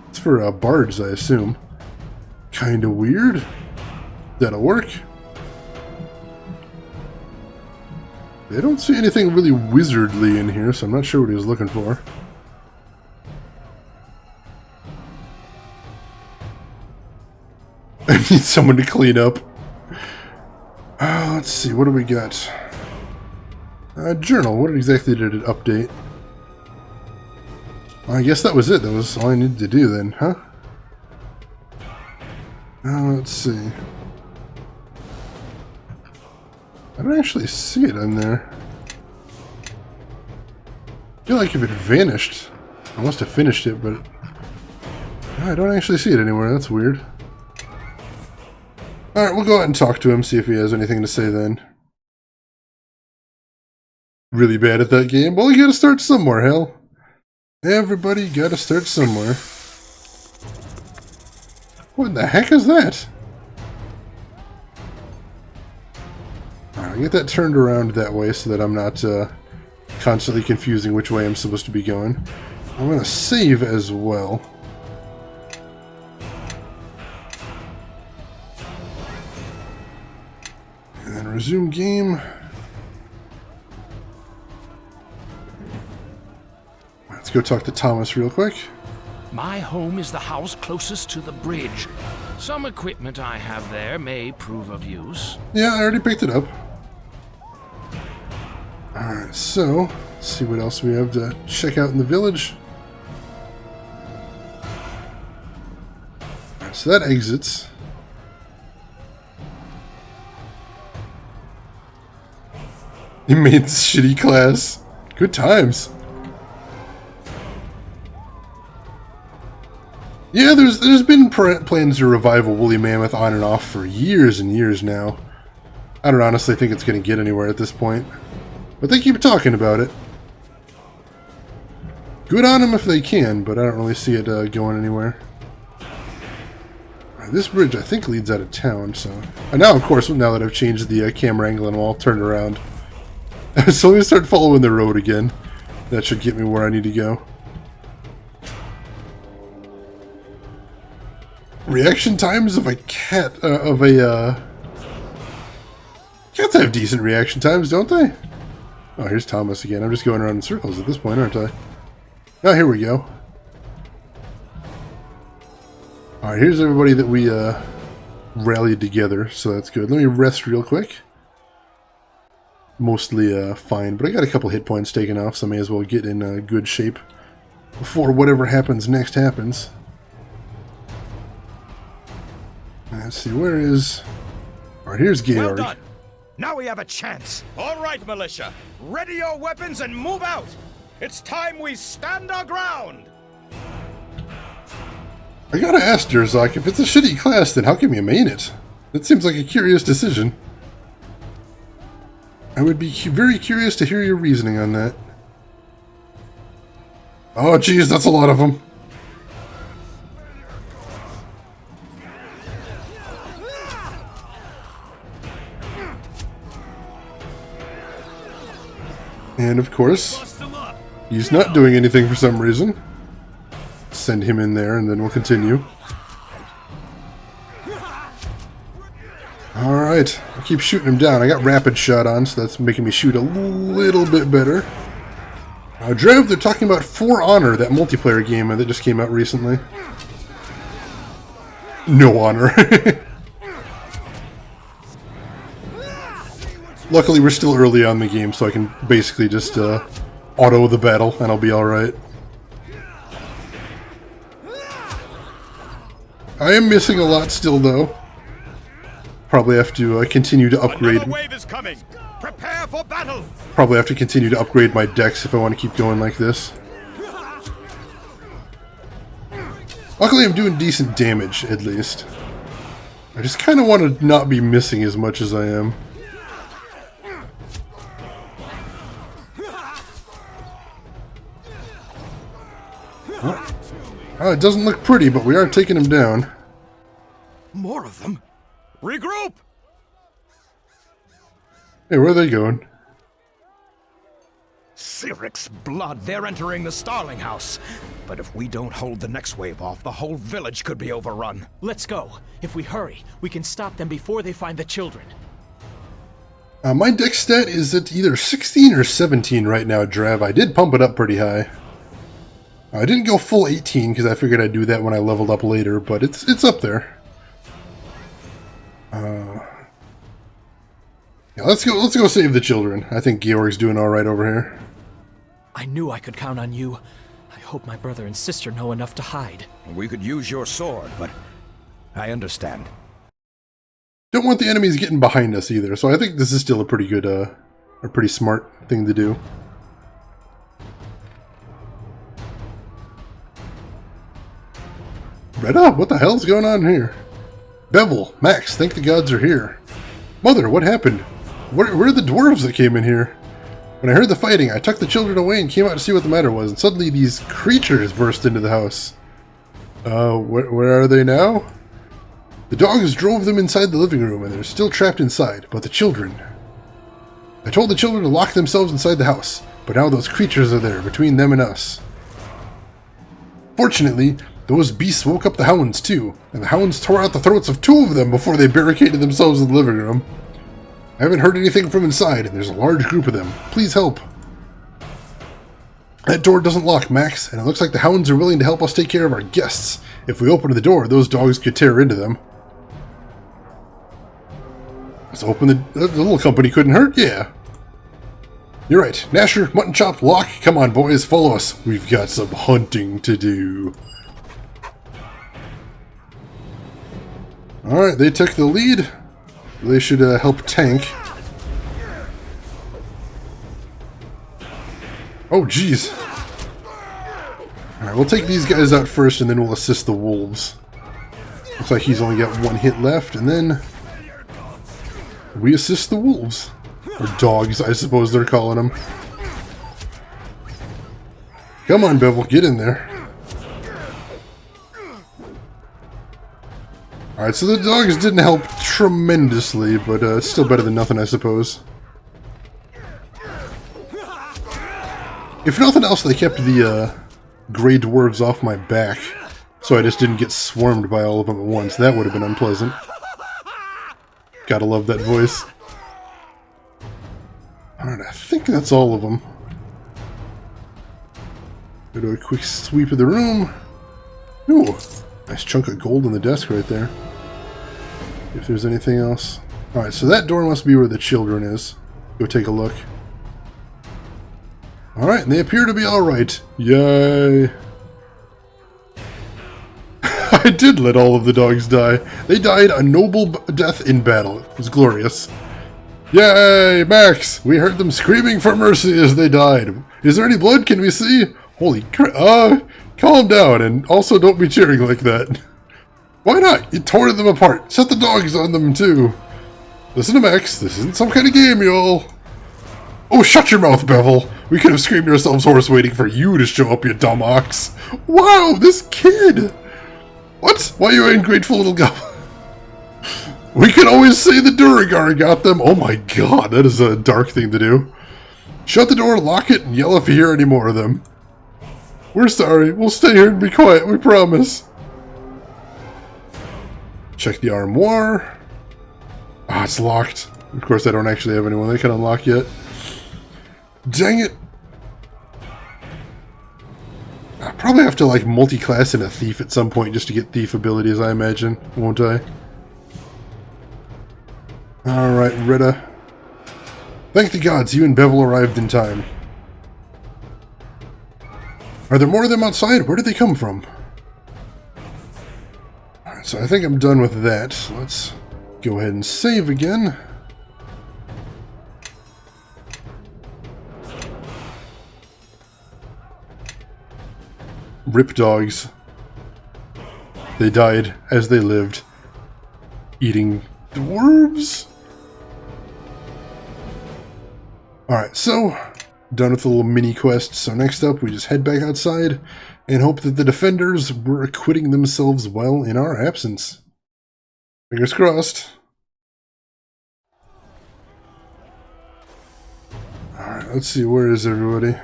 It's for bards, I assume. Kinda weird. That'll work. I don't see anything really wizardly in here, so I'm not sure what he was looking for. I need someone to clean up. Let's see, what do we got? Journal, what exactly did it update? Well, I guess that was it. That was all I needed to do then, huh? Let's see. I don't actually see it in there. I feel like if it vanished, I must have finished it, but I don't actually see it anywhere. That's weird. Alright, we'll go ahead and talk to him, see if he has anything to say then. Really bad at that game? Well, you gotta start somewhere, hell. Everybody gotta start somewhere. What the heck is that? Alright, get that turned around that way so that I'm not constantly confusing which way I'm supposed to be going. I'm gonna save as well. And resume game. Let's go talk to Thomas real quick. My home is the house closest to the bridge. Some equipment I have there may prove of use. Yeah, I already picked it up. Alright, so, let's see what else we have to check out in the village. Alright, so that exits. You made this shitty class. Good times. Yeah, there's been plans to revive a woolly mammoth on and off for years and years now. I don't honestly think it's going to get anywhere at this point. But they keep talking about it. Good on them if they can, but I don't really see it going anywhere. This bridge, I think, leads out of town, so... And now, of course, now that I've changed the camera angle and I'll turn around. So let me start following the road again. That should get me where I need to go. Reaction times of a cat, cats have decent reaction times, don't they? Oh, here's Thomas again. I'm just going around in circles at this point, aren't I? Oh, here we go. Alright, here's everybody that we rallied together, so that's good. Let me rest real quick. Mostly fine, but I got a couple hit points taken off, so I may as well get in good shape before whatever happens next happens. Let's see, where is... Alright, here's Georg. Well done! Now we have a chance! All right, militia! Ready your weapons and move out! It's time we stand our ground! I gotta ask, Derzak, if it's a shitty class, then how come you main it? That seems like a curious decision. I would be very curious to hear your reasoning on that. Oh, geez, that's a lot of them. And of course, he's not doing anything for some reason. Send him in there and then we'll continue. Alright, I keep shooting him down. I got rapid shot on, so that's making me shoot a little bit better. Drev, they're talking about For Honor, that multiplayer game that just came out recently. No honor. Luckily, we're still early on in the game, so I can basically just auto the battle, and I'll be alright. I am missing a lot still, though. Probably have to continue to upgrade. Another wave is coming. Prepare for battle. Probably have to continue to upgrade my decks if I want to keep going like this. Luckily, I'm doing decent damage, at least. I just kind of want to not be missing as much as I am. Oh, it doesn't look pretty, but we are taking him down. More of them. Regroup! Hey, where are they going? Cyric's blood, they're entering the Starling House. But if we don't hold the next wave off, the whole village could be overrun. Let's go. If we hurry, we can stop them before they find the children. My deck stat is at either 16 or 17 right now, Drav. I did pump it up pretty high. I didn't go full 18 because I figured I'd do that when I leveled up later, but it's up there. Yeah, let's go save the children. I think Georg's doing all right over here. I knew I could count on you. I hope my brother and sister know enough to hide. We could use your sword, but I understand. Don't want the enemies getting behind us either, so I think this is still a pretty good, a pretty smart thing to do. Retta, what the hell's going on here? Bevel, Max, thank the gods are here. Mother, what happened? Where are the dwarves that came in here? When I heard the fighting, I tucked the children away and came out to see what the matter was, and suddenly these creatures burst into the house. Where are they now? The dogs drove them inside the living room, and they're still trapped inside, but the children... I told the children to lock themselves inside the house, but now those creatures are there, between them and us. Fortunately, those beasts woke up the hounds too, and the hounds tore out the throats of 2 of them before they barricaded themselves in the living room. I haven't heard anything from inside, and there's a large group of them. Please help. That door doesn't lock, Max, and it looks like the hounds are willing to help us take care of our guests. If we open the door, those dogs could tear into them. Let's open the little company couldn't hurt, yeah. You're right. Nasher, Mutton Chop, Locke, come on boys, follow us. We've got some hunting to do. Alright, they took the lead. They should help tank. Oh, jeez. Alright, we'll take these guys out first, and then we'll assist the wolves. Looks like he's only got 1 hit left, and then... we assist the wolves. Or dogs, I suppose they're calling them. Come on, Bevel, get in there. Alright, so the dogs didn't help tremendously, but it's still better than nothing, I suppose. If nothing else, they kept the Grey Dwarves off my back, so I just didn't get swarmed by all of them at once. That would have been unpleasant. Gotta love that voice. Alright, I think that's all of them. Go do a quick sweep of the room. Ooh, nice chunk of gold on the desk right there. If there's anything else. Alright, so that door must be where the children is. Go take a look. Alright, and they appear to be alright. Yay! I did let all of the dogs die. They died a noble death in battle. It was glorious. Yay, Max! We heard them screaming for mercy as they died. Is there any blood? Can we see? Holy crap. Calm down, and also don't be cheering like that. Why not? You tore them apart. Set the dogs on them, too. Listen to Max. This isn't some kind of game, y'all. Oh, shut your mouth, Bevel. We could have screamed ourselves hoarse waiting for you to show up, you dumb ox. Wow, this kid! What? Why, you ungrateful little goblin? We could always say the Duragar got them. Oh my god, that is a dark thing to do. Shut the door, lock it, and yell if you hear any more of them. We're sorry. We'll stay here and be quiet, we promise. Check the armoire. Ah, it's locked. Of course, I don't actually have anyone they can unlock yet. Dang it. I'll probably have to, like, multi-class in a thief at some point just to get thief abilities, I imagine. Won't I? Alright, Retta. Thank the gods, you and Bevel arrived in time. Are there more of them outside? Where did they come from? Alright, so I think I'm done with that. So let's go ahead and save again. Rip dogs. They died as they lived. Eating dwarves? Alright, so done with the little mini quest. So next up we just head back outside and hope that the defenders were acquitting themselves well in our absence. Fingers crossed. Alright, let's see, where is everybody?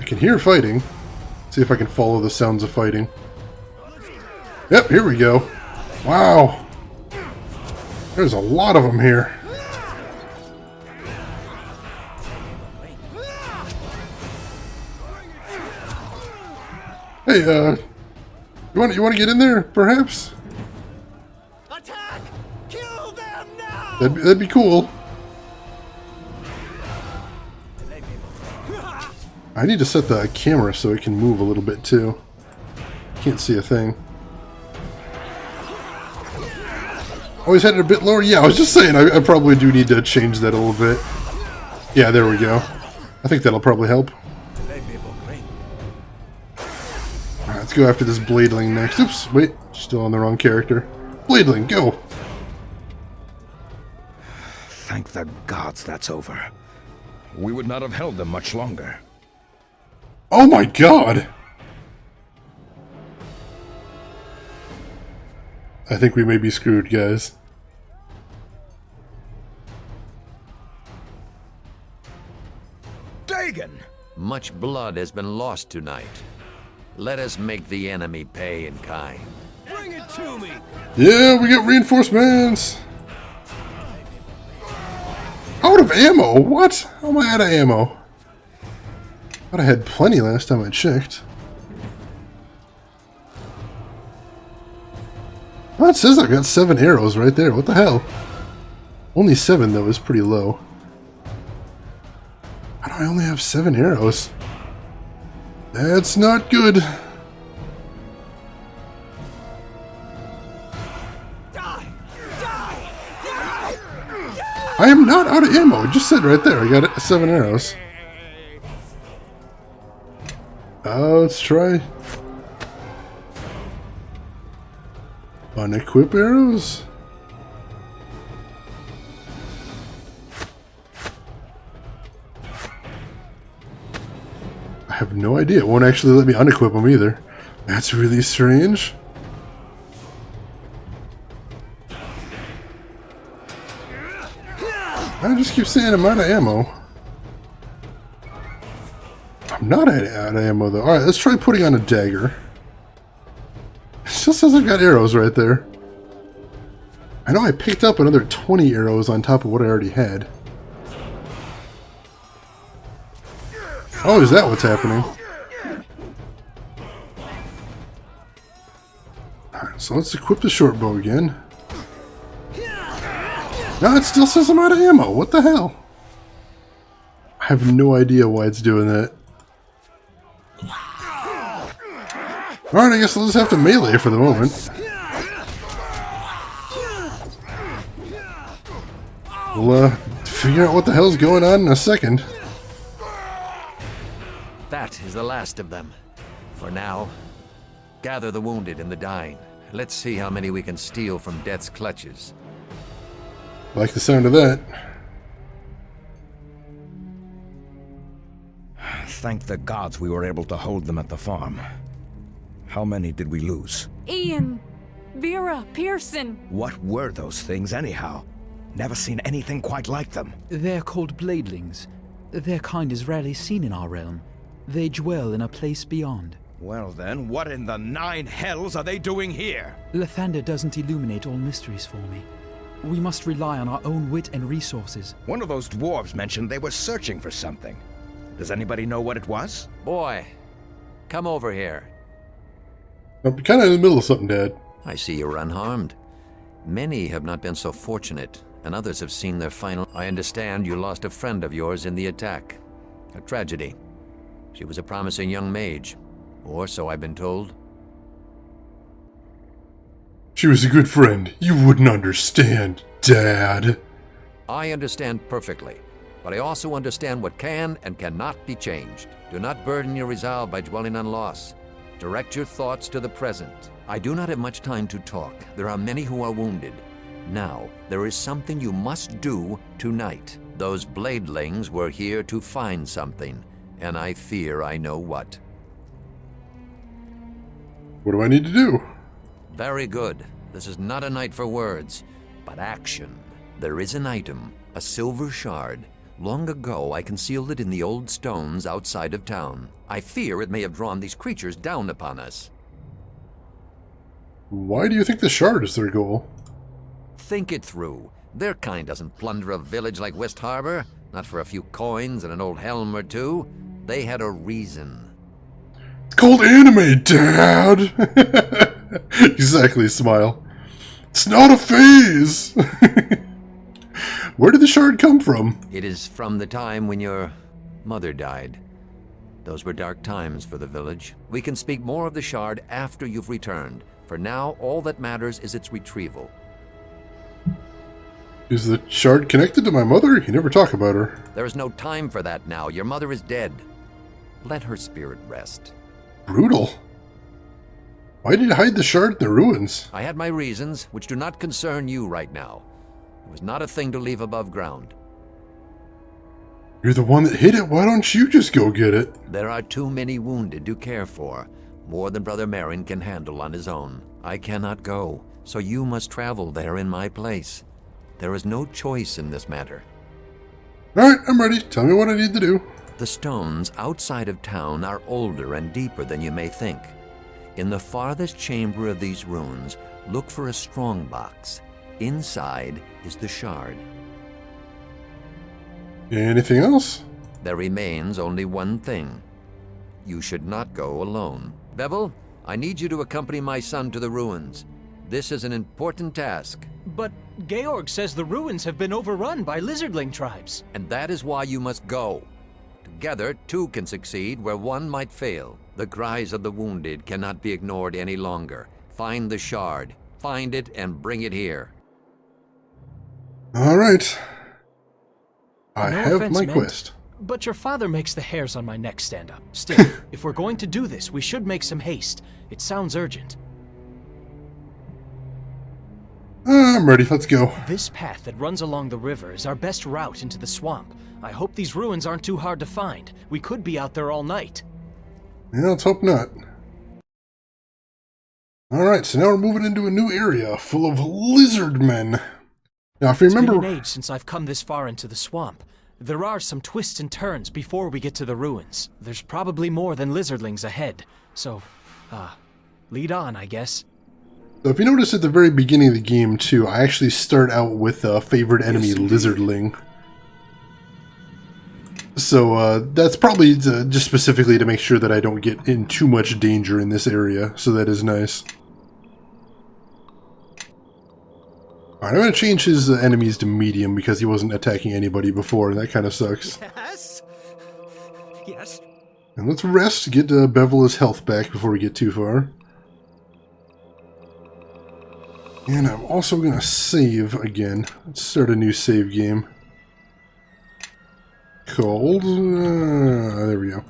I can hear fighting. See if I can follow the sounds of fighting. Yep, here we go. Wow. There's a lot of them here. Hey, you want to get in there, perhaps? Attack! Kill them now! That'd be cool. I need to set the camera so it can move a little bit too. Can't see a thing. Always had it a bit lower? Yeah, I was just saying I probably do need to change that a little bit. Yeah, there we go. I think that'll probably help. Alright, let's go after this Bladeling next. Oops, wait, still on the wrong character. Bladeling, go! Thank the gods that's over. We would not have held them much longer. Oh my god! I think we may be screwed, guys. Dagon! Much blood has been lost tonight. Let us make the enemy pay in kind. Bring it to me! Yeah, we got reinforcements! Out of ammo? What? How am I out of ammo? Thought I had plenty last time I checked. Well, it says I've got 7 arrows right there. What the hell? Only 7, though, is pretty low. How do I only have 7 arrows? That's not good. I am not out of ammo. It just said right there. I got 7 arrows. Let's try. Unequip arrows? I have no idea. It won't actually let me unequip them either. That's really strange. I just keep saying I'm out of ammo. I'm not out of ammo though. Alright, let's try putting on a dagger. It still says I've got arrows right there. I know I picked up another 20 arrows on top of what I already had. Oh, is that what's happening? Alright, so let's equip the short bow again. No, it still says I'm out of ammo. What the hell? I have no idea why it's doing that. Alright, I guess I'll just have to melee for the moment. We'll figure out what the hell's going on in a second. That is the last of them. For now, gather the wounded and the dying. Let's see how many we can steal from death's clutches. Like the sound of that. Thank the gods we were able to hold them at the farm. How many did we lose? Ian, Vera, Pearson. What were those things anyhow? Never seen anything quite like them. They're called Bladelings. Their kind is rarely seen in our realm. They dwell in a place beyond. Well then, what in the 9 hells are they doing here? Lathander doesn't illuminate all mysteries for me. We must rely on our own wit and resources. One of those dwarves mentioned they were searching for something. Does anybody know what it was? Boy, come over here. I'm kind of in the middle of something, Dad. I see you're unharmed. Many have not been so fortunate and others have seen their final. I understand you lost a friend of yours in the attack. A tragedy. She was a promising young mage, or so I've been told. She was a good friend. You wouldn't understand, Dad. I understand perfectly, but I also understand what can and cannot be changed. Do not burden your resolve by dwelling on loss. Direct your thoughts to the present. I do not have much time to talk. There are many who are wounded. Now, there is something you must do tonight. Those bladelings were here to find something, and I fear I know what. What do I need to do? Very good. This is not a night for words, but action. There is an item, a silver shard. Long ago, I concealed it in the old stones outside of town. I fear it may have drawn these creatures down upon us. Why do you think the shard is their goal? Think it through. Their kind doesn't plunder a village like West Harbor. Not for a few coins and an old helm or two. They had a reason. It's called anime, Dad! Exactly, smile. It's not a phase! Where did the shard come from? It is from the time when your mother died. Those were dark times for the village. We can speak more of the shard after you've returned. For now, all that matters is its retrieval. Is the shard connected to my mother? You never talk about her. There is no time for that now. Your mother is dead. Let her spirit rest. Brutal. Why did you hide the shard in the ruins? I had my reasons, which do not concern you right now. It was not a thing to leave above ground. You're the one that hid it. Why don't you just go get it? There are too many wounded to care for. More than Brother Marin can handle on his own. I cannot go, so you must travel there in my place. There is no choice in this matter. Alright, I'm ready. Tell me what I need to do. The stones outside of town are older and deeper than you may think. In the farthest chamber of these ruins, look for a strong box. Inside is the shard. Anything else? There remains only one thing. You should not go alone. Bevel, I need you to accompany my son to the ruins. This is an important task. But Georg says the ruins have been overrun by lizardling tribes. And that is why you must go. Together, two can succeed where one might fail. The cries of the wounded cannot be ignored any longer. Find the shard. Find it and bring it here. Alright. I No have offense my meant, quest. But your father makes the hairs on my neck stand up. Still, if we're going to do this, we should make some haste. It sounds urgent. I'm ready. Let's go. This path that runs along the river is our best route into the swamp. I hope these ruins aren't too hard to find. We could be out there all night. Yeah, let's hope not. Alright, so now we're moving into a new area full of lizard men. Now, if you remember... It's been an age since I've come this far into the swamp. There are some twists and turns before we get to the ruins. There's probably more than lizardlings ahead. So, lead on, I guess. So if you notice at the very beginning of the game, too, I actually start out with a favorite enemy, lizardling. So, that's probably just specifically to make sure that I don't get in too much danger in this area, so that is nice. Alright, I'm going to change his enemies to medium because he wasn't attacking anybody before, and that kind of sucks. Yes? Yes? And let's rest, get Bevel his health back before we get too far. And I'm also going to save again. Let's start a new save game. Called... there we go.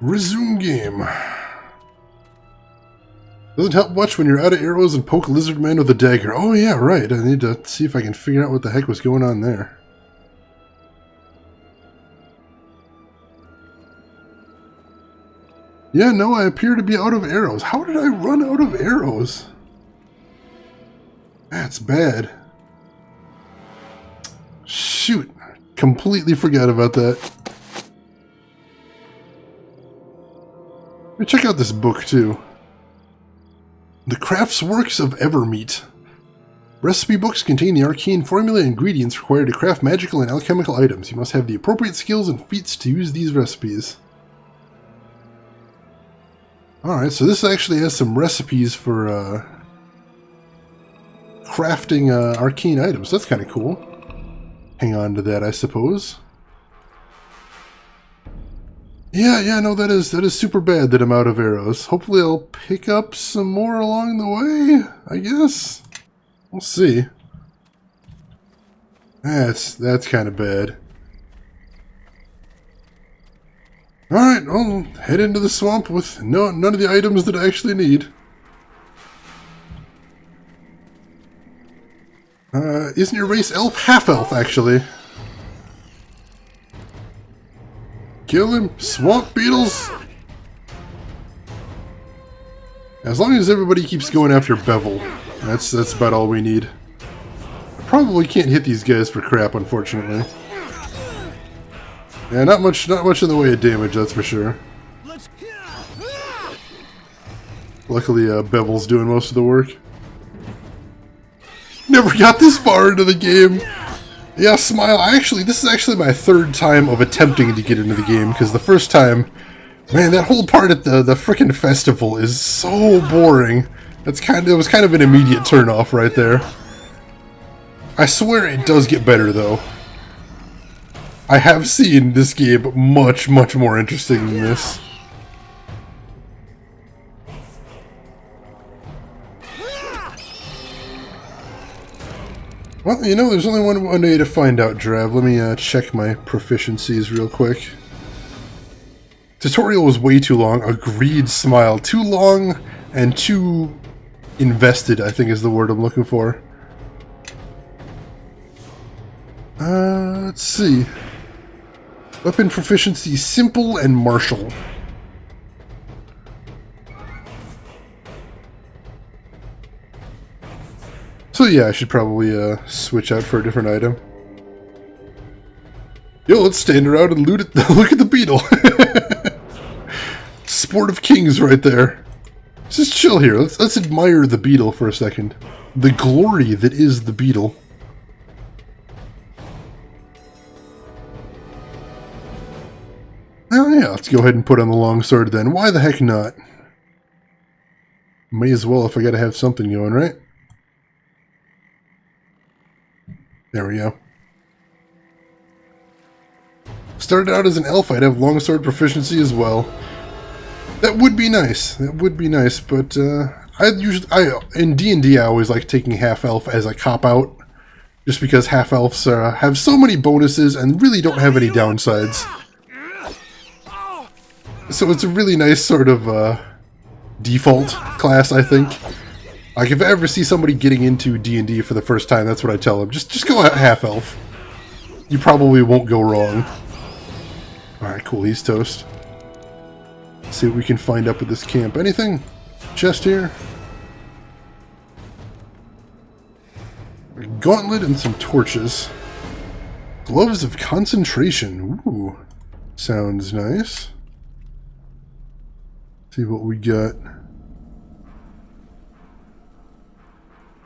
Resume game. Doesn't help much when you're out of arrows and poke lizard men with a dagger. Oh yeah, right. I need to see if I can figure out what the heck was going on there. Yeah, no, I appear to be out of arrows. How did I run out of arrows? That's bad. Shoot. Completely forgot about that. Let me check out this book, too. The Crafts Works of Evermeet. Recipe books contain the arcane formula and ingredients required to craft magical and alchemical items. You must have the appropriate skills and feats to use these recipes. Alright, so this actually has some recipes for crafting arcane items. That's kind of cool. Hang on to that, I suppose. Yeah, no, that is super bad that I'm out of arrows. Hopefully I'll pick up some more along the way, I guess. We'll see. That's kind of bad. Alright, I'll head into the swamp with none of the items that I actually need. Isn't your race elf? Half-elf, actually. Kill him, swamp beetles! As long as everybody keeps going after Bevel, that's about all we need. I probably can't hit these guys for crap, unfortunately. Yeah, not much in the way of damage, that's for sure. Luckily, Bevel's doing most of the work. Never got this far into the game. Yeah, Smile. This is actually my third time of attempting to get into the game, because the first time, man, that whole part at the frickin' festival is so boring. It was kind of an immediate turnoff right there. I swear it does get better though. I have seen this game much more interesting than this. Well, you know, there's only one way to find out, Drav. Let me check my proficiencies real quick. Tutorial was way too long. Agreed, Smile. Too long and too invested, I think is the word I'm looking for. Let's see. Weapon proficiency, simple and martial. So yeah, I should probably switch out for a different item. Yo, let's stand around and loot it. Look at the beetle. Sport of kings right there. Let's just chill here. Let's admire the beetle for a second. The glory that is the beetle. Oh yeah, let's go ahead and put on the longsword then. Why the heck not? May as well if I gotta have something going, right? There we go. Started out as an elf, I'd have longsword proficiency as well. That would be nice. That would be nice, but in D&D I always like taking half-elf as a cop-out. Just because half-elves have so many bonuses and really don't have any downsides. So it's a really nice sort of default class, I think. Like, if I ever see somebody getting into D&D for the first time, that's what I tell them. Just go half-elf. You probably won't go wrong. Alright, cool. He's toast. Let's see what we can find up at this camp. Anything? Chest here? A gauntlet and some torches. Gloves of concentration. Ooh. Sounds nice. See what we got.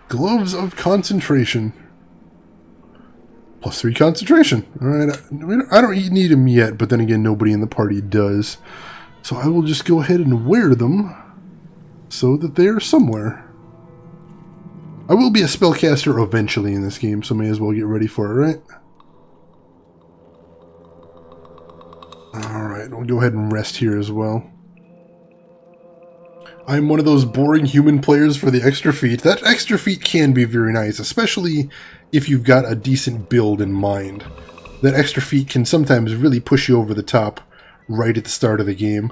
Gloves of concentration. +3 concentration. Alright, I don't need them yet, but then again, nobody in the party does. So I will just go ahead and wear them so that they are somewhere. I will be a spellcaster eventually in this game, so may as well get ready for it, right? Alright, we'll go ahead and rest here as well. I'm one of those boring human players for the extra feat. That extra feat can be very nice, especially if you've got a decent build in mind. That extra feat can sometimes really push you over the top right at the start of the game.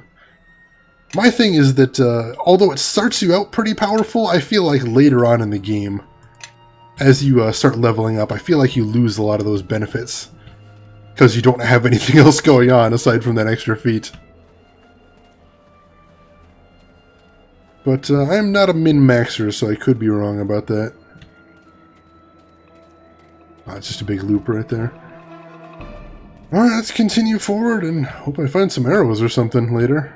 My thing is that, although it starts you out pretty powerful, I feel like later on in the game, as you start leveling up, I feel like you lose a lot of those benefits. Because you don't have anything else going on aside from that extra feat. But I'm not a min-maxer, so I could be wrong about that. Oh, it's just a big loop right there. Alright, let's continue forward and hope I find some arrows or something later.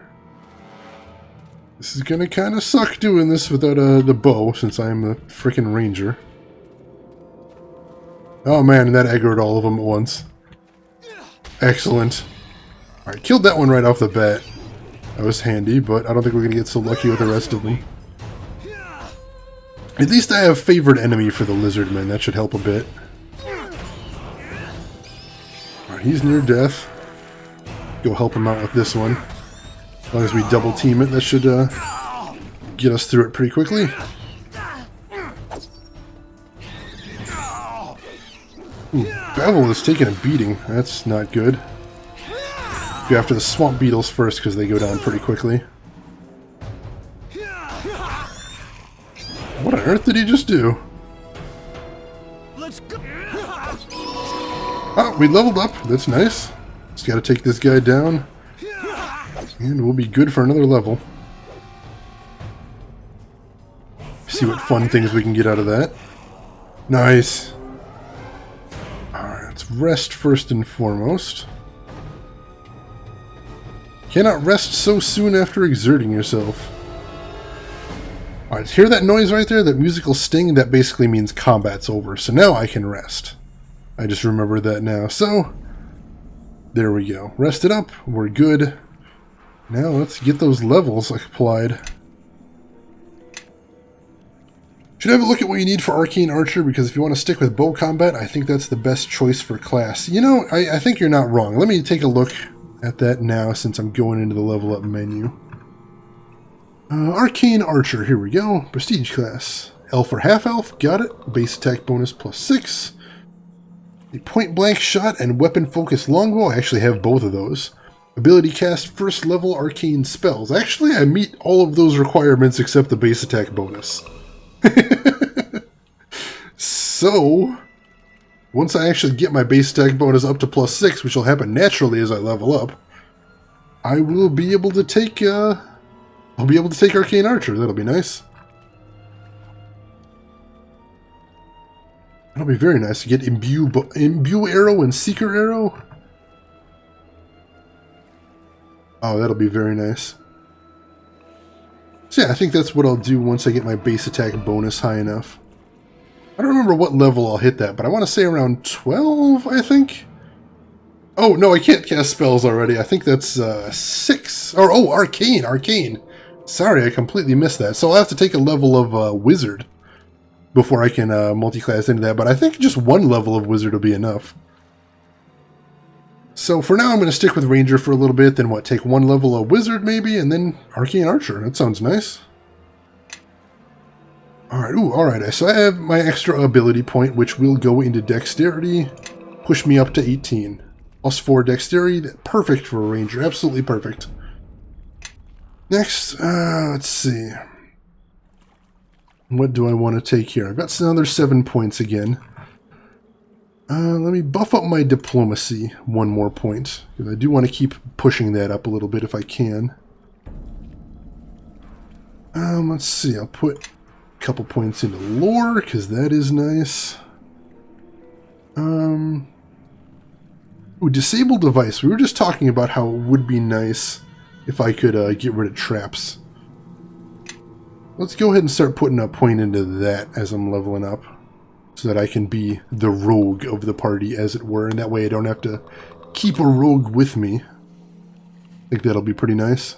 This is gonna kinda suck doing this without the bow, since I'm a frickin' ranger. Oh man, and that aggroed all of them at once. Excellent. Alright, killed that one right off the bat. That was handy, but I don't think we're going to get so lucky with the rest of them. At least I have favored enemy for the lizardmen. That should help a bit. Alright, he's near death. Go help him out with this one. As long as we double team it, that should get us through it pretty quickly. Ooh, Bevel is taking a beating. That's not good. Go after the swamp beetles first because they go down pretty quickly. What on earth did he just do? Oh, we leveled up. That's nice. Just gotta take this guy down. And we'll be good for another level. See what fun things we can get out of that. Nice. Alright, let's rest first and foremost. Cannot rest so soon after exerting yourself. Alright, hear that noise right there? That musical sting? That basically means combat's over. So now I can rest. I just remembered that now. So, there we go. Rested up. We're good. Now let's get those levels applied. Should have a look at what you need for Arcane Archer, because if you want to stick with bow combat, I think that's the best choice for class. You know, I think you're not wrong. Let me take a look at that now since I'm going into the level up menu. Arcane Archer, here we go. Prestige class. Elf or half elf, got it. Base attack bonus +6. A point blank shot and weapon focus longbow, I actually have both of those. Ability cast first level arcane spells. Actually, I meet all of those requirements except the base attack bonus. So, once I actually get my base attack bonus up to +6, which will happen naturally as I level up, I will be able to take, I'll be able to take Arcane Archer. That'll be nice. That'll be very nice to get Imbue Arrow and Seeker Arrow. Oh, that'll be very nice. So yeah, I think that's what I'll do once I get my base attack bonus high enough. I don't remember what level I'll hit that, but I want to say around 12, I think? Oh, no, I can't cast spells already. I think that's 6. Or, oh, Arcane. Sorry, I completely missed that. So I'll have to take a level of Wizard before I can multi-class into that, but I think just one level of Wizard will be enough. So for now, I'm going to stick with Ranger for a little bit, then what, take one level of Wizard maybe, and then Arcane Archer. That sounds nice. Alright, so I have my extra ability point, which will go into Dexterity, push me up to 18. +4 Dexterity, perfect for a Ranger, absolutely perfect. Next, let's see. What do I want to take here? I've got another 7 points again. Let me buff up my Diplomacy 1 more point, because I do want to keep pushing that up a little bit if I can. Let's see, I'll put a couple points into Lore, because that is nice. Ooh, Disable Device. We were just talking about how it would be nice if I could get rid of traps. Let's go ahead and start putting a point into that as I'm leveling up, so that I can be the rogue of the party, as it were, and that way I don't have to keep a rogue with me. I think that'll be pretty nice.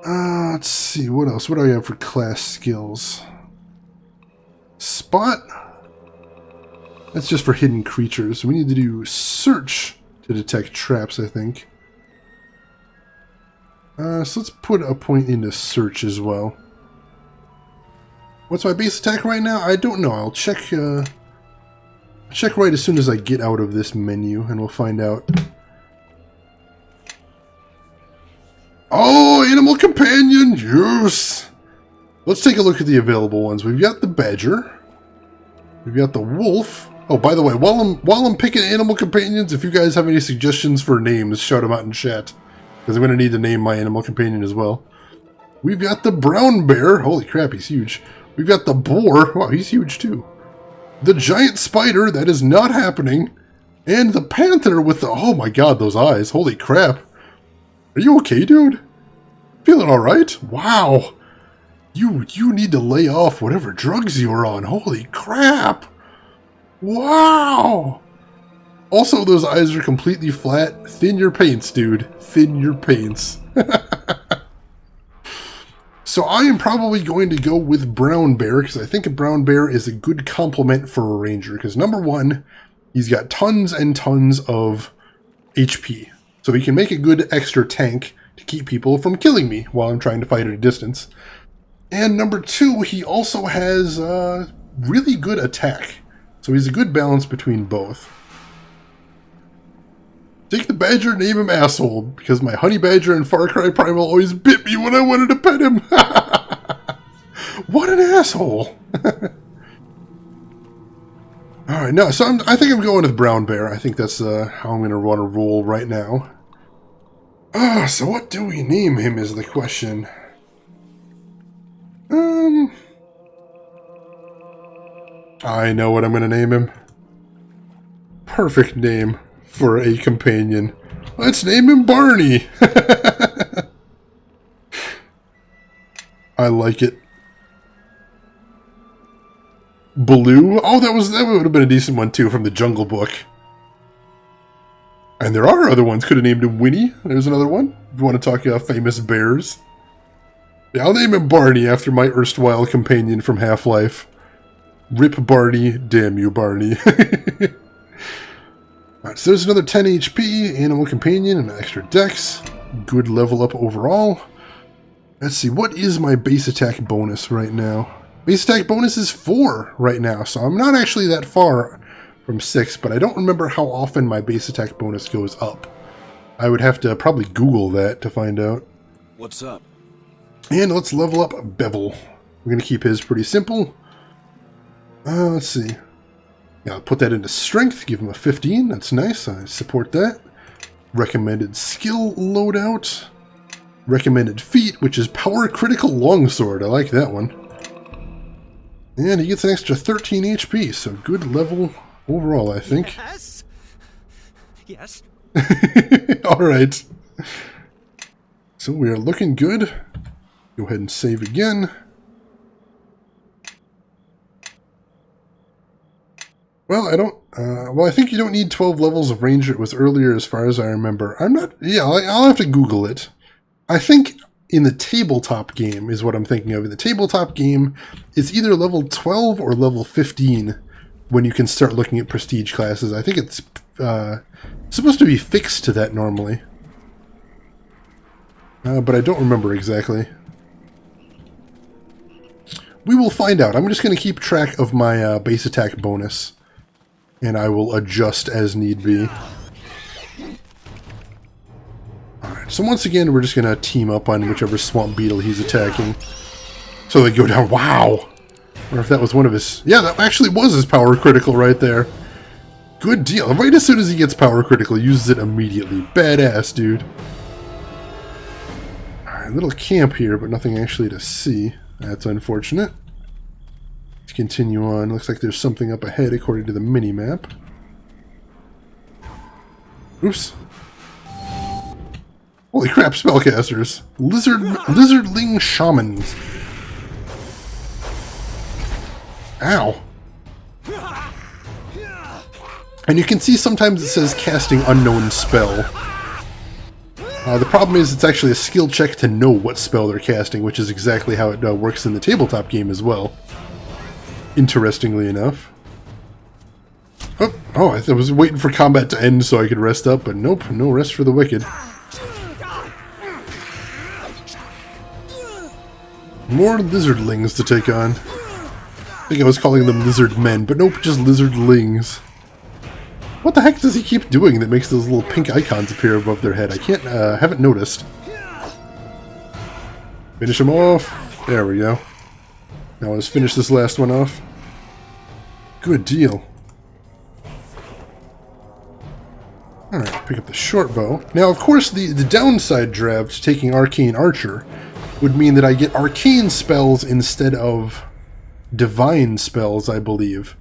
Let's see, what else? What do I have for class skills? Spot? That's just for hidden creatures. We need to do Search to detect traps, I think. So let's put a point into Search as well. What's my base attack right now? I don't know. I'll check check right as soon as I get out of this menu, and we'll find out. Oh, Animal Companion! Yes! Let's take a look at the available ones. We've got the Badger. We've got the Wolf. Oh, by the way, while I'm picking Animal Companions, if you guys have any suggestions for names, shout them out in chat, because I'm going to need to name my Animal Companion as well. We've got the Brown Bear. Holy crap, he's huge. We've got the Boar. Wow, he's huge too. The Giant Spider. That is not happening. And the Panther with the... Oh my god, those eyes. Holy crap. Are you okay, dude? Feeling alright? Wow. You need to lay off whatever drugs you were on. Holy crap. Wow. Also, those eyes are completely flat. Thin your paints, dude. Thin your paints. So I am probably going to go with Brown Bear, because I think a Brown Bear is a good complement for a Ranger. Because number one, he's got tons and tons of HP. So he can make a good extra tank to keep people from killing me while I'm trying to fight at a distance. And number two, he also has really good attack. So he's a good balance between both. Take the badger, name him Asshole, because my honey badger in Far Cry Primal always bit me when I wanted to pet him. What an asshole. Alright, no, so I think I'm going with Brown Bear. I think that's how I'm going to run a roll right now. So what do we name him is the question. I know what I'm going to name him. Perfect name for a companion. Let's name him Barney. I like it. Baloo? Oh, that would have been a decent one too from the Jungle Book. And there are other ones. Could have named him Winnie. There's another one. If you want to talk famous bears. Yeah, I'll name him Barney after my erstwhile companion from Half-Life. Rip Barney, damn you Barney. Alright, so there's another 10 HP, animal companion, and an extra dex. Good level up overall. Let's see, what is my base attack bonus right now? Base attack bonus is 4 right now, so I'm not actually that far from 6, but I don't remember how often my base attack bonus goes up. I would have to probably Google that to find out. What's up? And let's level up Bevel. We're going to keep his pretty simple. Let's see. Yeah, I'll put that into strength, give him a 15. That's nice. I support that. Recommended skill loadout. Recommended feat, which is power critical longsword. I like that one. And he gets an extra 13 HP, so good level overall, I think. Yes. Yes. Alright. So we are looking good. Go ahead and save again. Well, I don't... well, I think you don't need 12 levels of Ranger. It was earlier as far as I remember. I'm not... Yeah, I'll have to Google it. I think in the tabletop game is what I'm thinking of. In the tabletop game, it's either level 12 or level 15 when you can start looking at prestige classes. I think it's supposed to be fixed to that normally. But I don't remember exactly. We will find out. I'm just going to keep track of my base attack bonus. And I will adjust as need be. Alright, so once again, we're just going to team up on whichever swamp beetle he's attacking. So they go down. Wow! Or if that was one of his... Yeah, that actually was his power critical right there. Good deal. Right as soon as he gets power critical, he uses it immediately. Badass, dude. Alright, little camp here, but nothing actually to see. That's unfortunate. Let's continue on. Looks like there's something up ahead according to the mini-map. Oops. Holy crap, spellcasters. Lizardling shamans. Ow. And you can see sometimes it says casting unknown spell. The problem is it's actually a skill check to know what spell they're casting, which is exactly how it works in the tabletop game as well. Interestingly enough. Oh, I was waiting for combat to end so I could rest up, but nope, no rest for the wicked. More lizardlings to take on. I think I was calling them lizard men, but nope, just lizardlings. What the heck does he keep doing that makes those little pink icons appear above their head? I haven't noticed. Finish him off. There we go. Now let's finish this last one off. Good deal. Alright, pick up the short bow. Now, of course, the downside draft to taking Arcane Archer would mean that I get arcane spells instead of divine spells, I believe.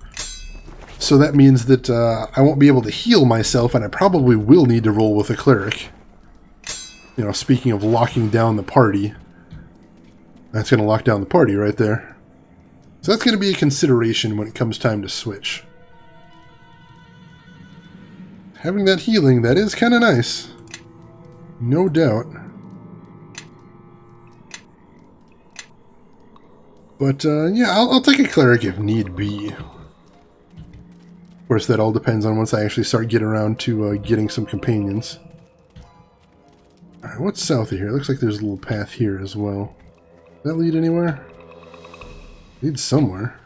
So that means that I won't be able to heal myself, and I probably will need to roll with a cleric. You know, speaking of locking down the party. That's going to lock down the party right there. So that's going to be a consideration when it comes time to switch. Having that healing, that is kind of nice. No doubt. But, yeah, I'll take a cleric if need be. Of course, that all depends on once I actually start getting around to getting some companions. Alright, what's south of here? Looks like there's a little path here as well. Does that lead anywhere? Leads somewhere.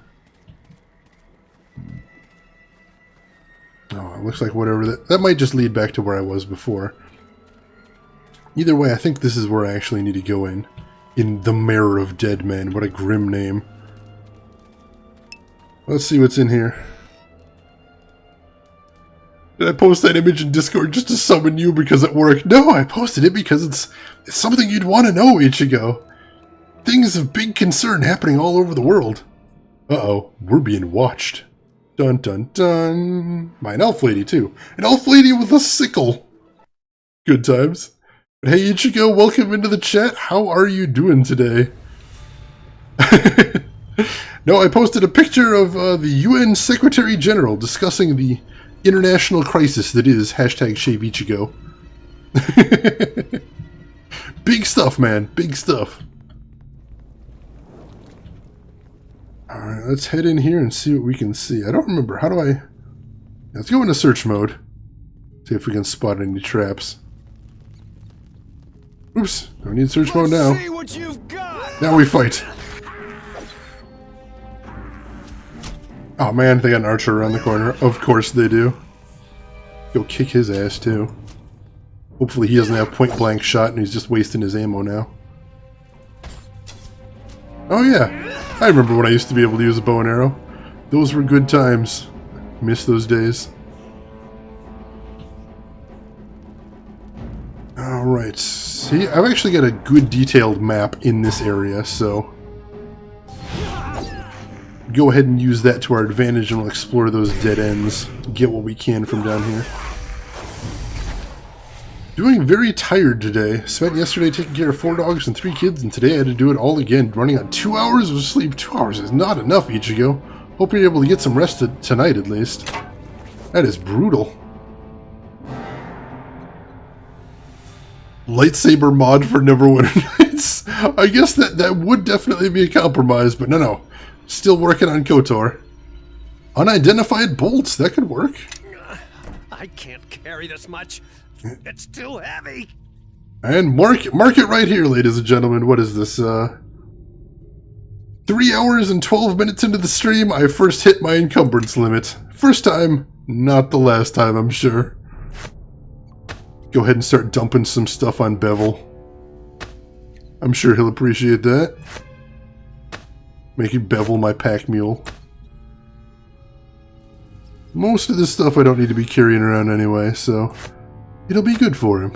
Oh, it looks like whatever that might just lead back to where I was before. Either way, I think this is where I actually need to go in. In the Mirror of Dead Men. What a grim name. Let's see what's in here. Did I post that image in Discord just to summon you because it worked? No, I posted it because it's something you'd want to know, Ichigo. Things of big concern happening all over the world. Uh-oh, we're being watched. Dun dun dun. By an elf lady, too. An elf lady with a sickle. Good times. But hey, Ichigo, welcome into the chat. How are you doing today? No, I posted a picture of the UN Secretary General discussing the international crisis that is #ShaveIchigo. Big stuff, man. Big stuff. Alright, let's head in here and see what we can see. I don't remember. How do I... Let's go into search mode. See if we can spot any traps. Oops. Don't need search mode now. See what you've got. Now we fight. Oh man, they got an archer around the corner. Of course they do. Go kick his ass too. Hopefully he doesn't have point blank shot and he's just wasting his ammo now. Oh yeah. I remember when I used to be able to use a bow and arrow. Those were good times. Miss those days. Alright. See, I've actually got a good detailed map in this area, so... go ahead and use that to our advantage and we'll explore those dead ends. Get what we can from down here. Doing very tired today. Spent yesterday taking care of 4 dogs and 3 kids, and today I had to do it all again. Running on 2 hours of sleep. 2 hours is not enough, Ichigo. Hope you're able to get some rest tonight at least. That is brutal. Lightsaber mod for Neverwinter Nights. I guess that would definitely be a compromise, but no. Still working on KOTOR. Unidentified bolts, that could work. I can't carry this much. It's too heavy. And mark it right here, ladies and gentlemen. What is this? 3 hours and 12 minutes into the stream, I first hit my encumbrance limit. First time, not the last time, I'm sure. Go ahead and start dumping some stuff on Bevel. I'm sure he'll appreciate that. Making Bevel my pack mule. Most of this stuff I don't need to be carrying around anyway, so it'll be good for him.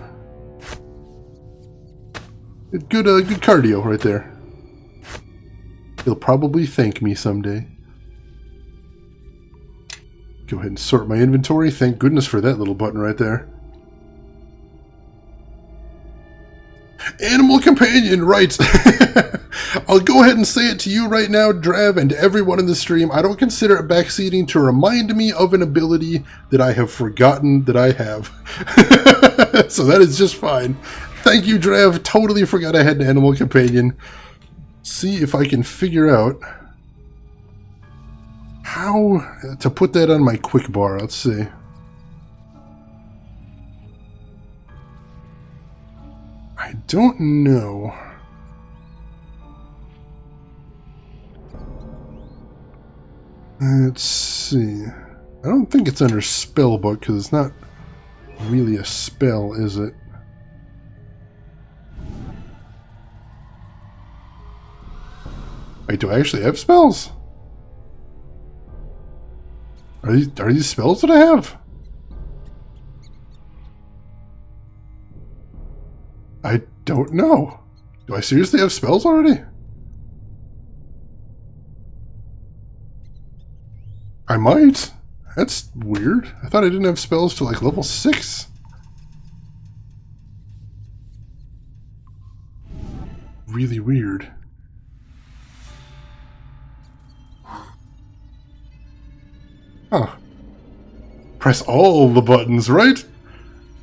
Good cardio right there. He'll probably thank me someday. Go ahead and sort my inventory. Thank goodness for that little button right there. Animal companion, right. I'll go ahead and say it to you right now, Drav, and to everyone in the stream. I don't consider it backseating to remind me of an ability that I have forgotten that I have. So that is just fine. Thank you, Drav. Totally forgot I had an animal companion. See if I can figure out how to put that on my quick bar. Let's see. I don't know. Let's see. I don't think it's under spellbook because it's not really a spell, is it? Wait, do I actually have spells? Are these spells that I have? I don't know. Do I seriously have spells already? I might. That's weird. I thought I didn't have spells till like level 6. Really weird. Huh. Press all the buttons, right?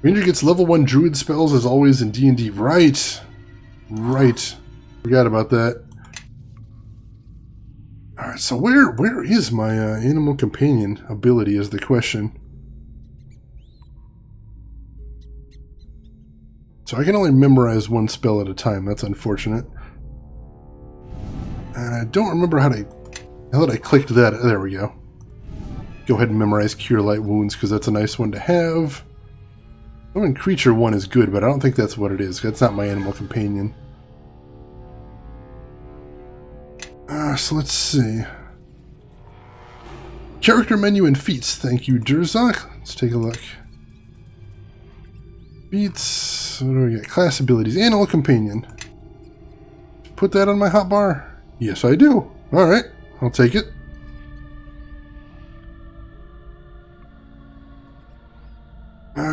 Ranger gets level 1 druid spells as always in D&D. Right. Right. Forgot about that. Alright, so where is my animal companion ability is the question. So I can only memorize one spell at a time. That's unfortunate. And I don't remember how that I clicked that. There we go. Go ahead and memorize Cure Light Wounds because that's a nice one to have. I mean, Creature 1 is good, but I don't think that's what it is. That's not my animal companion. So let's see. Character menu and feats. Thank you, Durzak. Let's take a look. Feats. What do we get? Class abilities. Animal companion. Put that on my hotbar? Yes, I do. Alright, I'll take it.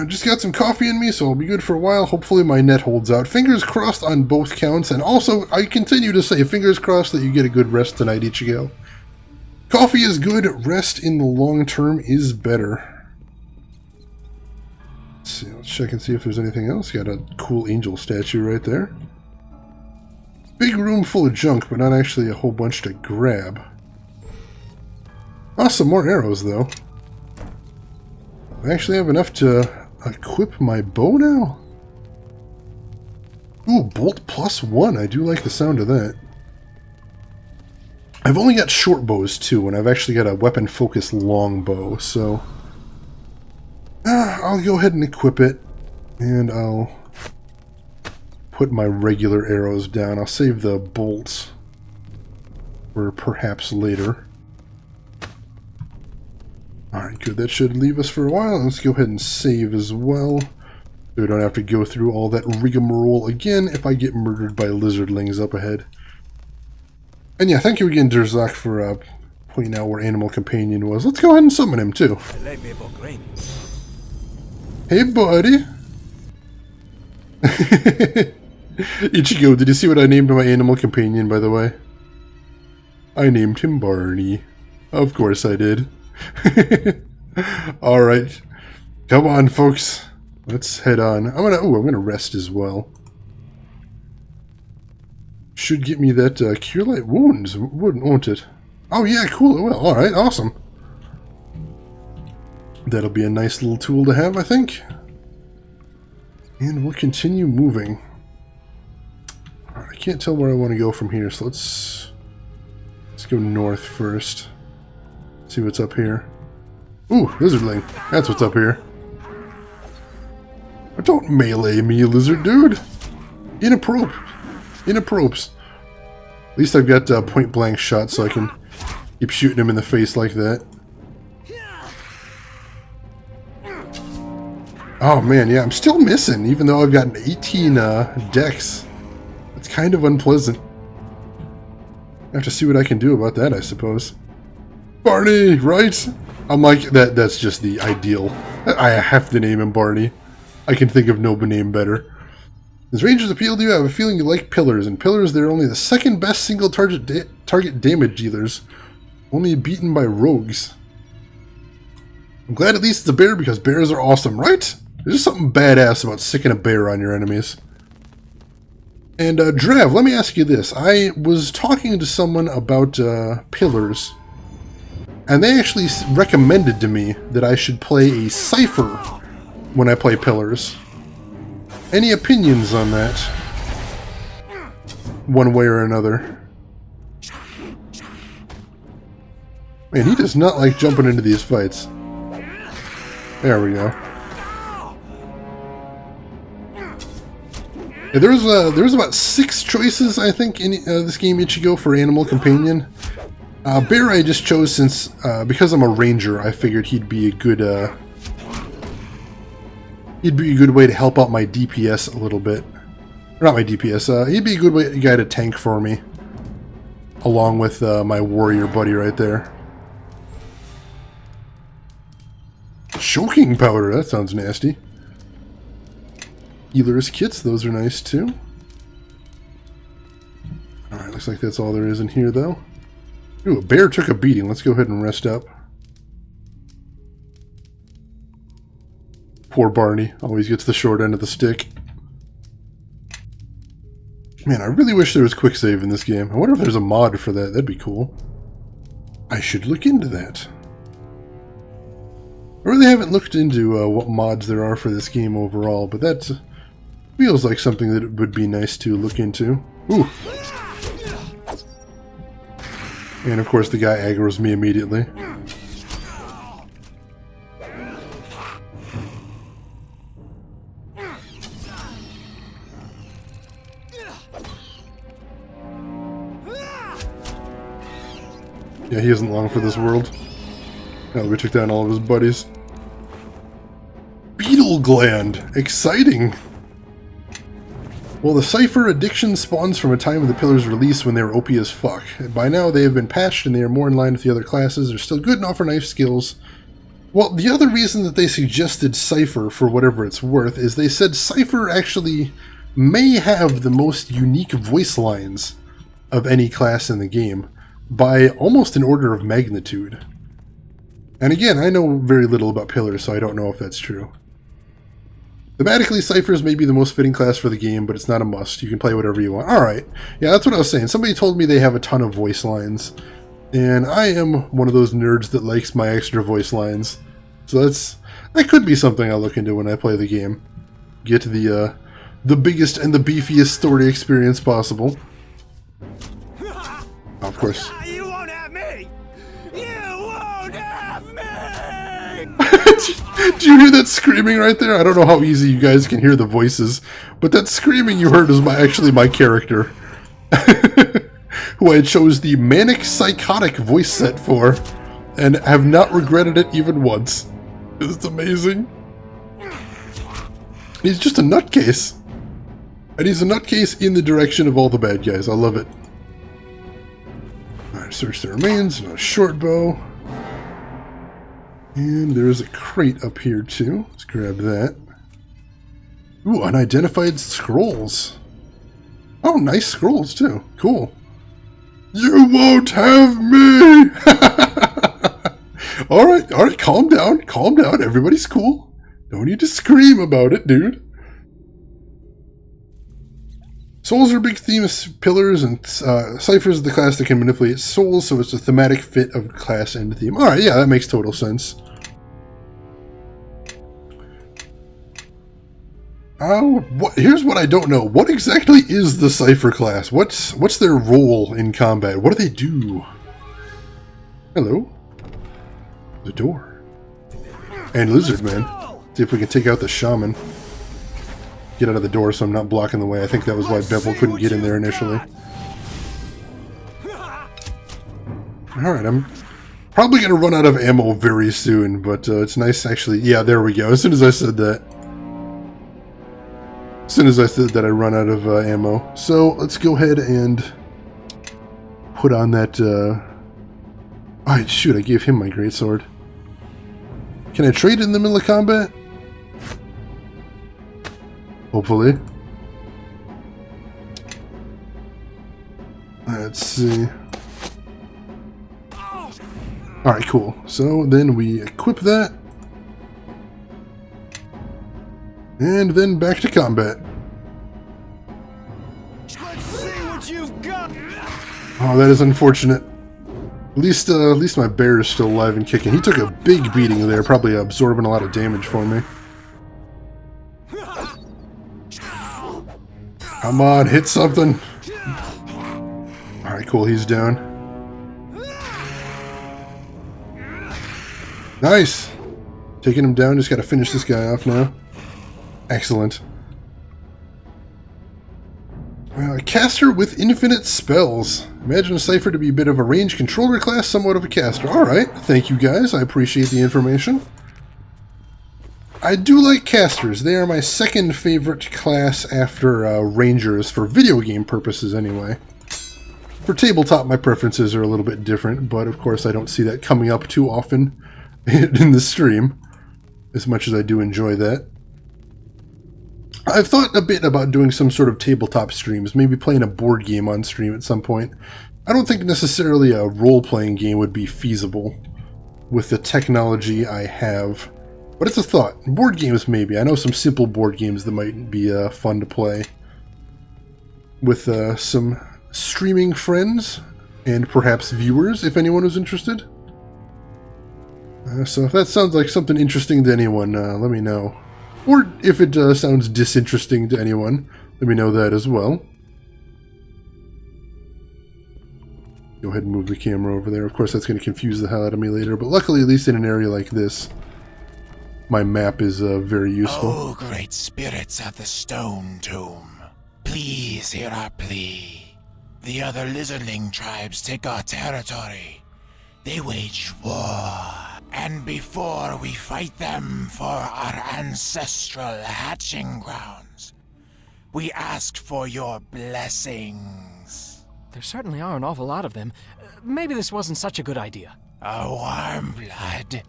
Just got some coffee in me, so I'll be good for a while. Hopefully my net holds out. Fingers crossed on both counts, and also, I continue to say, fingers crossed that you get a good rest tonight, Ichigo. Coffee is good, rest in the long term is better. Let's see, let's check and see if there's anything else. Got a cool angel statue right there. Big room full of junk, but not actually a whole bunch to grab. Oh, some more arrows, though. I actually have enough to equip my bow now? Ooh, bolt +1. I do like the sound of that. I've only got short bows, too, and I've actually got a weapon-focused long bow, so... I'll go ahead and equip it, and I'll put my regular arrows down. I'll save the bolts for perhaps later. Alright, good. That should leave us for a while. Let's go ahead and save as well. So we don't have to go through all that rigmarole again if I get murdered by lizardlings up ahead. And yeah, thank you again, Durzak, for pointing out where Animal Companion was. Let's go ahead and summon him, too. Hey, buddy! Ichigo, did you see what I named my Animal Companion, by the way? I named him Barney. Of course I did. Alright. Come on, folks. Let's head on. I'm gonna rest as well. Should get me that Cure Light Wounds, won't it? Oh yeah, cool, it will. Alright, awesome. That'll be a nice little tool to have, I think. And we'll continue moving. Right, I can't tell where I want to go from here, so let's go north first. See what's up here. Ooh, lizardling. That's what's up here. Don't melee me, lizard dude. Inappropriate. At least I've got point blank shots so I can keep shooting him in the face like that. Oh man, yeah, I'm still missing, even though I've got an 18 dex. It's kind of unpleasant. I have to see what I can do about that, I suppose. Barney, right? I'm like, that's just the ideal. I have to name him Barney. I can think of no name better. Does Rangers appeal to you? I have a feeling you like Pillars. And Pillars, they're only the second best single target damage dealers. Only beaten by Rogues. I'm glad at least it's a bear because bears are awesome, right? There's just something badass about sicking a bear on your enemies. And Drev, let me ask you this. I was talking to someone about Pillars. And they actually recommended to me that I should play a Cypher when I play Pillars. Any opinions on that? One way or another. Man, he does not like jumping into these fights. There we go. Yeah, there's about 6 choices, I think, in this game, Ichigo, for Animal Companion. Bear I just chose since, because I'm a ranger, I figured he'd be a good way to help out my DPS a little bit. Or not my DPS, he'd be a good guy to tank for me. Along with my warrior buddy right there. Choking powder, that sounds nasty. Healer's kits, those are nice too. Alright, looks like that's all there is in here though. Ooh, a bear took a beating. Let's go ahead and rest up. Poor Barney. Always gets the short end of the stick. Man, I really wish there was quick save in this game. I wonder if there's a mod for that. That'd be cool. I should look into that. I really haven't looked into what mods there are for this game overall, but that feels like something that would be nice to look into. Ooh. And of course the guy aggroes me immediately. Yeah, he isn't long for this world. Now we took down all of his buddies. Beetle gland! Exciting! Well, the Cypher addiction spawns from a time of the Pillar's release when they were OP as fuck. By now they have been patched and they are more in line with the other classes. They're still good enough for knife skills. Well, the other reason that they suggested Cypher, for whatever it's worth, is they said Cypher actually may have the most unique voice lines of any class in the game, by almost an order of magnitude. And again, I know very little about Pillars, so I don't know if that's true. Thematically, Cyphers may be the most fitting class for the game, but it's not a must. You can play whatever you want. Alright, yeah, that's what I was saying. Somebody told me they have a ton of voice lines, and I am one of those nerds that likes my extra voice lines. So that could be something I'll look into when I play the game. Get the biggest and the beefiest story experience possible. Of course. You won't have me! You won't have me! Do you hear that screaming right there? I don't know how easy you guys can hear the voices, but that screaming you heard is actually my character. Who I chose the manic psychotic voice set for, and have not regretted it even once. It's amazing. He's just a nutcase. And he's a nutcase in the direction of all the bad guys. I love it. Alright, search the remains, and a short bow. And there's a crate up here too. Let's grab that. Ooh, unidentified scrolls. Oh, nice scrolls too. Cool. You won't have me! Alright, calm down, everybody's cool. Don't need to scream about it, dude. Souls are a big theme of Pillars, and Cyphers is the class that can manipulate souls, so it's a thematic fit of class and theme. Alright, yeah, that makes total sense. Here's what I don't know. What exactly is the Cypher class? What's their role in combat? What do they do? Hello? The door. And Lizard Man. See if we can take out the Shaman. Get out of the door so I'm not blocking the way. I think that was why Bevel couldn't get in there initially. Alright, I'm probably going to run out of ammo very soon, but it's nice actually. Yeah, there we go. As soon as I said that. As soon as I said that, I run out of ammo. So let's go ahead and put on that... Oh, shoot, I gave him my greatsword. Can I trade in the middle of combat? Hopefully. Let's see. Alright, cool. So then we equip that. And then back to combat. Let's see what you've got. Oh, that is unfortunate. At least my bear is still alive and kicking. He took a big beating there, probably absorbing a lot of damage for me. Come on, hit something. Alright, cool, he's down. Nice! Taking him down, just gotta finish this guy off now. Excellent. A caster with infinite spells. Imagine a Cypher to be a bit of a range controller class, somewhat of a caster. Alright, thank you guys, I appreciate the information. I do like casters. They are my second favorite class after rangers, for video game purposes anyway. For tabletop, my preferences are a little bit different, but of course I don't see that coming up too often in the stream, as much as I do enjoy that. I've thought a bit about doing some sort of tabletop streams, maybe playing a board game on stream at some point. I don't think necessarily a role-playing game would be feasible with the technology I have. But it's a thought. Board games, maybe. I know some simple board games that might be fun to play with some streaming friends. and perhaps viewers, if anyone was interested. So if that sounds like something interesting to anyone, let me know. Or if it sounds disinteresting to anyone, let me know that as well. Go ahead and move the camera over there. Of course, that's going to confuse the hell out of me later, but luckily, at least in an area like this, my map is very useful. Oh, great spirits of the Stone Tomb, please hear our plea. The other lizardling tribes take our territory. They wage war. And before we fight them for our ancestral hatching grounds, we ask for your blessings. There certainly are an awful lot of them. Maybe this wasn't such a good idea. A warm blood.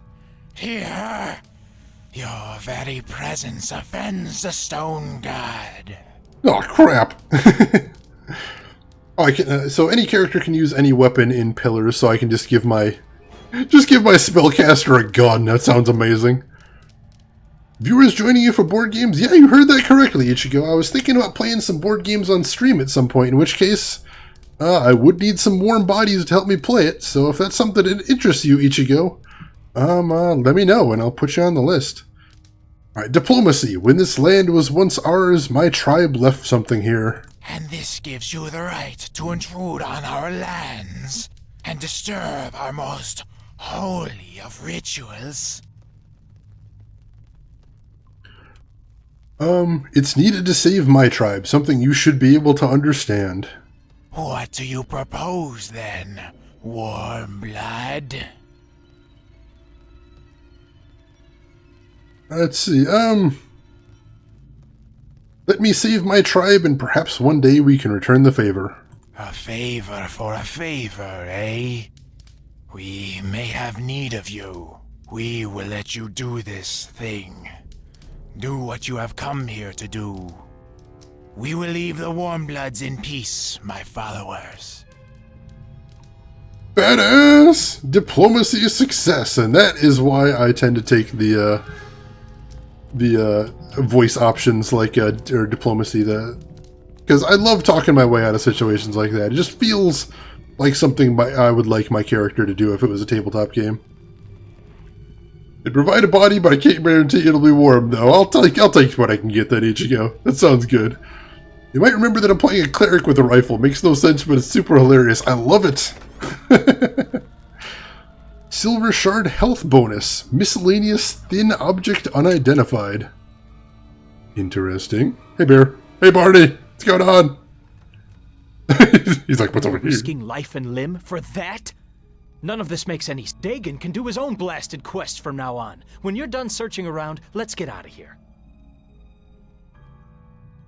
Here, your very presence offends the stone god. Oh, crap. I can, so any character can use any weapon in Pillars, so I can just give my spellcaster a gun. That sounds amazing. Viewers joining you for board games? Yeah, you heard that correctly, Ichigo. I was thinking about playing some board games on stream at some point, in which case, I would need some warm bodies to help me play it, so if that's something that interests you, Ichigo, let me know and I'll put you on the list. Alright, diplomacy. When this land was once ours, my tribe left something here. And this gives you the right to intrude on our lands and disturb our most holy of rituals. It's needed to save my tribe, something you should be able to understand. What do you propose then, warm blood? Let's see, let me save my tribe and perhaps one day we can return the favor. A favor for a favor, eh? We may have need of you. We will let you do this thing. Do what you have come here to do. We will leave the Warmbloods in peace, my followers. Badass! Diplomacy is success, and that is why I tend to take the voice options like or diplomacy, because I love talking my way out of situations like that. It just feels like something I would like my character to do if it was a tabletop game. It'd provide a body, but I can't guarantee it'll be warm, though. I'll take what I can get, that Ichigo. That sounds good. You might remember that I'm playing a cleric with a rifle. Makes no sense, but it's super hilarious. I love it. Silver Shard Health Bonus. Miscellaneous Thin Object Unidentified. Interesting. Hey, Bear. Hey, Barney. What's going on? He's like, what's over here? Risking life and limb for that? None of this makes any sense. Dagon can do his own blasted quest from now on. When you're done searching around, let's get out of here.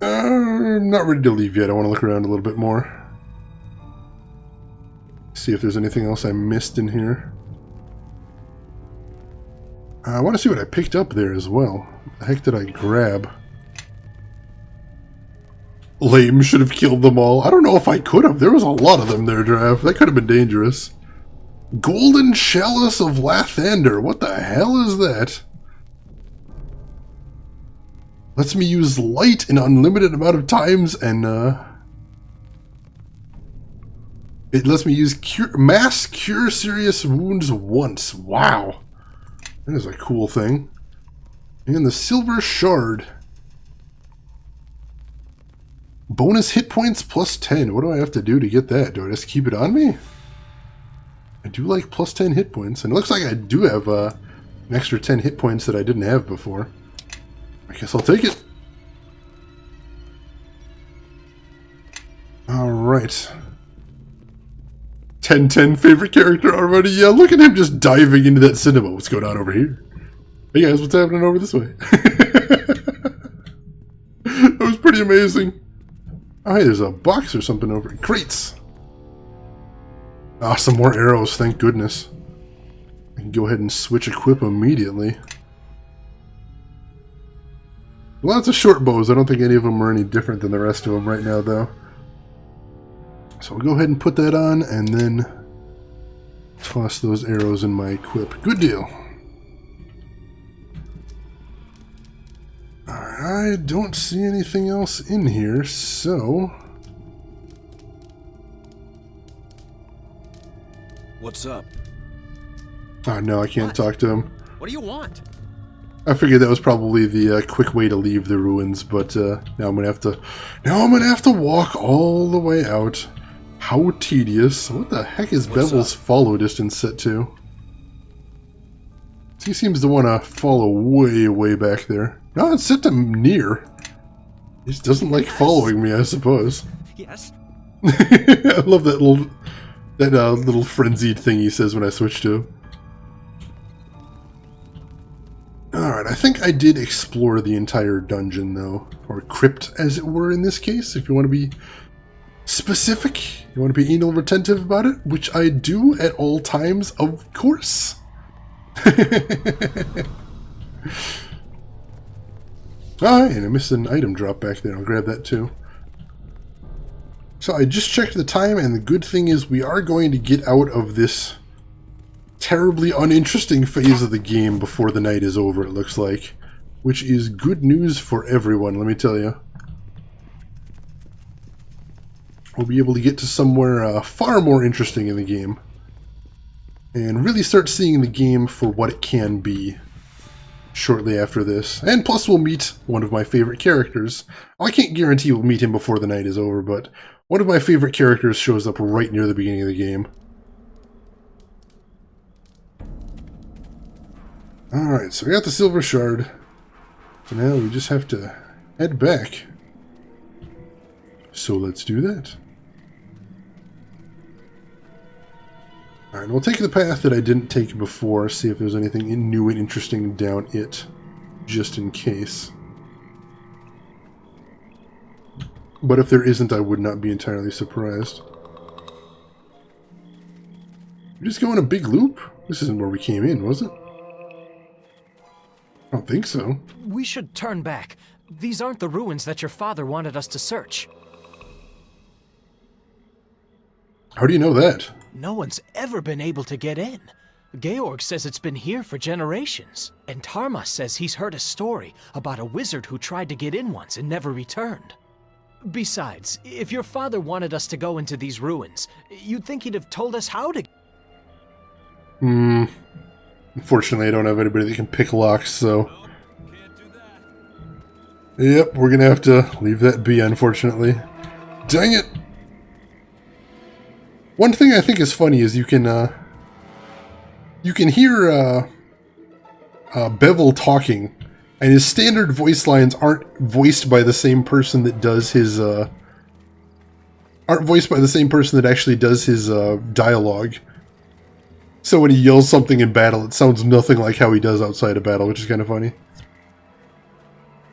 I'm not ready to leave yet. I want to look around a little bit more. See if there's anything else I missed in here. I want to see what I picked up there as well. What the heck did I grab? Lame, should have killed them all. I don't know if I could have. There was a lot of them there, Draft. That could have been dangerous. Golden Chalice of Lathander. What the hell is that? Lets me use light an unlimited amount of times, and it lets me use mass cure serious wounds once. Wow. That is a cool thing. And the Silver Shard. Bonus hit points plus 10. What do I have to do to get that? Do I just keep it on me? I do like plus 10 hit points. And it looks like I do have an extra 10 hit points that I didn't have before. I guess I'll take it. Alright. 10-10 favorite character already? Yeah, look at him just diving into that cinema. What's going on over here? Hey guys, what's happening over this way? That was pretty amazing. Oh, hey, there's a box or something over here. Crates! Ah, some more arrows, thank goodness. I can go ahead and switch equip immediately. Lots of short bows. I don't think any of them are any different than the rest of them right now, though. So we'll go ahead and put that on, and then toss those arrows in my equip. Good deal. I don't see anything else in here, so What's up? Oh no, I can't talk to him. What do you want? I figured that was probably the quick way to leave the ruins, but now I'm gonna have to walk all the way out. How tedious! What the heck is Bevel's follow distance set to? He seems to want to follow way back there. No, it's set to near. He just doesn't like following me, I suppose. Yes. I love that little frenzied thing he says when I switch to him. Alright, I think I did explore the entire dungeon, though. Or crypt, as it were, in this case, if you want to be specific. You want to be anal retentive about it, which I do at all times, of course. And I missed an item drop back there. I'll grab that too. So I just checked the time, and the good thing is we are going to get out of this terribly uninteresting phase of the game before the night is over, it looks like. Which is good news for everyone, let me tell you. We'll be able to get to somewhere far more interesting in the game. And really start seeing the game for what it can be shortly after this. And plus we'll meet one of my favorite characters. I can't guarantee we'll meet him before the night is over, but one of my favorite characters shows up right near the beginning of the game. Alright, so we got the silver shard. So now we just have to head back. So let's do that. Alright, we'll take the path that I didn't take before, see if there's anything new and interesting down it, just in case. But if there isn't, I would not be entirely surprised. We're just going a big loop? This isn't where we came in, was it? I don't think so. We should turn back. These aren't the ruins that your father wanted us to search. How do you know that? No one's ever been able to get in. Georg says it's been here for generations. And Tarma says he's heard a story about a wizard who tried to get in once and never returned. Besides, if your father wanted us to go into these ruins, you'd think he'd have told us how to... Unfortunately, I don't have anybody that can pick locks, so... Yep, we're gonna have to leave that be, unfortunately. Dang it! One thing I think is funny is you can hear Bevel talking, and his standard voice lines aren't voiced by the same person that does his actually does his dialogue. So when he yells something in battle, it sounds nothing like how he does outside of battle, which is kind of funny.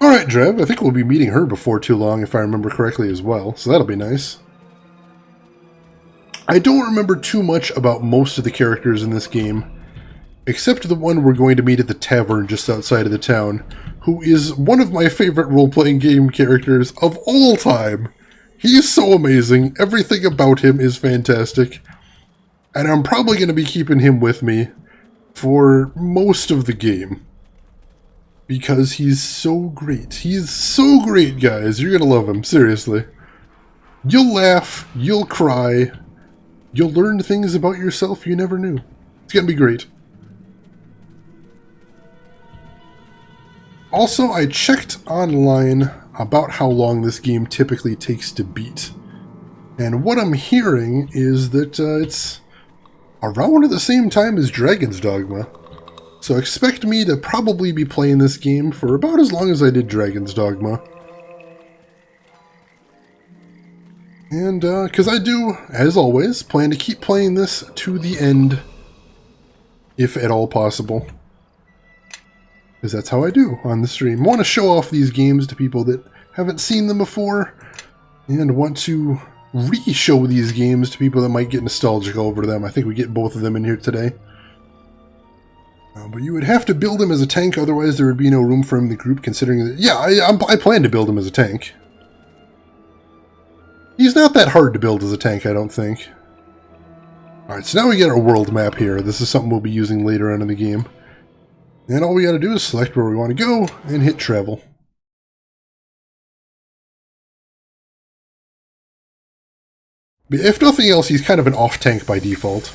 Alright, Drev, I think we'll be meeting her before too long, if I remember correctly as well, so that'll be nice. I don't remember too much about most of the characters in this game, except the one we're going to meet at the tavern just outside of the town, who is one of my favorite role-playing game characters of all time. He is so amazing, everything about him is fantastic, and I'm probably going to be keeping him with me for most of the game. Because he's so great. He's so great, guys. You're going to love him, seriously. You'll laugh, you'll cry, you'll learn things about yourself you never knew. It's going to be great. Also, I checked online about how long this game typically takes to beat. And what I'm hearing is that it's around at the same time as Dragon's Dogma. So expect me to probably be playing this game for about as long as I did Dragon's Dogma. And, because I do, as always, plan to keep playing this to the end, if at all possible. Because that's how I do on the stream. I want to show off these games to people that haven't seen them before, and want to re-show these games to people that might get nostalgic over them. I think we get both of them in here today. But you would have to build him as a tank, otherwise there would be no room for him in the group, considering that... Yeah, I plan to build him as a tank. He's not that hard to build as a tank, I don't think. Alright, so now we get our world map here. This is something we'll be using later on in the game. And all we gotta do is select where we want to go, and hit travel. If nothing else, he's kind of an off-tank by default.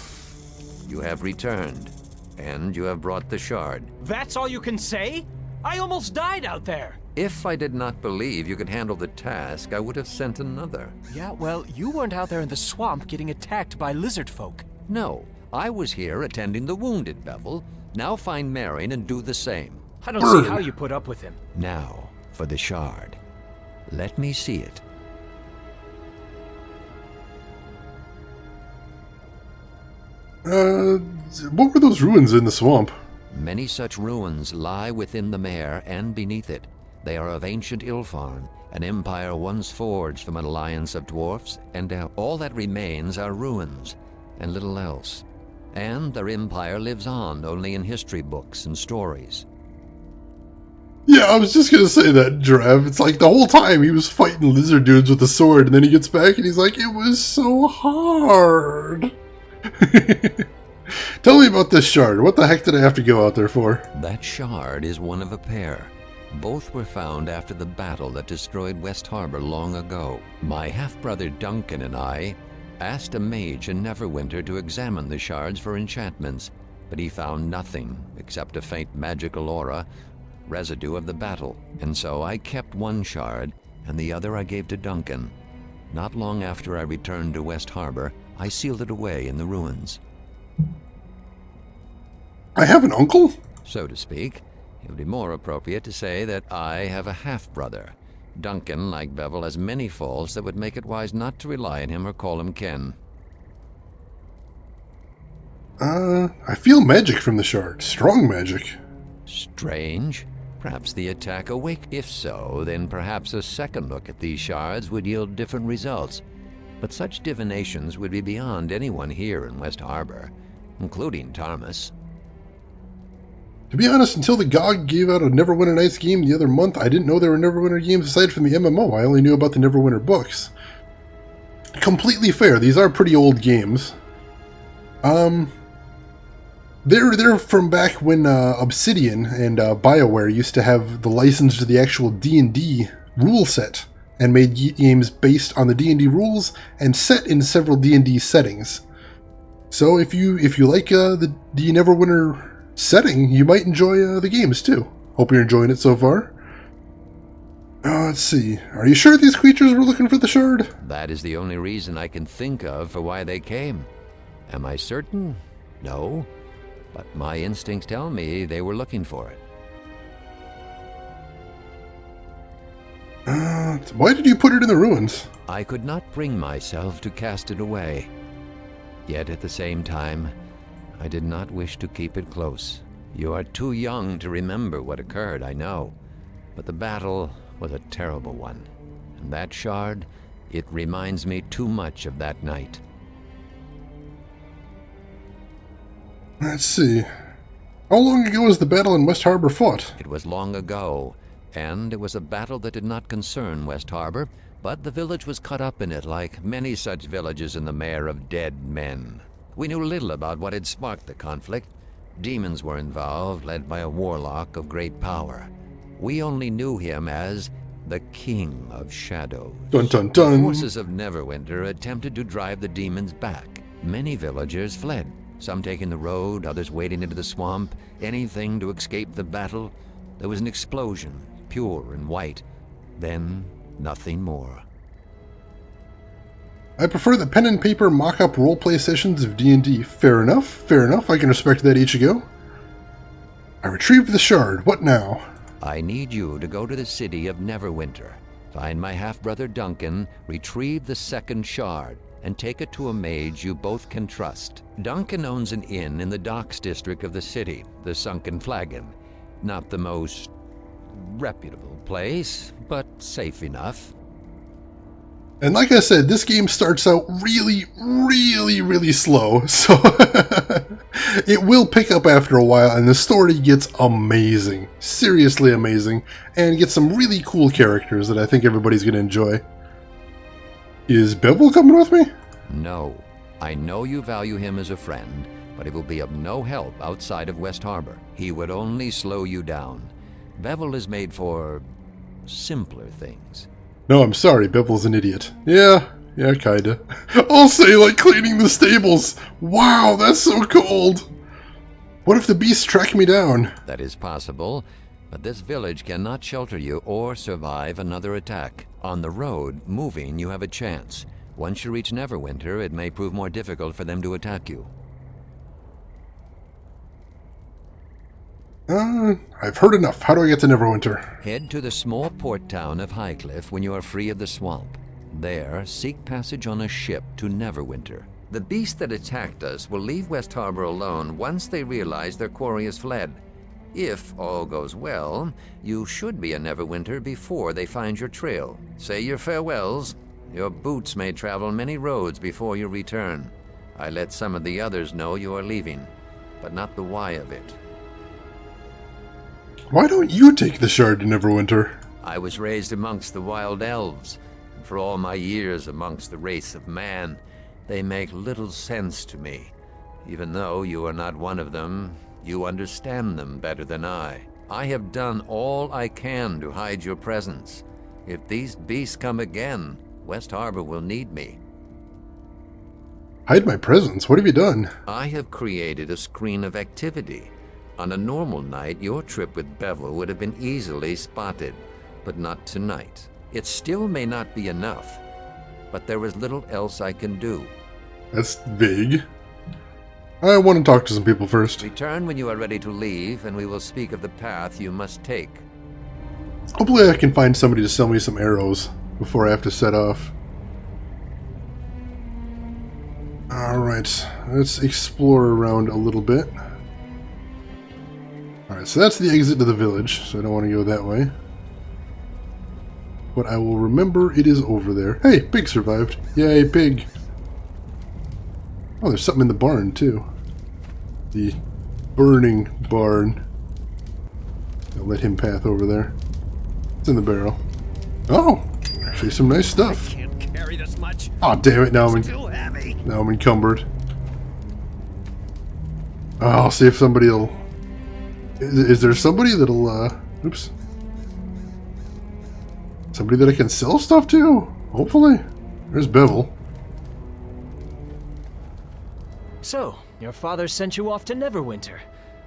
You have returned, and you have brought the shard. That's all you can say? I almost died out there. If I did not believe you could handle the task, I would have sent another. Yeah, well, you weren't out there in the swamp getting attacked by lizard folk. No, I was here attending the wounded, Bevel. Now find Marion and do the same. I don't see how you put up with him. Now, for the shard. Let me see it. What were those ruins in the swamp? Many such ruins lie within the mare and beneath it. They are of ancient Ilfarn, an empire once forged from an alliance of dwarfs and elves. All that remains are ruins, and little else. And their empire lives on only in history books and stories. Yeah, I was just gonna say that, Drev. It's like the whole time he was fighting lizard dudes with a sword, and then he gets back and he's like, it was so hard. Tell me about this shard. What the heck did I have to go out there for? That shard is one of a pair. Both were found after the battle that destroyed West Harbor long ago. My half-brother Duncan and I asked a mage in Neverwinter to examine the shards for enchantments, but he found nothing except a faint magical aura, residue of the battle. And so I kept one shard, and the other I gave to Duncan. Not long after I returned to West Harbor, I sealed it away in the ruins. I have an uncle? So to speak. It would be more appropriate to say that I have a half-brother. Duncan, like Bevel, has many faults that would make it wise not to rely on him or call him Ken. I feel magic from the shard. Strong magic. Strange. Perhaps the attack awake. If so, then perhaps a second look at these shards would yield different results. But such divinations would be beyond anyone here in West Harbor, including Tarmus. To be honest, until the GOG gave out a Neverwinter Nights game the other month, I didn't know there were Neverwinter games aside from the MMO. I only knew about the Neverwinter books. Completely fair. These are pretty old games. They're from back when Obsidian and BioWare used to have the license to the actual D&D rule set and made games based on the D&D rules and set in several D&D settings. So if you like the Neverwinter setting, you might enjoy the games too. Hope you're enjoying it so far. Let's see. Are you sure these creatures were looking for the shard? That is the only reason I can think of for why they came. Am I certain? No. But my instincts tell me they were looking for it. Why did you put it in the ruins? I could not bring myself to cast it away. Yet at the same time, I did not wish to keep it close. You are too young to remember what occurred, I know. But the battle was a terrible one. And that shard, it reminds me too much of that night. Let's see. How long ago was the battle in West Harbor fought? It was long ago, and it was a battle that did not concern West Harbor, but the village was caught up in it like many such villages in the Mare of Dead Men. We knew little about what had sparked the conflict. Demons were involved, led by a warlock of great power. We only knew him as the King of Shadows. Dun dun dun. The forces of Neverwinter attempted to drive the demons back. Many villagers fled, some taking the road, others wading into the swamp, anything to escape the battle. There was an explosion, pure and white. Then, nothing more. I prefer the pen and paper mock-up roleplay sessions of D&D. Fair enough, fair enough. I can respect that, Ichigo. I retrieved the shard. What now? I need you to go to the city of Neverwinter, find my half-brother Duncan, retrieve the second shard, and take it to a mage you both can trust. Duncan owns an inn in the docks district of the city, the Sunken Flagon. Not the most reputable place, but safe enough. And like I said, this game starts out really, really, really slow, so it will pick up after a while, and the story gets amazing. Seriously amazing, and gets some really cool characters that I think everybody's going to enjoy. Is Bevel coming with me? No. I know you value him as a friend, but he will be of no help outside of West Harbor. He would only slow you down. Bevel is made for simpler things. No, I'm sorry, Bevel's an idiot. Yeah, Yeah, kinda. I'll say, like, cleaning the stables. Wow, that's so cold. What if the beasts track me down? That is possible, but this village cannot shelter you or survive another attack. On the road, moving, you have a chance. Once you reach Neverwinter, it may prove more difficult for them to attack you. I've heard enough. How do I get to Neverwinter? Head to the small port town of Highcliff when you are free of the swamp. There, seek passage on a ship to Neverwinter. The beasts that attacked us will leave West Harbor alone once they realize their quarry has fled. If all goes well, you should be in Neverwinter before they find your trail. Say your farewells. Your boots may travel many roads before you return. I let some of the others know you are leaving, but not the why of it. Why don't you take the shard to Neverwinter? I was raised amongst the wild elves, and for all my years amongst the race of man, they make little sense to me. Even though you are not one of them, you understand them better than I. I have done all I can to hide your presence. If these beasts come again, West Harbor will need me. Hide my presence? What have you done? I have created a screen of activity. On a normal night, your trip with Bevel would have been easily spotted, but not tonight. It still may not be enough, but there is little else I can do. That's vague. I want to talk to some people first. Return when you are ready to leave, and we will speak of the path you must take. Hopefully I can find somebody to sell me some arrows before I have to set off. Alright, let's explore around a little bit. Alright, so that's the exit to the village, so I don't want to go that way. But I will remember it is over there. Hey, pig survived. Yay, pig. Oh, there's something in the barn, too. The burning barn. I'll let him path over there. It's in the barrel. Oh, actually some nice stuff. I can't carry this much. Oh, damn it, now It's too heavy. now I'm encumbered. Oh, I'll see if somebody will... Is there somebody that'll, oops. Somebody that I can sell stuff to? Hopefully. There's Bevel. So, your father sent you off to Neverwinter.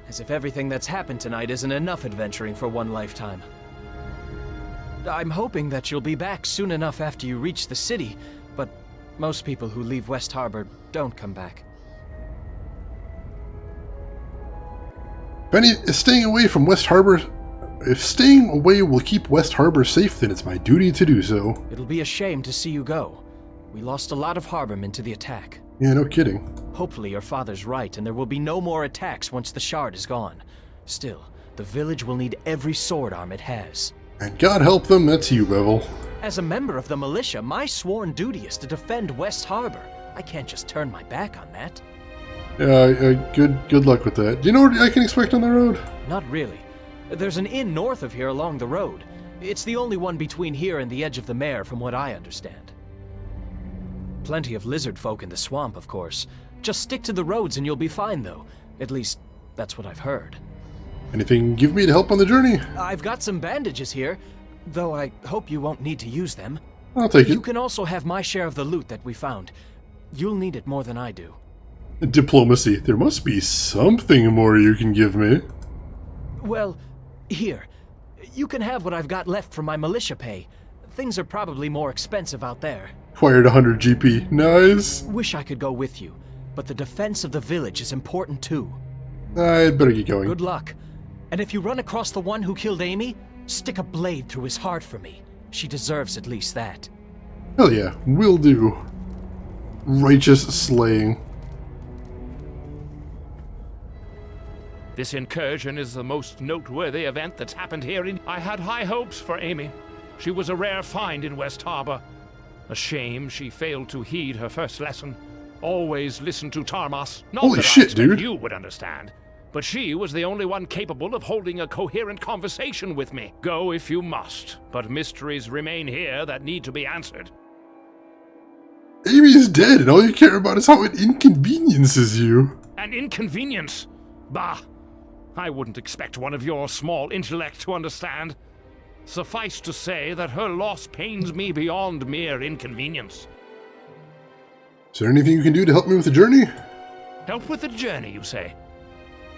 As if everything that's happened tonight isn't enough adventuring for one lifetime. I'm hoping that you'll be back soon enough after you reach the city, but most people who leave West Harbor don't come back. Benny, is staying away from West Harbor... If staying away will keep West Harbor safe, then it's my duty to do so. It'll be a shame to see you go. We lost a lot of harbormen to the attack. Yeah, no kidding. Hopefully your father's right, and there will be no more attacks once the shard is gone. Still, the village will need every sword arm it has. And God help them, that's you, Bevel. As a member of the militia, my sworn duty is to defend West Harbor. I can't just turn my back on that. Good luck with that. Do you know what I can expect on the road? Not really. There's an inn north of here along the road. It's the only one between here and the edge of the mare, from what I understand. Plenty of lizard folk in the swamp, of course. Just stick to the roads and you'll be fine, though. At least, that's what I've heard. Anything you can give me to help on the journey? I've got some bandages here, though I hope you won't need to use them. I'll take it. You can also have my share of the loot that we found. You'll need it more than I do. Diplomacy. There must be something more you can give me. Well, here. You can have what I've got left from my militia pay. Things are probably more expensive out there. Acquired 100 GP. Nice. Wish I could go with you, but the defense of the village is important too. I'd better get going. Good luck. And if you run across the one who killed Amy, stick a blade through his heart for me. She deserves at least that. Hell yeah, will do. Righteous slaying. This incursion is the most noteworthy event that's happened here. I had high hopes for Amy. She was a rare find in West Harbor. A shame she failed to heed her first lesson. Always listen to Tarmas. Not Holy that shit, I expect dude. you would understand. But she was the only one capable of holding a coherent conversation with me. Go if you must, but mysteries remain here that need to be answered. Amy's dead, and all you care about is how it inconveniences you. An inconvenience? Bah! I wouldn't expect one of your small intellect to understand. Suffice to say that her loss pains me beyond mere inconvenience. there anything you can do to help me with the journey? Help with the journey, you say?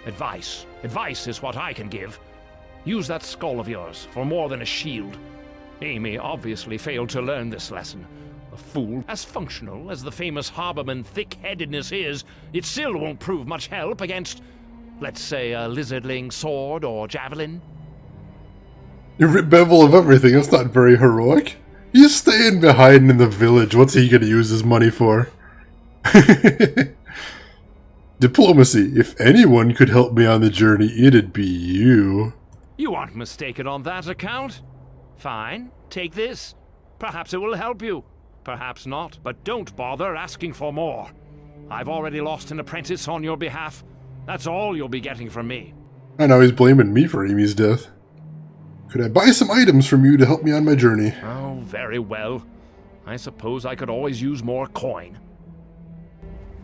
Advice. Advice is what I can give. Use that skull of yours for more than a shield. Amy obviously failed to learn this lesson. A fool, as functional as the famous Harborman thick-headedness is, it still won't prove much help against, let's say, a lizardling sword or javelin. You rip Bevel of everything, that's not very heroic. He's staying behind in the village, what's he gonna use his money for? Diplomacy. If anyone could help me on the journey, it'd be you. You aren't mistaken on that account. Fine, take this. Perhaps it will help you. Perhaps not, but don't bother asking for more. I've already lost an apprentice on your behalf. That's all you'll be getting from me. I know he's blaming me for Amy's death. Could I buy some items from you to help me on my journey? Oh, very well. I suppose I could always use more coin.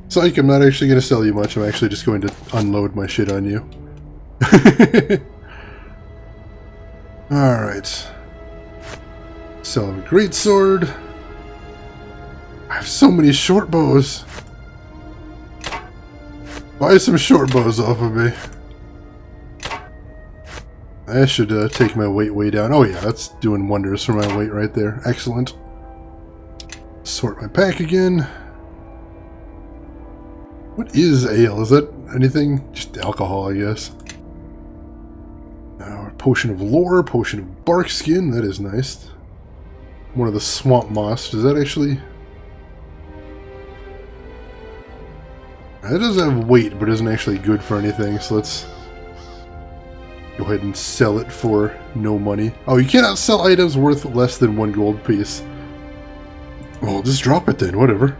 Psych, I'm not actually going to sell you much. I'm actually just going to unload my shit on you. Alright. Sell him a greatsword. I have so many short bows. Buy some short bows off of me. I should take my weight way down. Oh yeah, that's doing wonders for my weight right there. Excellent. Sort my pack again. What is ale? Is that anything? Just alcohol, I guess. Now, potion of lore, potion of bark skin. That is nice. One of the swamp moss. Does that actually... That does have weight, but isn't actually good for anything, so let's go ahead and sell it for no money. Oh, you cannot sell items worth less than 1 gold piece. Well, just drop it then, whatever.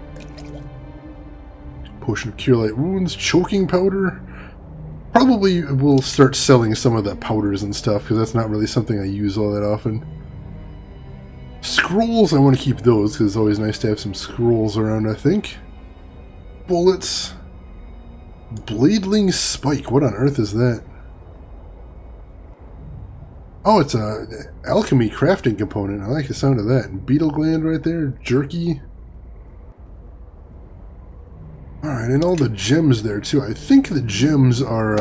Potion of Cure Light Wounds, choking powder. Probably will start selling some of the powders and stuff, because that's not really something I use all that often. Scrolls, I want to keep those, because it's always nice to have some scrolls around, I think. Bullets. Bladeling Spike, what on earth is that? Oh, it's a alchemy crafting component. I like the sound of that. And beetle gland right there, jerky. Alright, and all the gems there too. I think the gems are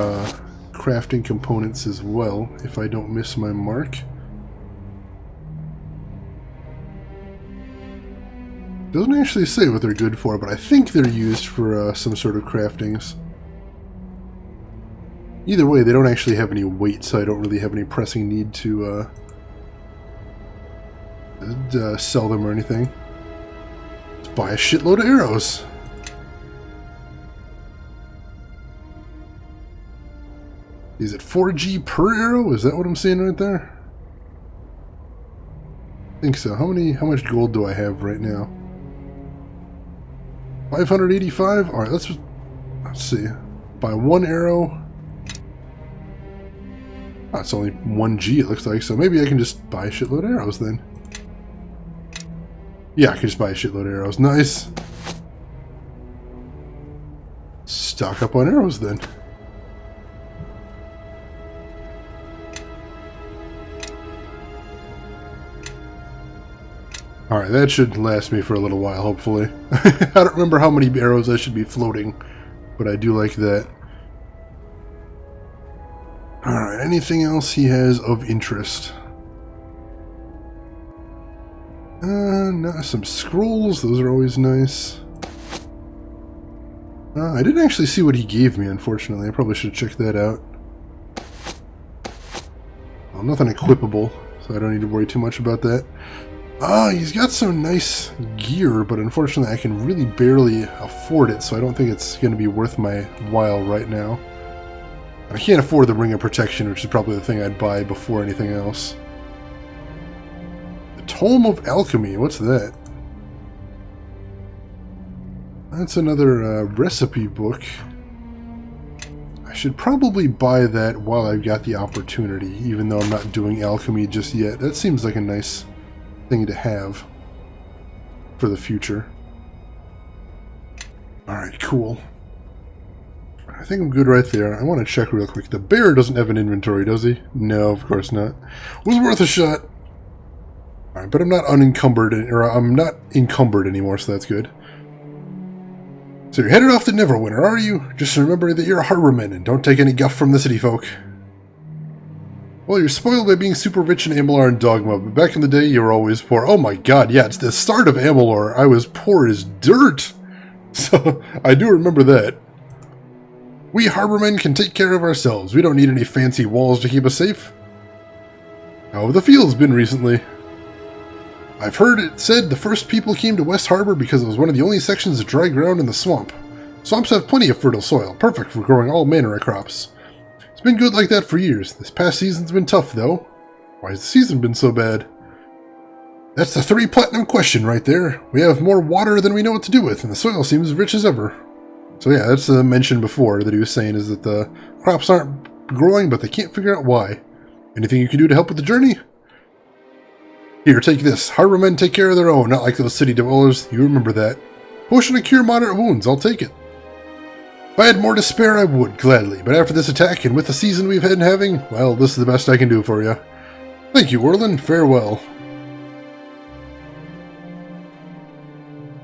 crafting components as well, if I don't miss my mark. Doesn't actually say what they're good for, but I think they're used for some sort of craftings. Either way, they don't actually have any weight, so I don't really have any pressing need to sell them or anything. Let's buy a shitload of arrows. Is it 4G per arrow? Is that what I'm seeing right there? I think so. How much gold do I have right now? 585? Alright, let's see. Buy 1 arrow. Oh, it's only 1G it looks like, so maybe I can just buy a shitload of arrows then. Yeah, I can just buy a shitload of arrows. Nice. Stock up on arrows then. Alright, that should last me for a little while, hopefully. I don't remember how many arrows I should be floating, but I do like that. Alright, anything else he has of interest? No, some scrolls, those are always nice. I didn't actually see what he gave me, unfortunately. I probably should have checked that out. Well, nothing equipable, so I don't need to worry too much about that. He's got some nice gear, but unfortunately I can really barely afford it, so I don't think it's going to be worth my while right now. I can't afford the Ring of Protection, which is probably the thing I'd buy before anything else. The Tome of Alchemy, what's that? That's another recipe book. I should probably buy that while I've got the opportunity, even though I'm not doing alchemy just yet. That seems like a nice thing to have for the future. Alright, cool. I think I'm good right there. I want to check real quick. The bear doesn't have an inventory, does he? No, of course not. Was worth a shot. Alright, but I'm not unencumbered, or I'm not encumbered anymore, so that's good. So you're headed off to Neverwinter, are you? Just remember that you're a harborman and don't take any guff from the city folk. Well, you're spoiled by being super rich in Amalur and Dogma, but back in the day you were always poor. Oh my god, yeah, it's the start of Amalur. I was poor as dirt. So, I do remember that. We harbormen can take care of ourselves. We don't need any fancy walls to keep us safe. How have the fields been recently? I've heard it said the first people came to West Harbor because it was one of the only sections of dry ground in the swamp. Swamps have plenty of fertile soil, perfect for growing all manner of crops. It's been good like that for years. This past season's been tough, though. Why has the season been so bad? That's the 3 platinum question right there. We have more water than we know what to do with, and the soil seems rich as ever. So yeah, that's the mention before that he was saying is that the crops aren't growing, but they can't figure out why. Anything you can do to help with the journey? Here, take this. Harbormen take care of their own, not like those city dwellers. You remember that. Potion to cure moderate wounds, I'll take it. If I had more to spare, I would, gladly. But after this attack, and with the season we've been having, well, this is the best I can do for you. Thank you, Orlin. Farewell.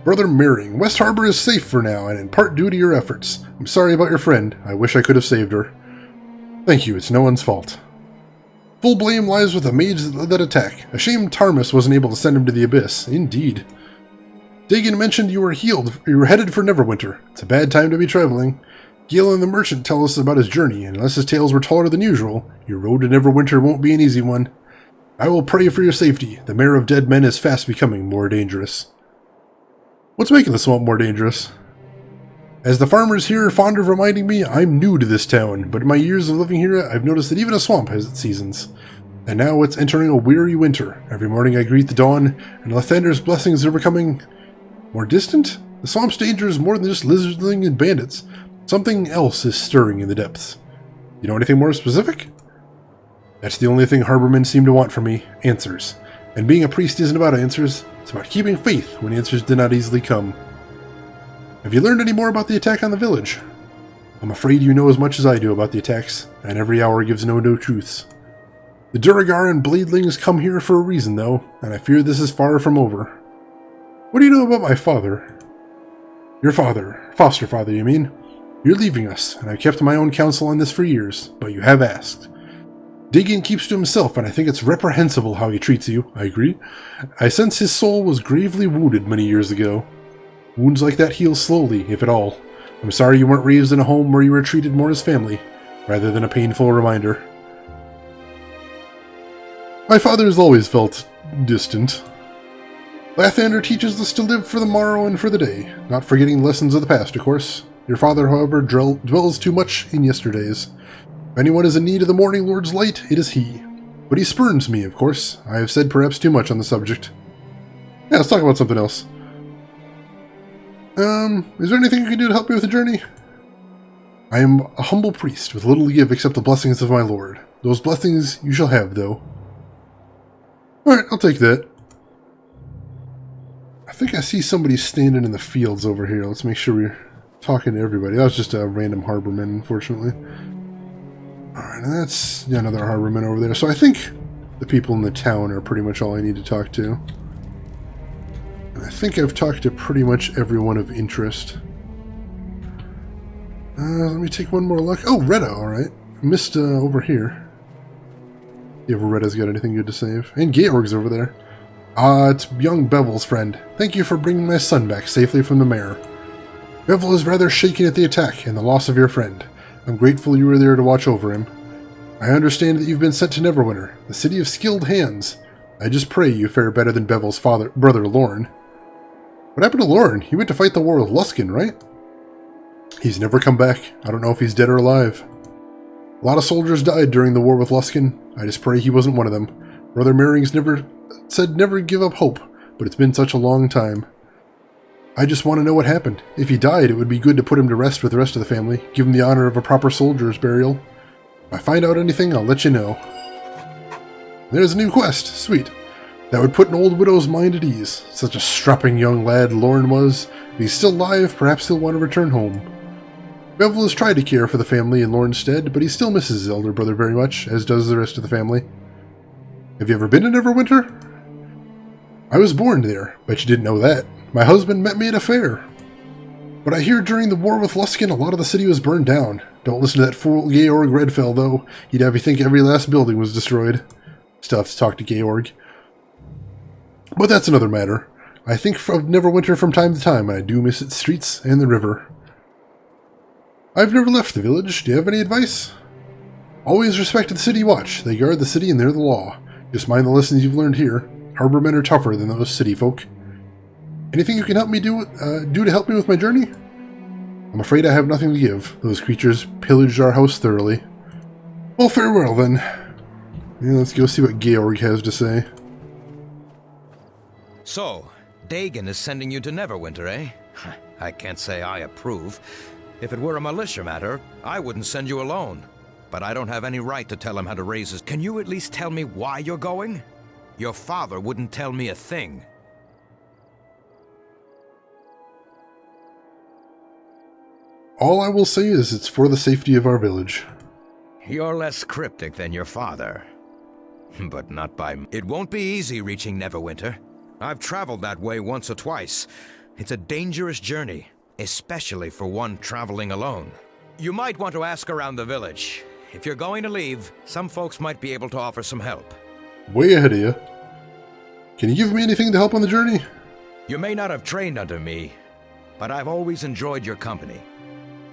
Brother Meering, West Harbor is safe for now, and in part due to your efforts. I'm sorry about your friend. I wish I could have saved her. Thank you, it's no one's fault. Full blame lies with the mage that led that attack. A shame Tarmus wasn't able to send him to the abyss. Indeed. Dagan mentioned you were headed for Neverwinter. It's a bad time to be traveling. Galen the merchant tell us about his journey, and unless his tales were taller than usual, your road to Neverwinter won't be an easy one. I will pray for your safety. The Mare of Dead Men is fast becoming more dangerous. What's making the swamp more dangerous? As the farmers here are fond of reminding me, I'm new to this town, but in my years of living here, I've noticed that even a swamp has its seasons. And now it's entering a weary winter. Every morning I greet the dawn, and Lathander's blessings are becoming more distant? The swamp's danger is more than just lizardling and bandits. Something else is stirring in the depths. You know anything more specific? That's the only thing harbormen seem to want from me. Answers. And being a priest isn't about answers. It's about keeping faith when answers do not easily come. Have you learned any more about the attack on the village? I'm afraid you know as much as I do about the attacks, and every hour gives no truths. The Duragar and Bladelings come here for a reason, though, and I fear this is far from over. What do you know about my father? Your father. Foster father, you mean? You're leaving us, and I've kept my own counsel on this for years, but you have asked. Dagan keeps to himself, and I think it's reprehensible how he treats you. I agree. I sense his soul was gravely wounded many years ago. Wounds like that heal slowly, if at all. I'm sorry you weren't raised in a home where you were treated more as family, rather than a painful reminder. My father has always felt distant. Lathander teaches us to live for the morrow and for the day, not forgetting lessons of the past, of course. Your father, however, dwells too much in yesterdays. If anyone is in need of the Morning Lord's light, it is he. But he spurns me, of course. I have said perhaps too much on the subject. Yeah, let's talk about something else. Is there anything you can do to help me with the journey? I am a humble priest with little to give except the blessings of my lord. Those blessings you shall have, though. Alright, I'll take that. I think I see somebody standing in the fields over here. Let's make sure we're talking to everybody. That was just a random harborman, unfortunately. Alright, and that's another harborman over there. So I think the people in the town are pretty much all I need to talk to. And I think I've talked to pretty much everyone of interest. Let me take one more look. Oh, Retta, alright. Missed over here. See if Retta's got anything good to save. And Georg's over there. It's young Bevel's friend. Thank you for bringing my son back safely from the mare. Bevel is rather shaken at the attack and the loss of your friend. I'm grateful you were there to watch over him. I understand that you've been sent to Neverwinter, the city of skilled hands. I just pray you fare better than Bevel's brother Lorne. What happened to Lorne? He went to fight the war with Luskin, right? He's never come back. I don't know if he's dead or alive. A lot of soldiers died during the war with Luskin. I just pray he wasn't one of them. Brother Meering's never give up hope, but it's been such a long time. I just want to know what happened. If he died, it would be good to put him to rest with the rest of the family, give him the honor of a proper soldier's burial. If I find out anything, I'll let you know. There's a new quest. Sweet. That would put an old widow's mind at ease. Such a strapping young lad Lorne was. If he's still alive, perhaps he'll want to return home. Bevel has tried to care for the family in Lorne's stead, but he still misses his elder brother very much, as does the rest of the family. Have you ever been to Neverwinter? I was born there. Bet you didn't know that. My husband met me at a fair. But I hear during the war with Luskan, a lot of the city was burned down. Don't listen to that fool Georg Redfell, though. He'd have you think every last building was destroyed. Still have to talk to Georg. But that's another matter. I think of Neverwinter from time to time, and I do miss its streets and the river. I've never left the village. Do you have any advice? Always respect the city watch. They guard the city and they're the law. Just mind the lessons you've learned here. Harbormen are tougher than those city folk. Anything you can help me do to help me with my journey? I'm afraid I have nothing to give. Those creatures pillaged our house thoroughly. Well, farewell then. Yeah, let's go see what Georg has to say. So, Dagon is sending you to Neverwinter, eh? I can't say I approve. If it were a militia matter, I wouldn't send you alone. But I don't have any right to tell him how to raise his... Can you at least tell me why you're going? Your father wouldn't tell me a thing. All I will say is it's for the safety of our village. You're less cryptic than your father. But not by... It won't be easy reaching Neverwinter. I've traveled that way once or twice. It's a dangerous journey, especially for one traveling alone. You might want to ask around the village. If you're going to leave, some folks might be able to offer some help. Way ahead of you. Can you give me anything to help on the journey? You may not have trained under me, but I've always enjoyed your company.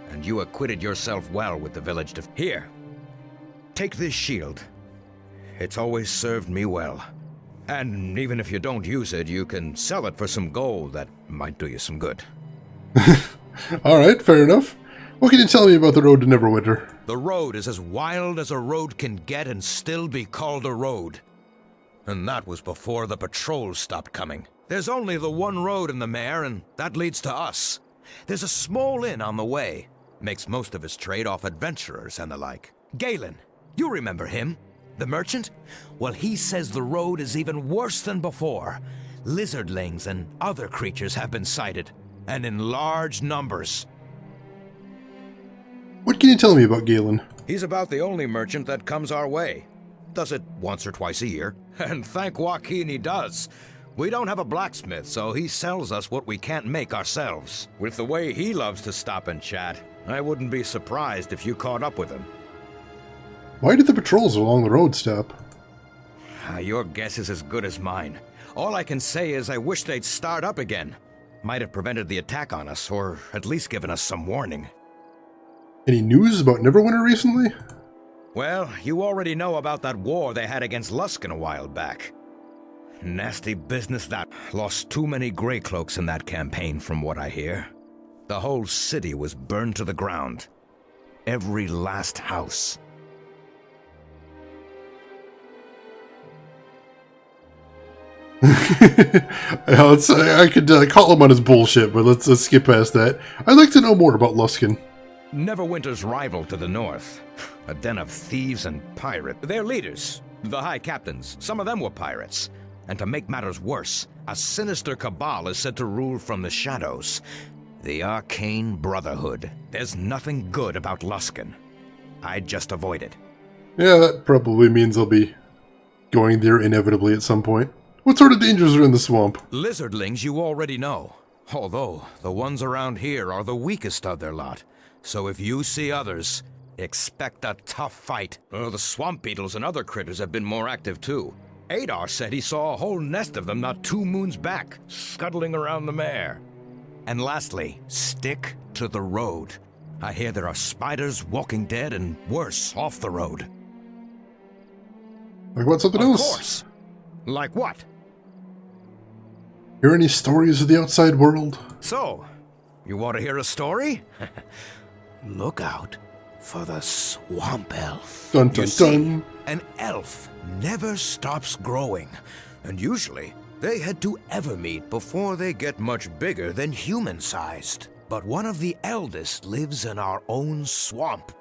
And you acquitted yourself well with the village Here, take this shield. It's always served me well. And even if you don't use it, you can sell it for some gold that might do you some good. Alright, fair enough. What can you tell me about the road to Neverwinter? The road is as wild as a road can get and still be called a road. And that was before the patrols stopped coming. There's only the one road in the mare, and that leads to us. There's a small inn on the way. Makes most of his trade off adventurers and the like. Galen, you remember him? The merchant? Well, he says the road is even worse than before. Lizardlings and other creatures have been sighted, and in large numbers. What can you tell me about Galen? He's about the only merchant that comes our way. Does it once or twice a year. And thank Joaquin he does. We don't have a blacksmith, so he sells us what we can't make ourselves. With the way he loves to stop and chat, I wouldn't be surprised if you caught up with him. Why did the patrols along the road stop? Your guess is as good as mine. All I can say is I wish they'd start up again. Might have prevented the attack on us, or at least given us some warning. Any news about Neverwinter recently? Well, you already know about that war they had against Luskan a while back. Nasty business that. Lost too many Greycloaks in that campaign from what I hear. The whole city was burned to the ground. Every last house. I could call him on his bullshit, but let's skip past that. I'd like to know more about Luskan. Neverwinter's rival to the north. A den of thieves and pirates. Their leaders, the high captains, some of them were pirates. And to make matters worse, a sinister cabal is said to rule from the shadows. The Arcane Brotherhood. There's nothing good about Luskan. I'd just avoid it. Yeah, that probably means I'll be going there inevitably at some point. What sort of dangers are in the swamp? Lizardlings you already know. Although, the ones around here are the weakest of their lot. So if you see others, expect a tough fight. The swamp beetles and other critters have been more active too. Adar said he saw a whole nest of them not 2 moons back, scuttling around the mare. And lastly, stick to the road. I hear there are spiders, walking dead, and worse, off the road. Like what, something else? Of course. Like what? Hear any stories of the outside world? So, you want to hear a story? Look out for the swamp elf. Dun dun dun. An elf never stops growing, and usually they head to Evermeet before they get much bigger than human-sized. But one of the eldest lives in our own swamp.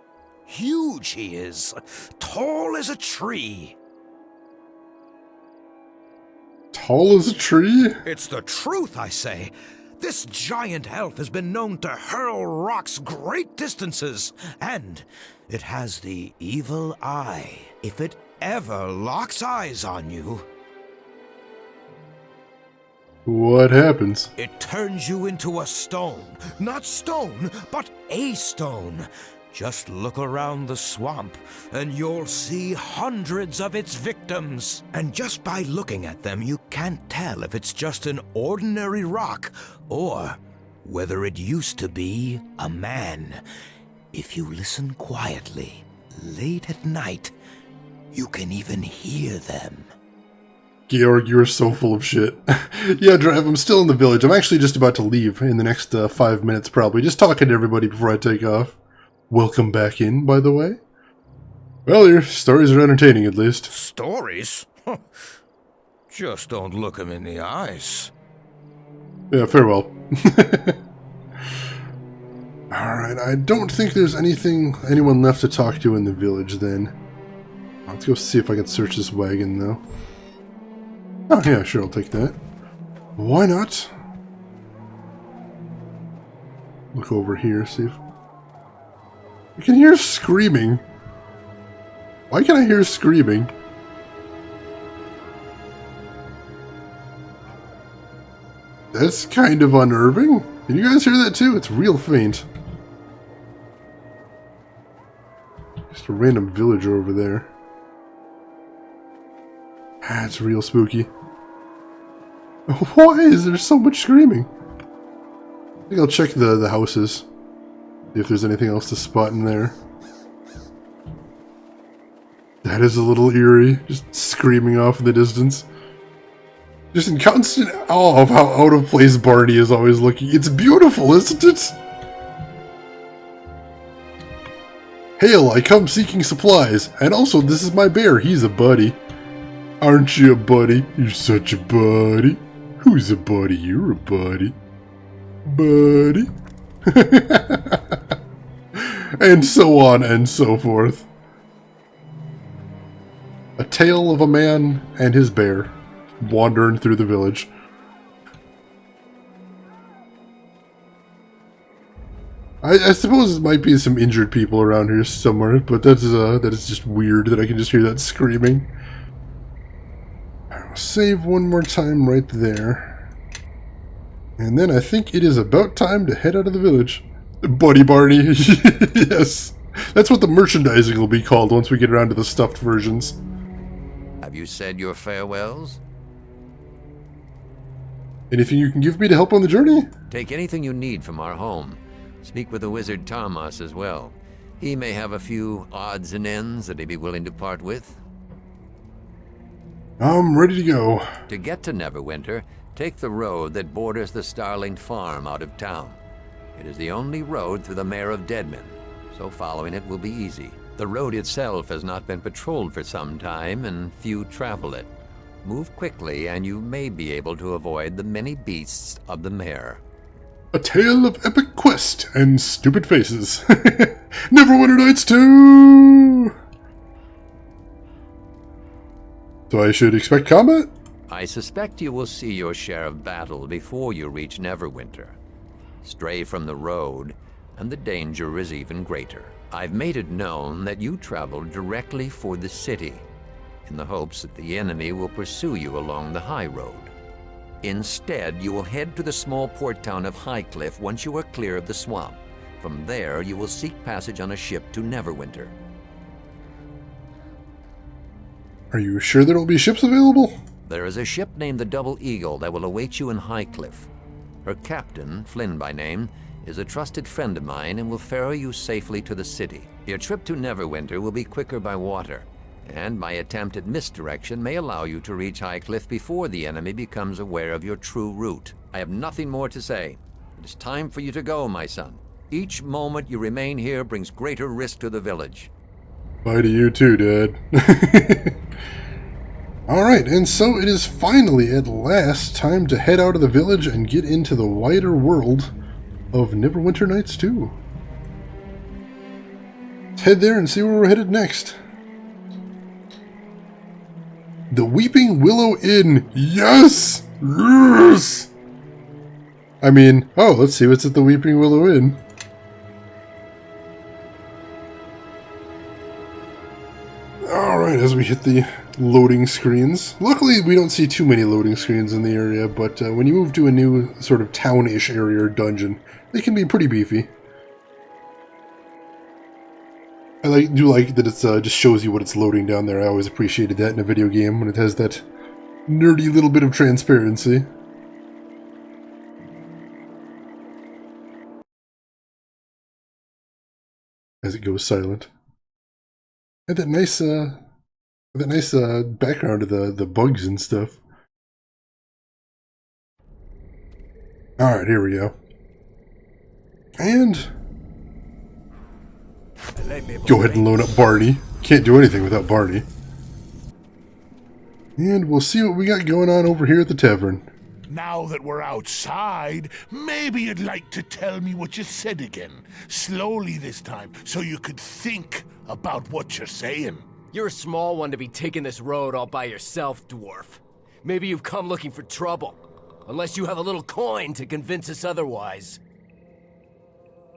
Huge he is, tall as a tree. Tall as a tree? It's the truth, I say. This giant elf has been known to hurl rocks great distances, and it has the evil eye. If it ever locks eyes on you... What happens? It turns you into a stone. Not stone, but a stone. Just look around the swamp, and you'll see hundreds of its victims. And just by looking at them, you can't tell if it's just an ordinary rock, or whether it used to be a man. If you listen quietly, late at night, you can even hear them. Georg, you're so full of shit. Yeah, Drive, I'm still in the village. I'm actually just about to leave in the next 5 minutes, probably. Just talking to everybody before I take off. Welcome back in, by the way. Well, your stories are entertaining, at least. Stories? Just don't look him in the eyes. Yeah, farewell. Alright, I don't think there's anyone left to talk to in the village, then. Let's go see if I can search this wagon, though. Oh, yeah, sure, I'll take that. Why not? Look over here, see if... I can hear screaming. Why can I hear screaming? That's kind of unnerving. Can you guys hear that too? It's real faint. Just a random villager over there. Ah, it's real spooky. Why is there so much screaming? I think I'll check the houses. See if there's anything else to spot in there. That is a little eerie. Just screaming off in the distance. Just in constant awe of how out of place Barney is always looking. It's beautiful, isn't it? Hail, I come seeking supplies. And also, this is my bear. He's a buddy. Aren't you a buddy? You're such a buddy. Who's a buddy? You're a buddy. Buddy. And so on and so forth. A tale of a man and his bear wandering through the village. I suppose it might be some injured people around here somewhere, but that is just weird that I can just hear that screaming. I'll save one more time right there. And then I think it is about time to head out of the village. Buddy Barney. Yes. That's what the merchandising will be called once we get around to the stuffed versions. Have you said your farewells? Anything you can give me to help on the journey? Take anything you need from our home. Speak with the wizard Tarmas as well. He may have a few odds and ends that he'd be willing to part with. I'm ready to go. To get to Neverwinter, take the road that borders the Starling Farm out of town. It is the only road through the Mare of Deadmen, so following it will be easy. The road itself has not been patrolled for some time, and few travel it. Move quickly, and you may be able to avoid the many beasts of the mare. A tale of epic quest and stupid faces. Neverwinter Nights 2! So I should expect combat? I suspect you will see your share of battle before you reach Neverwinter. Stray from the road, and the danger is even greater. I've made it known that you travel directly for the city, in the hopes that the enemy will pursue you along the high road. Instead, you will head to the small port town of Highcliff once you are clear of the swamp. From there, you will seek passage on a ship to Neverwinter. Are you sure there will be ships available? There is a ship named the Double Eagle that will await you in Highcliff. Her captain, Flynn by name, is a trusted friend of mine and will ferry you safely to the city. Your trip to Neverwinter will be quicker by water, and my attempt at misdirection may allow you to reach Highcliff before the enemy becomes aware of your true route. I have nothing more to say. It is time for you to go, my son. Each moment you remain here brings greater risk to the village. Bye to you too, Dad. Alright, and so it is finally, at last, time to head out of the village and get into the wider world of Neverwinter Nights 2. Let's head there and see where we're headed next. The Weeping Willow Inn! Yes! Yes! I mean, oh, let's see what's at the Weeping Willow Inn. Alright, Alright, as we hit the loading screens. Luckily, we don't see too many loading screens in the area, but when you move to a new sort of town-ish area or dungeon, they can be pretty beefy. I do like that it's just shows you what it's loading down there. I always appreciated that in a video game, when it has that nerdy little bit of transparency. As it goes silent. And that nice background of the bugs and stuff. Alright, here we go. And go ahead and load up Barney. Can't do anything without Barney. And we'll see what we got going on over here at the tavern. Now that we're outside, maybe you'd like to tell me what you said again. Slowly this time, so you could think about what you're saying. You're a small one to be taking this road all by yourself, dwarf. Maybe you've come looking for trouble. Unless you have a little coin to convince us otherwise.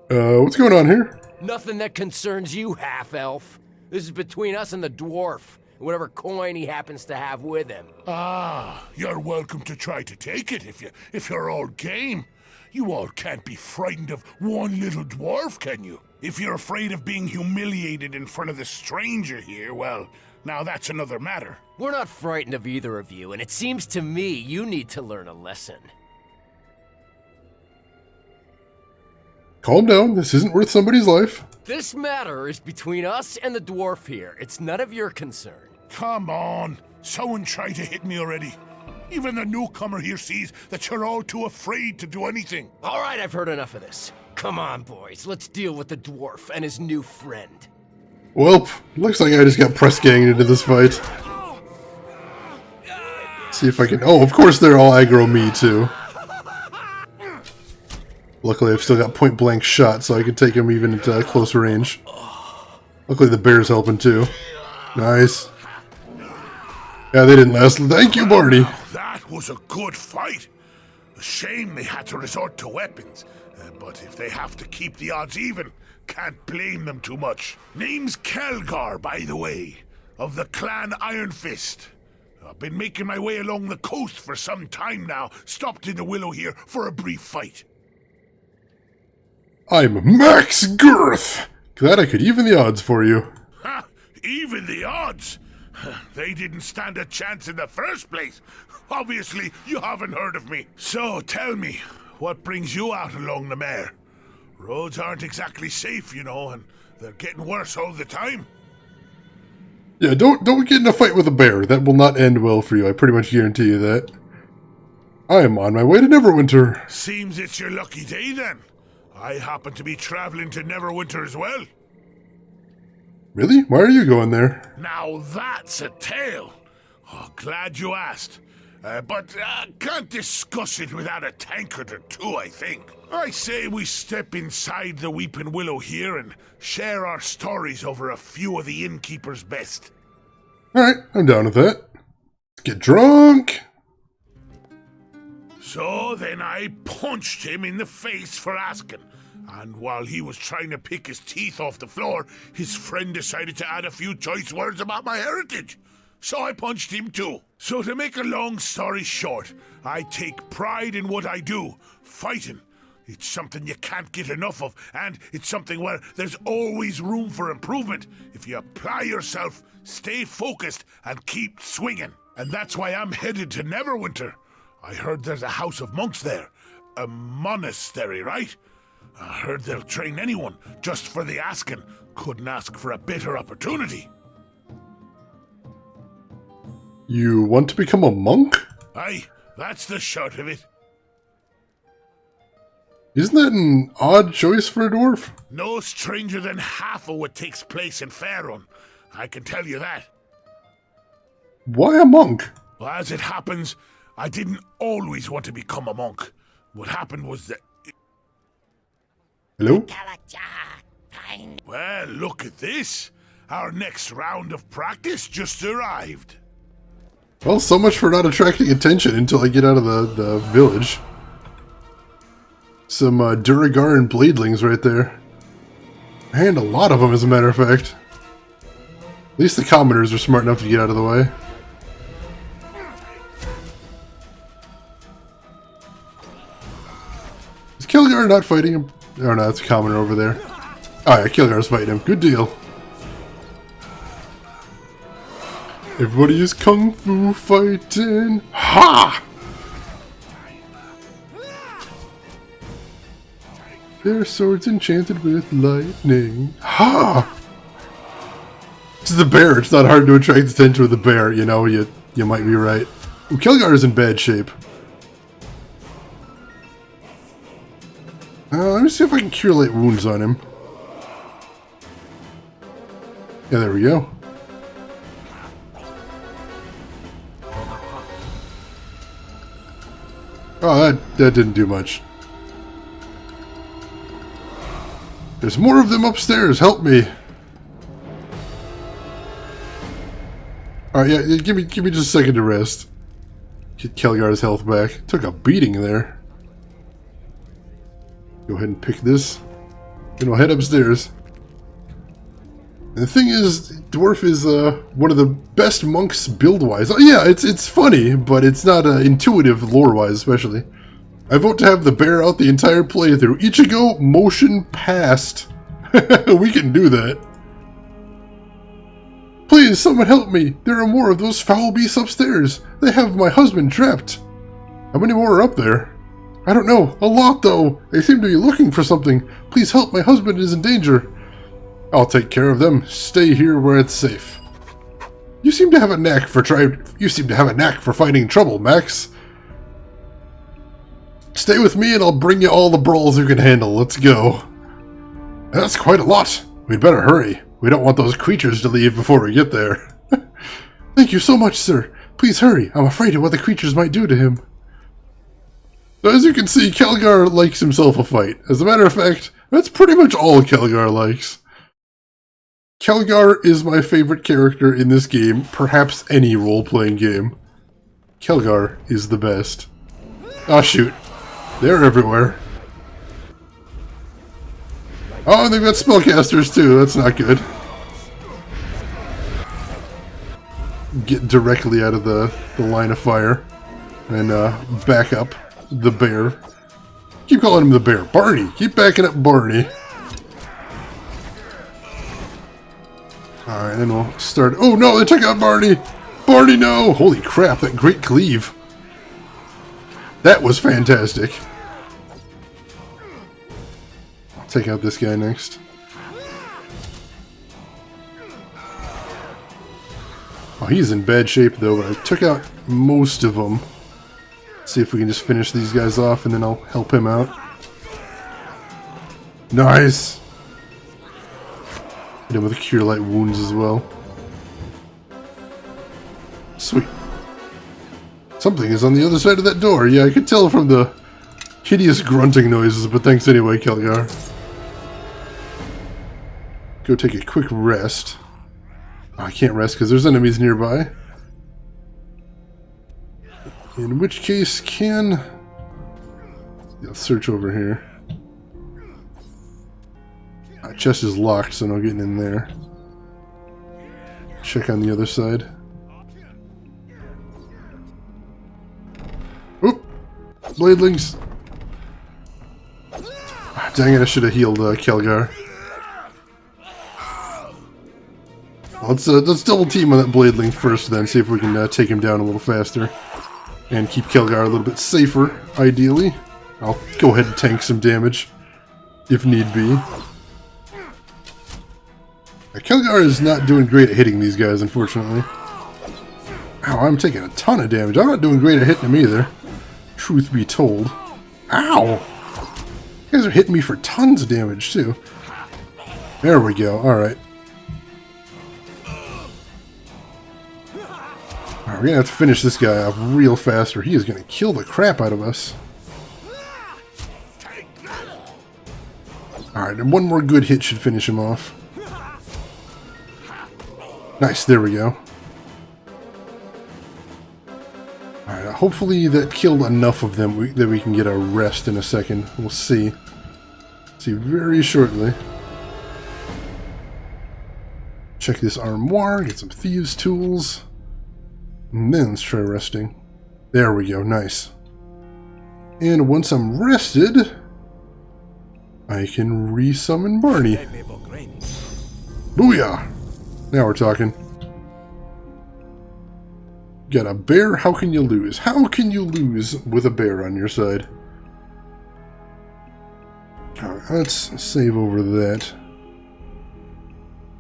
What's going on here? Nothing that concerns you, half-elf. This is between us and the dwarf, and whatever coin he happens to have with him. Ah, you're welcome to try to take it if you're all game. You all can't be frightened of one little dwarf, can you? If you're afraid of being humiliated in front of the stranger here, well, now that's another matter. We're not frightened of either of you, and it seems to me you need to learn a lesson. Calm down, this isn't worth somebody's life. This matter is between us and the dwarf here. It's none of your concern. Come on, someone tried to hit me already. Even the newcomer here sees that you're all too afraid to do anything. All right, I've heard enough of this. Come on, boys, let's deal with the dwarf and his new friend. Welp, looks like I just got press ganged into this fight. See if I can... Oh, of course they're all aggro me, too. Luckily, I've still got point-blank shot, so I can take him even at close range. Luckily, the bear's helping, too. Nice. Yeah, they didn't last. Thank you, Barney. That was a good fight. A shame they had to resort to weapons. But if they have to keep the odds even, can't blame them too much. Name's Kelgar, by the way, of the clan Iron Fist. I've been making my way along the coast for some time now, stopped in the Willow here for a brief fight. I'm Max Girth! Glad I could even the odds for you. Ha! Even the odds? They didn't stand a chance in the first place. Obviously, you haven't heard of me. So, tell me, what brings you out along the mare? Roads aren't exactly safe, you know, and they're getting worse all the time. Yeah, don't get in a fight with a bear. That will not end well for you, I pretty much guarantee you that. I am on my way to Neverwinter. Seems it's your lucky day, then. I happen to be traveling to Neverwinter as well. Really? Why are you going there? Now that's a tale. Oh, glad you asked. But can't discuss it without a tankard or two, I think. I say we step inside the Weeping Willow here and share our stories over a few of the innkeeper's best. Alright, I'm down with that. Let's get drunk! So then I punched him in the face for asking. And while he was trying to pick his teeth off the floor, his friend decided to add a few choice words about my heritage. So I punched him too. So to make a long story short, I take pride in what I do, fighting. It's something you can't get enough of, and it's something where there's always room for improvement if you apply yourself, stay focused, and keep swinging. And that's why I'm headed to Neverwinter. I heard there's a house of monks there. A monastery, right? I heard they'll train anyone, just for the asking. Couldn't ask for a better opportunity. You want to become a monk? Aye, that's the short of it. Isn't that an odd choice for a dwarf? No stranger than half of what takes place in Faerun. I can tell you that. Why a monk? Well, as it happens, I didn't always want to become a monk. What happened was that... Hello? Well, look at this. Our next round of practice just arrived. Well, so much for not attracting attention until I get out of the village. Some Duragar and Bladelings right there. And a lot of them, as a matter of fact. At least the commoners are smart enough to get out of the way. Is Kilgar not fighting him? Oh no, that's a commoner over there. Oh yeah, Kilgar's fighting him. Good deal. Everybody is kung fu fighting. Ha! Their swords enchanted with lightning. Ha! It's the bear. It's not hard to attract attention with the bear. You know, you might be right. Ooh, Kilgar is in bad shape. Let me see if I can cure light wounds on him. Yeah, there we go. Oh, that didn't do much. There's more of them upstairs. Help me. Alright, yeah, give me just a second to rest. Get Kelgar's health back. Took a beating there. Go ahead and pick this. And we'll head upstairs. And the thing is, Dwarf is one of the best monks build-wise. Oh, yeah, it's funny, but it's not intuitive lore-wise, especially. I vote to have the bear out the entire playthrough. Ichigo, motion passed. We can do that. Please, someone help me. There are more of those foul beasts upstairs. They have my husband trapped. How many more are up there? I don't know. A lot, though. They seem to be looking for something. Please help. My husband is in danger. I'll take care of them. Stay here where it's safe. You seem to have a knack for finding trouble, Max. Stay with me and I'll bring you all the brawls you can handle. Let's go. That's quite a lot. We'd better hurry. We don't want those creatures to leave before we get there. Thank you so much, sir. Please hurry. I'm afraid of what the creatures might do to him. So as you can see, Kelgar likes himself a fight. As a matter of fact, that's pretty much all Kelgar likes. Kelgar is my favorite character in this game, perhaps any role-playing game. Kelgar is the best. Ah, shoot. They're everywhere. Oh, and they've got spellcasters too. That's not good. Get directly out of the line of fire. And back up the bear. Keep calling him the bear. Barney. Keep backing up Barney. Alright, then we'll start. Oh no, they took out Barney! Barney, no! Holy crap, that great cleave. That was fantastic. I'll take out this guy next. Oh, he's in bad shape though, but I took out most of them. Let's see if we can just finish these guys off and then I'll help him out. Nice! Hit him with cure light wounds as well. Sweet. Something is on the other side of that door. Yeah, I could tell from the hideous grunting noises, but thanks anyway, Kelgar. Go take a quick rest. Oh, I can't rest because there's enemies nearby. In which case, let's search over here. Chest is locked, so no getting in there. Check on the other side. Oop! Bladelings! Dang it, I should have healed Kelgar. Let's double team on that Bladeling first then, see if we can take him down a little faster. And keep Kelgar a little bit safer, ideally. I'll go ahead and tank some damage, if need be. Kelgar is not doing great at hitting these guys, unfortunately. Ow, I'm taking a ton of damage. I'm not doing great at hitting them either. Truth be told. Ow! You guys are hitting me for tons of damage, too. There we go. Alright. Alright, we're gonna have to finish this guy off real fast or he is gonna kill the crap out of us. Alright, and one more good hit should finish him off. Nice, there we go. Alright, hopefully that killed enough of them that we can get a rest in a second. We'll see. See very shortly. check this armoire, get some thieves' tools. And then let's try resting. There we go, nice. And once I'm rested, I can re-summon Barney. Booyah! Now we're talking. Got a bear? How can you lose? How can you lose with a bear on your side? Alright, let's save over that.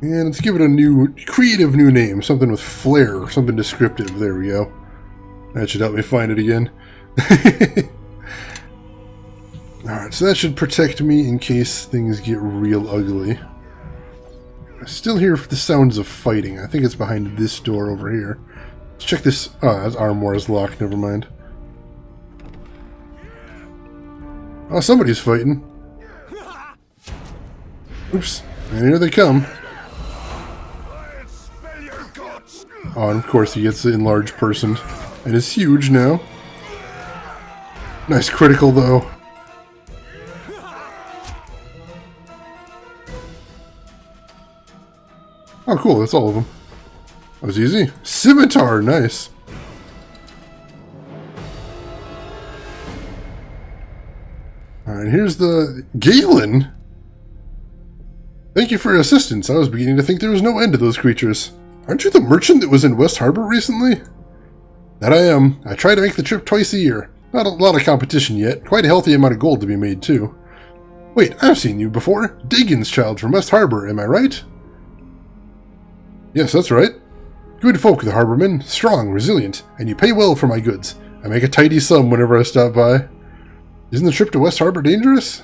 And let's give it a new, creative new name. Something with flair, something descriptive. There we go. That should help me find it again. Alright, so that should protect me in case things get real ugly. I still hear the sounds of fighting. I think it's behind this door over here. Let's check this. Oh, that armoire is locked. Never mind. Oh, somebody's fighting. Oops. And here they come. Oh, and of course he gets the enlarged person. And is huge now. Nice critical, though. Oh, cool. That's all of them. That was easy. Scimitar. Nice. Alright, here's the Galen. Thank you for your assistance. I was beginning to think there was no end to those creatures. Aren't you the merchant that was in West Harbor recently? That I am. I try to make the trip twice a year. Not a lot of competition yet. Quite a healthy amount of gold to be made, too. Wait, I've seen you before. Dagon's child from West Harbor, am I right? Yes, that's right. Good folk, the harbormen. Strong, resilient, and you pay well for my goods. I make a tidy sum whenever I stop by. Isn't the trip to West Harbor dangerous?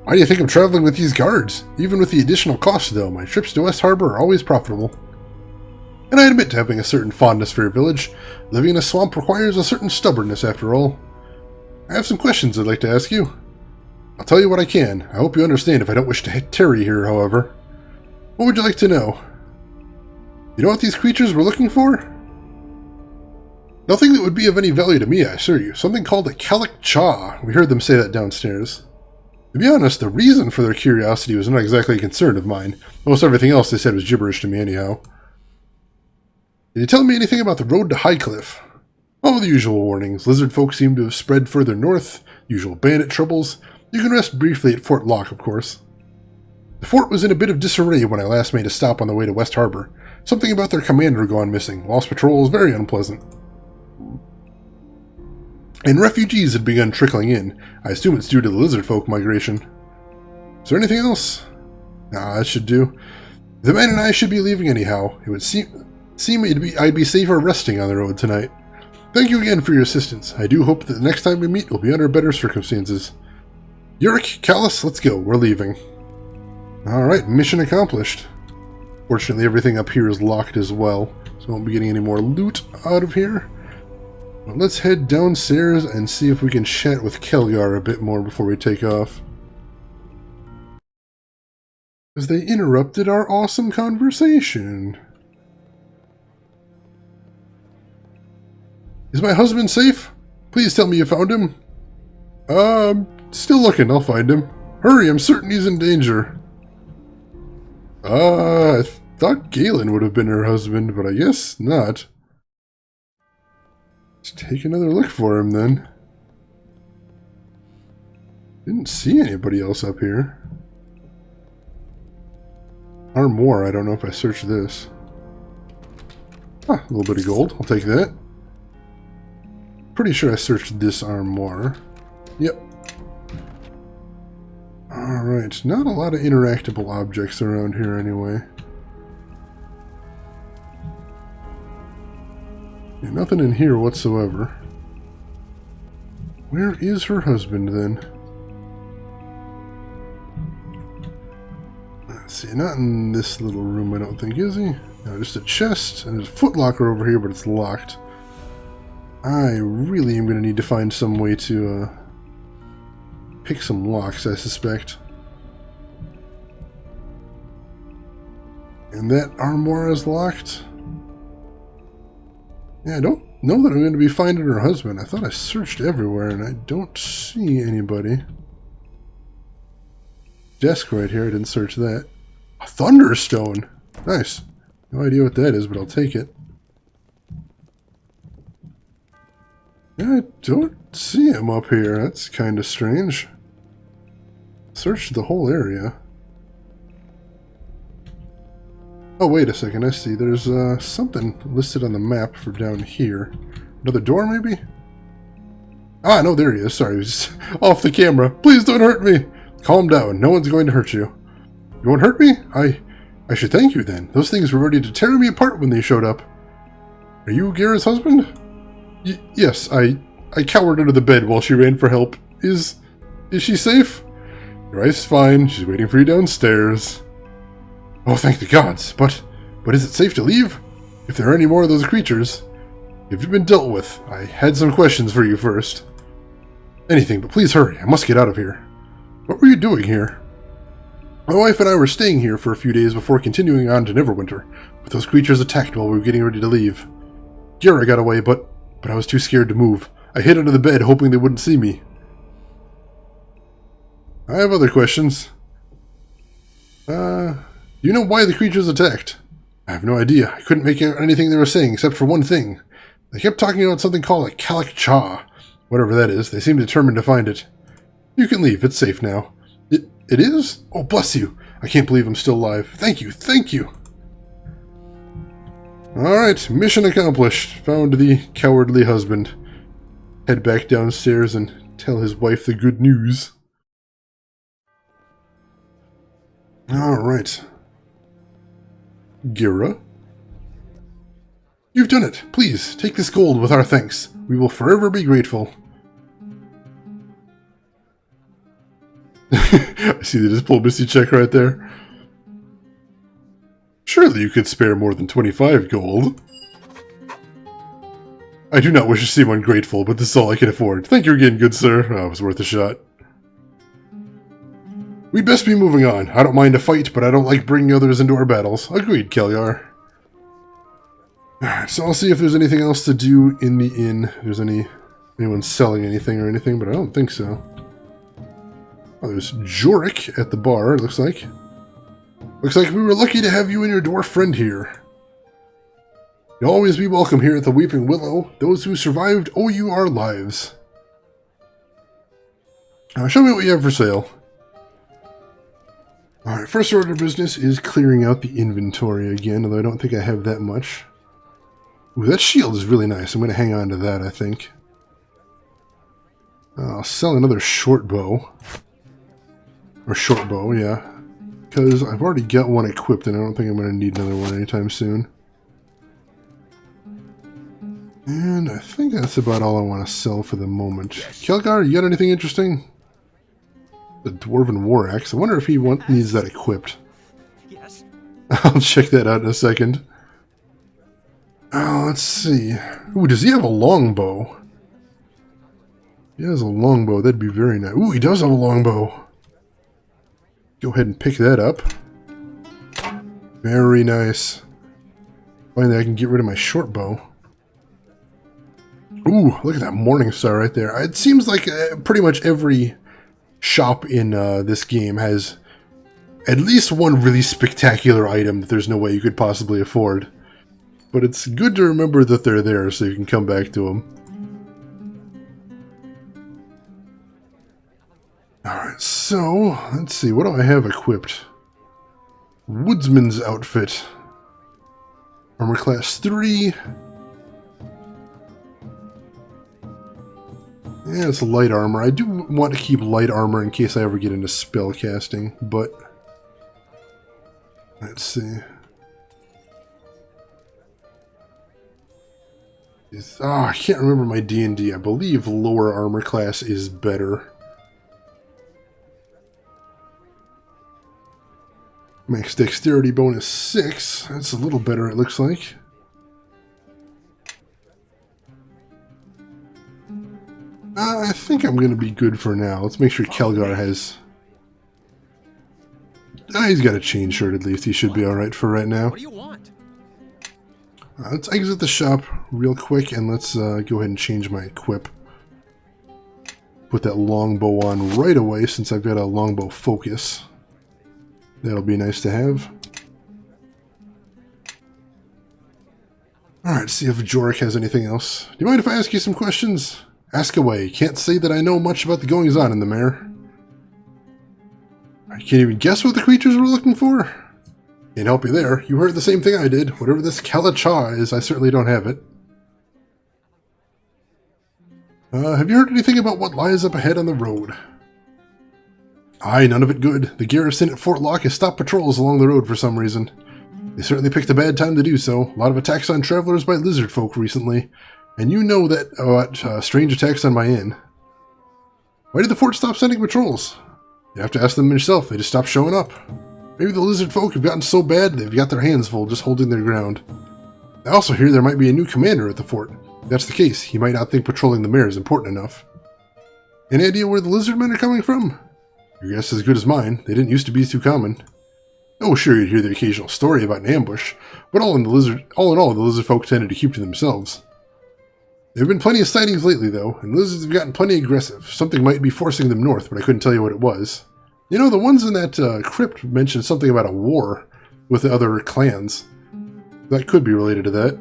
Why do you think I'm traveling with these guards? Even with the additional cost, though, my trips to West Harbor are always profitable. And I admit to having a certain fondness for your village. Living in a swamp requires a certain stubbornness, after all. I have some questions I'd like to ask you. I'll tell you what I can. I hope you understand if I don't wish to tarry here, however. What would you like to know? You know what these creatures were looking for? Nothing that would be of any value to me, I assure you. Something called a Calic Chaw. We heard them say that downstairs. To be honest, the reason for their curiosity was not exactly a concern of mine. Most everything else they said was gibberish to me anyhow. Did you tell me anything about the road to Highcliff? Oh, the usual warnings. Lizard folk seem to have spread further north. Usual bandit troubles. You can rest briefly at Fort Locke, of course. The fort was in a bit of disarray when I last made a stop on the way to West Harbor. Something about their commander gone missing. Lost patrols, very unpleasant. And refugees had begun trickling in. I assume it's due to the lizard folk migration. Is there anything else? Nah, that should do. The man and I should be leaving anyhow. It would seem I'd be safer resting on the road tonight. Thank you again for your assistance. I do hope that the next time we meet will be under better circumstances. Yurik, Callus, let's go. We're leaving. Alright, mission accomplished. Fortunately, everything up here is locked as well, so I won't be getting any more loot out of here. But let's head downstairs and see if we can chat with Kelgar a bit more before we take off. Because they interrupted our awesome conversation. Is my husband safe? Please tell me you found him. Still looking, I'll find him. Hurry, I'm certain he's in danger. I thought Galen would have been her husband, but I guess not. Let's take another look for him then. Didn't see anybody else up here. Or more, I don't know if I searched this. Ah, a little bit of gold, I'll take that. Pretty sure I searched this armoire. Yep. Alright, not a lot of interactable objects around here anyway. Yeah, nothing in here whatsoever. Where is her husband then? Let's see, not in this little room I don't think, is he? No, just a chest, and there's a footlocker over here, but it's locked. I really am going to need to find some way to pick some locks, I suspect. And that armoire is locked. Yeah, I don't know that I'm going to be finding her husband. I thought I searched everywhere and I don't see anybody. Desk right here, I didn't search that. A thunderstone! Nice. No idea what that is, but I'll take it. Yeah, I don't see him up here. That's kind of strange. Searched the whole area. Oh, wait a second. I see. There's something listed on the map for down here. Another door, maybe? Ah, no, there he is. Sorry, he was off the camera. Please don't hurt me. Calm down. No one's going to hurt you. You won't hurt me? I should thank you, then. Those things were ready to tear me apart when they showed up. Are you Gara's husband? Yes, I cowered under the bed while she ran for help. Is she safe? Your wife's fine. She's waiting for you downstairs. Oh, thank the gods. But is it safe to leave? If there are any more of those creatures, if you've been dealt with, I had some questions for you first. Anything, but please hurry. I must get out of here. What were you doing here? My wife and I were staying here for a few days before continuing on to Neverwinter, but those creatures attacked while we were getting ready to leave. Gara got away, but I was too scared to move. I hid under the bed, hoping they wouldn't see me. I have other questions. Do you know why the creatures attacked? I have no idea. I couldn't make out anything they were saying, except for one thing. They kept talking about something called a Kalak Cha. Whatever that is, they seem determined to find it. You can leave. It's safe now. It is? Oh, bless you. I can't believe I'm still alive. Thank you. Thank you. Alright, mission accomplished. Found the cowardly husband. Head back downstairs and tell his wife the good news. Alright. Gara? You've done it. Please, take this gold with our thanks. We will forever be grateful. I see the diplomacy check right there. Surely you could spare more than 25 gold. I do not wish to seem ungrateful, but this is all I can afford. Thank you again, good sir. Oh, it was worth a shot. We'd best be moving on. I don't mind a fight, but I don't like bringing others into our battles. Agreed, Kelgar. Alright, so I'll see if there's anything else to do in the inn. If there's anyone selling anything or anything, but I don't think so. Oh, there's Jorik at the bar, it looks like. Looks like we were lucky to have you and your dwarf friend here. You'll always be welcome here at the Weeping Willow. Those who survived owe you our lives. Show me what you have for sale. Alright, first order of business is clearing out the inventory again, although I don't think I have that much. Ooh, that shield is really nice. I'm going to hang on to that, I think. I'll sell another short bow. Or short bow, yeah. Because I've already got one equipped and I don't think I'm going to need another one anytime soon. And I think that's about all I want to sell for the moment. Kelgar, you got anything interesting? The Dwarven War Axe. I wonder if he needs that equipped. Yes. I'll check that out in a second. Let's see. Ooh, does he have a longbow? He has a longbow. That'd be very nice. Ooh, he does have a longbow. Go ahead and pick that up. Very nice. Finally, I can get rid of my short bow. Ooh, look at that Morning Star right there. It seems like pretty much every shop in this game has at least one really spectacular item that there's no way you could possibly afford. But it's good to remember that they're there so you can come back to them. Alright, so, let's see, what do I have equipped? Woodsman's outfit. Armor class 3. Yeah, it's light armor. I do want to keep light armor in case I ever get into spell casting, but let's see. I can't remember my D&D. I believe lower armor class is better. Max dexterity bonus 6. That's a little better, it looks like. I think I'm going to be good for now. Let's make sure Kelgar has... he's got a chain shirt at least. He should be alright for right now. What do you want? Let's exit the shop real quick and let's go ahead and change my equip. Put that longbow on right away since I've got a longbow focus. That'll be nice to have. Alright, see if Jorik has anything else. Do you mind if I ask you some questions? Ask away. Can't say that I know much about the goings-on in the mare. I can't even guess what the creatures were looking for? Can't help you there. You heard the same thing I did. Whatever this Kalacha is, I certainly don't have it. Have you heard anything about what lies up ahead on the road? Aye, none of it good. The garrison at Fort Locke has stopped patrols along the road for some reason. They certainly picked a bad time to do so. A lot of attacks on travelers by lizard folk recently. And you know that about strange attacks on my inn. Why did the fort stop sending patrols? You have to ask them yourself. They just stopped showing up. Maybe the lizard folk have gotten so bad they've got their hands full just holding their ground. I also hear there might be a new commander at the fort. If that's the case, he might not think patrolling the mare is important enough. Any idea where the lizard men are coming from? Your guess is as good as mine. They didn't used to be too common. Oh, sure, you'd hear the occasional story about an ambush, but all in all, the lizard folk tended to keep to themselves. There have been plenty of sightings lately, though, and lizards have gotten plenty aggressive. Something might be forcing them north, but I couldn't tell you what it was. You know, the ones in that crypt mentioned something about a war with the other clans. That could be related to that.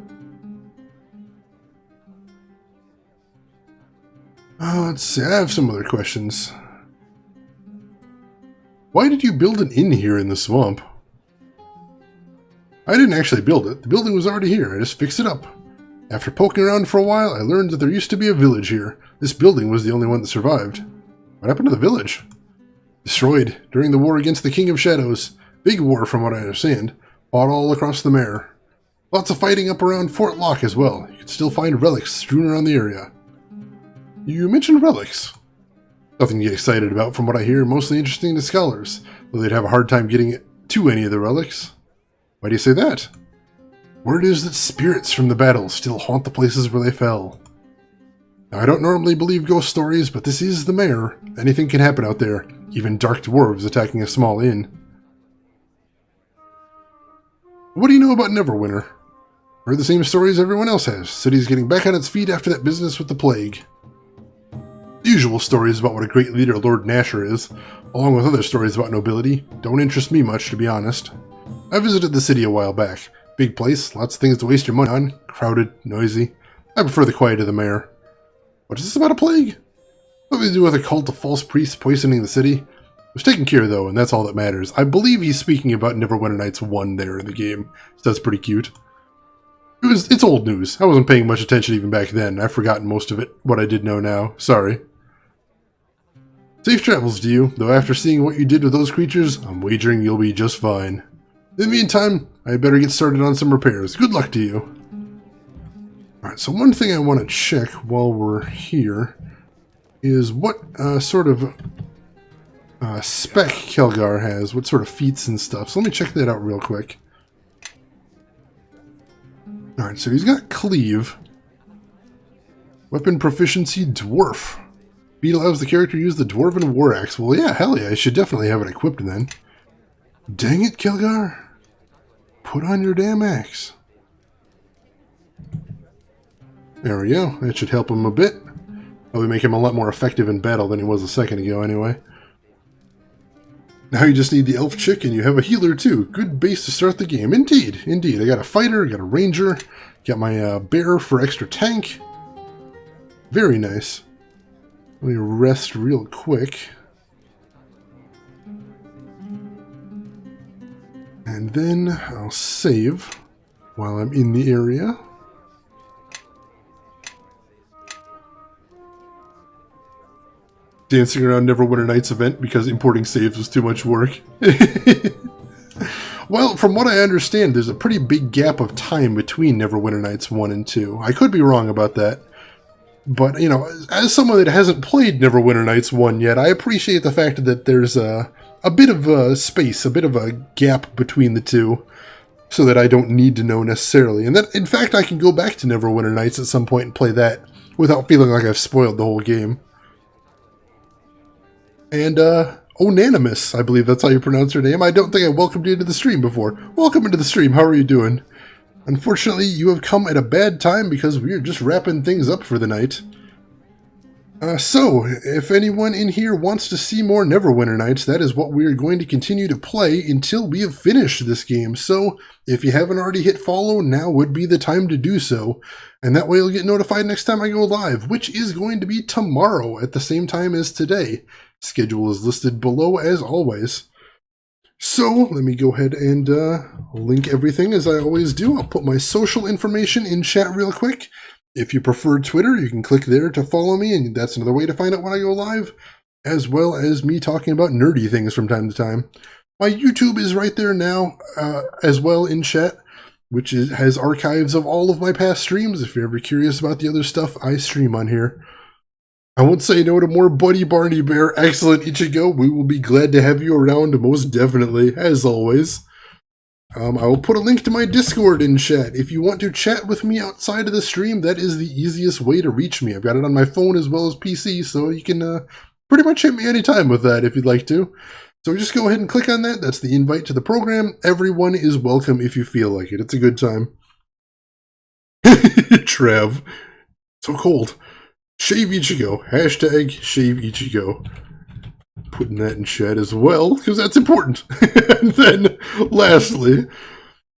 Let's see, I have some other questions. Why did you build an inn here in the swamp? I didn't actually build it. The building was already here. I just fixed it up. After poking around for a while, I learned that there used to be a village here. This building was the only one that survived. What happened to the village? Destroyed during the war against the King of Shadows. Big war from what I understand. Fought all across the mare. Lots of fighting up around Fort Locke as well. You can still find relics strewn around the area. You mentioned relics. Nothing to get excited about from what I hear, mostly interesting to scholars, though they'd have a hard time getting to any of the relics. Why do you say that? Word is that spirits from the battle still haunt the places where they fell. Now, I don't normally believe ghost stories, but this is the mare. Anything can happen out there, even dark dwarves attacking a small inn. What do you know about Neverwinter? Heard the same stories everyone else has. City's getting back on its feet after that business with the plague. The usual stories about what a great leader Lord Nasher is, along with other stories about nobility, don't interest me much, to be honest. I visited the city a while back. Big place, lots of things to waste your money on, crowded, noisy. I prefer the quiet of the mare. What is this about a plague? Something to do with a cult of false priests poisoning the city? It was taken care of though, and that's all that matters. I believe he's speaking about Neverwinter Nights 1 there in the game, so that's pretty cute. It's old news. I wasn't paying much attention even back then. I've forgotten most of it, what I did know now. Sorry. Safe travels to you, though after seeing what you did with those creatures, I'm wagering you'll be just fine. In the meantime, I better get started on some repairs. Good luck to you. Alright, so one thing I want to check while we're here is what sort of spec Kelgar has, what sort of feats and stuff. So let me check that out real quick. Alright, so he's got Cleave. Weapon proficiency Dwarf. Speed allows the character to use the Dwarven War Axe. Well, yeah, hell yeah, I should definitely have it equipped then. Dang it, Kelgar. Put on your damn axe. There we go. That should help him a bit. Probably make him a lot more effective in battle than he was a second ago anyway. Now you just need the elf chick and you have a healer too. Good base to start the game. Indeed, indeed. I got a fighter, I got a ranger, got my bear for extra tank. Very nice. Let me rest real quick. And then I'll save while I'm in the area. Dancing around Neverwinter Nights event because importing saves was too much work. Well, from what I understand, there's a pretty big gap of time between Neverwinter Nights 1 and 2. I could be wrong about that. But, you know, as someone that hasn't played Neverwinter Nights 1 yet, I appreciate the fact that there's a bit of a space, a bit of a gap between the two, so that I don't need to know necessarily. And that, in fact, I can go back to Neverwinter Nights at some point and play that without feeling like I've spoiled the whole game. And, Onanimus, I believe that's how you pronounce her name. I don't think I welcomed you into the stream before. Welcome into the stream, how are you doing? Unfortunately, you have come at a bad time because we're just wrapping things up for the night. So, if anyone in here wants to see more Neverwinter Nights, that is what we are going to continue to play until we have finished this game. So, if you haven't already hit follow, now would be the time to do so. And that way you'll get notified next time I go live, which is going to be tomorrow at the same time as today. Schedule is listed below as always. So, let me go ahead and link everything as I always do. I'll put my social information in chat real quick. If you prefer Twitter, you can click there to follow me, and that's another way to find out when I go live, as well as me talking about nerdy things from time to time. My YouTube is right there now, as well in chat, which has archives of all of my past streams, if you're ever curious about the other stuff I stream on here. I won't say no to more Buddy Barney Bear. Excellent, Ichigo. We will be glad to have you around, most definitely, as always. I will put a link to my Discord in chat. If you want to chat with me outside of the stream, that is the easiest way to reach me. I've got it on my phone as well as PC, so you can pretty much hit me anytime with that if you'd like to. So just go ahead and click on that. That's the invite to the program. Everyone is welcome if you feel like it. It's a good time. Trev. So cold. Shave Ichigo. Hashtag Shave Ichigo. Putting that in chat as well, because that's important. And then, lastly,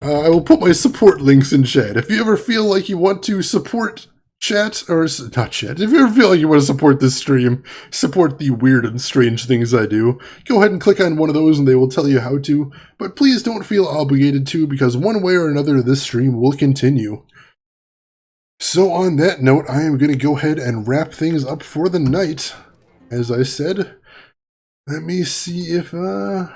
I will put my support links in chat. If you ever feel like you want to support chat, or not chat, if you ever feel like you want to support this stream, support the weird and strange things I do, go ahead and click on one of those and they will tell you how to. But please don't feel obligated to, because one way or another this stream will continue. So on that note, I am going to go ahead and wrap things up for the night. As I said, let me see if, oh,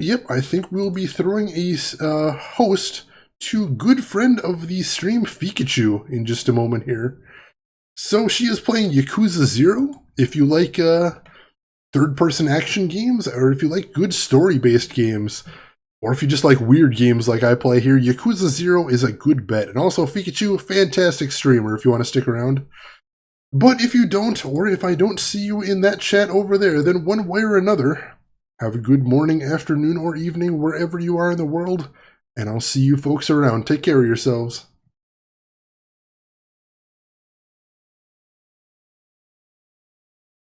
yep, I think we'll be throwing a host to good friend of the stream, Pikachu, in just a moment here. So she is playing Yakuza 0. If you like third-person action games, or if you like good story-based games, or if you just like weird games like I play here, Yakuza 0 is a good bet. And also, Pikachu, fantastic streamer if you want to stick around. But if you don't, or if I don't see you in that chat over there, then one way or another, have a good morning, afternoon, or evening wherever you are in the world, and I'll see you folks around. Take care of yourselves.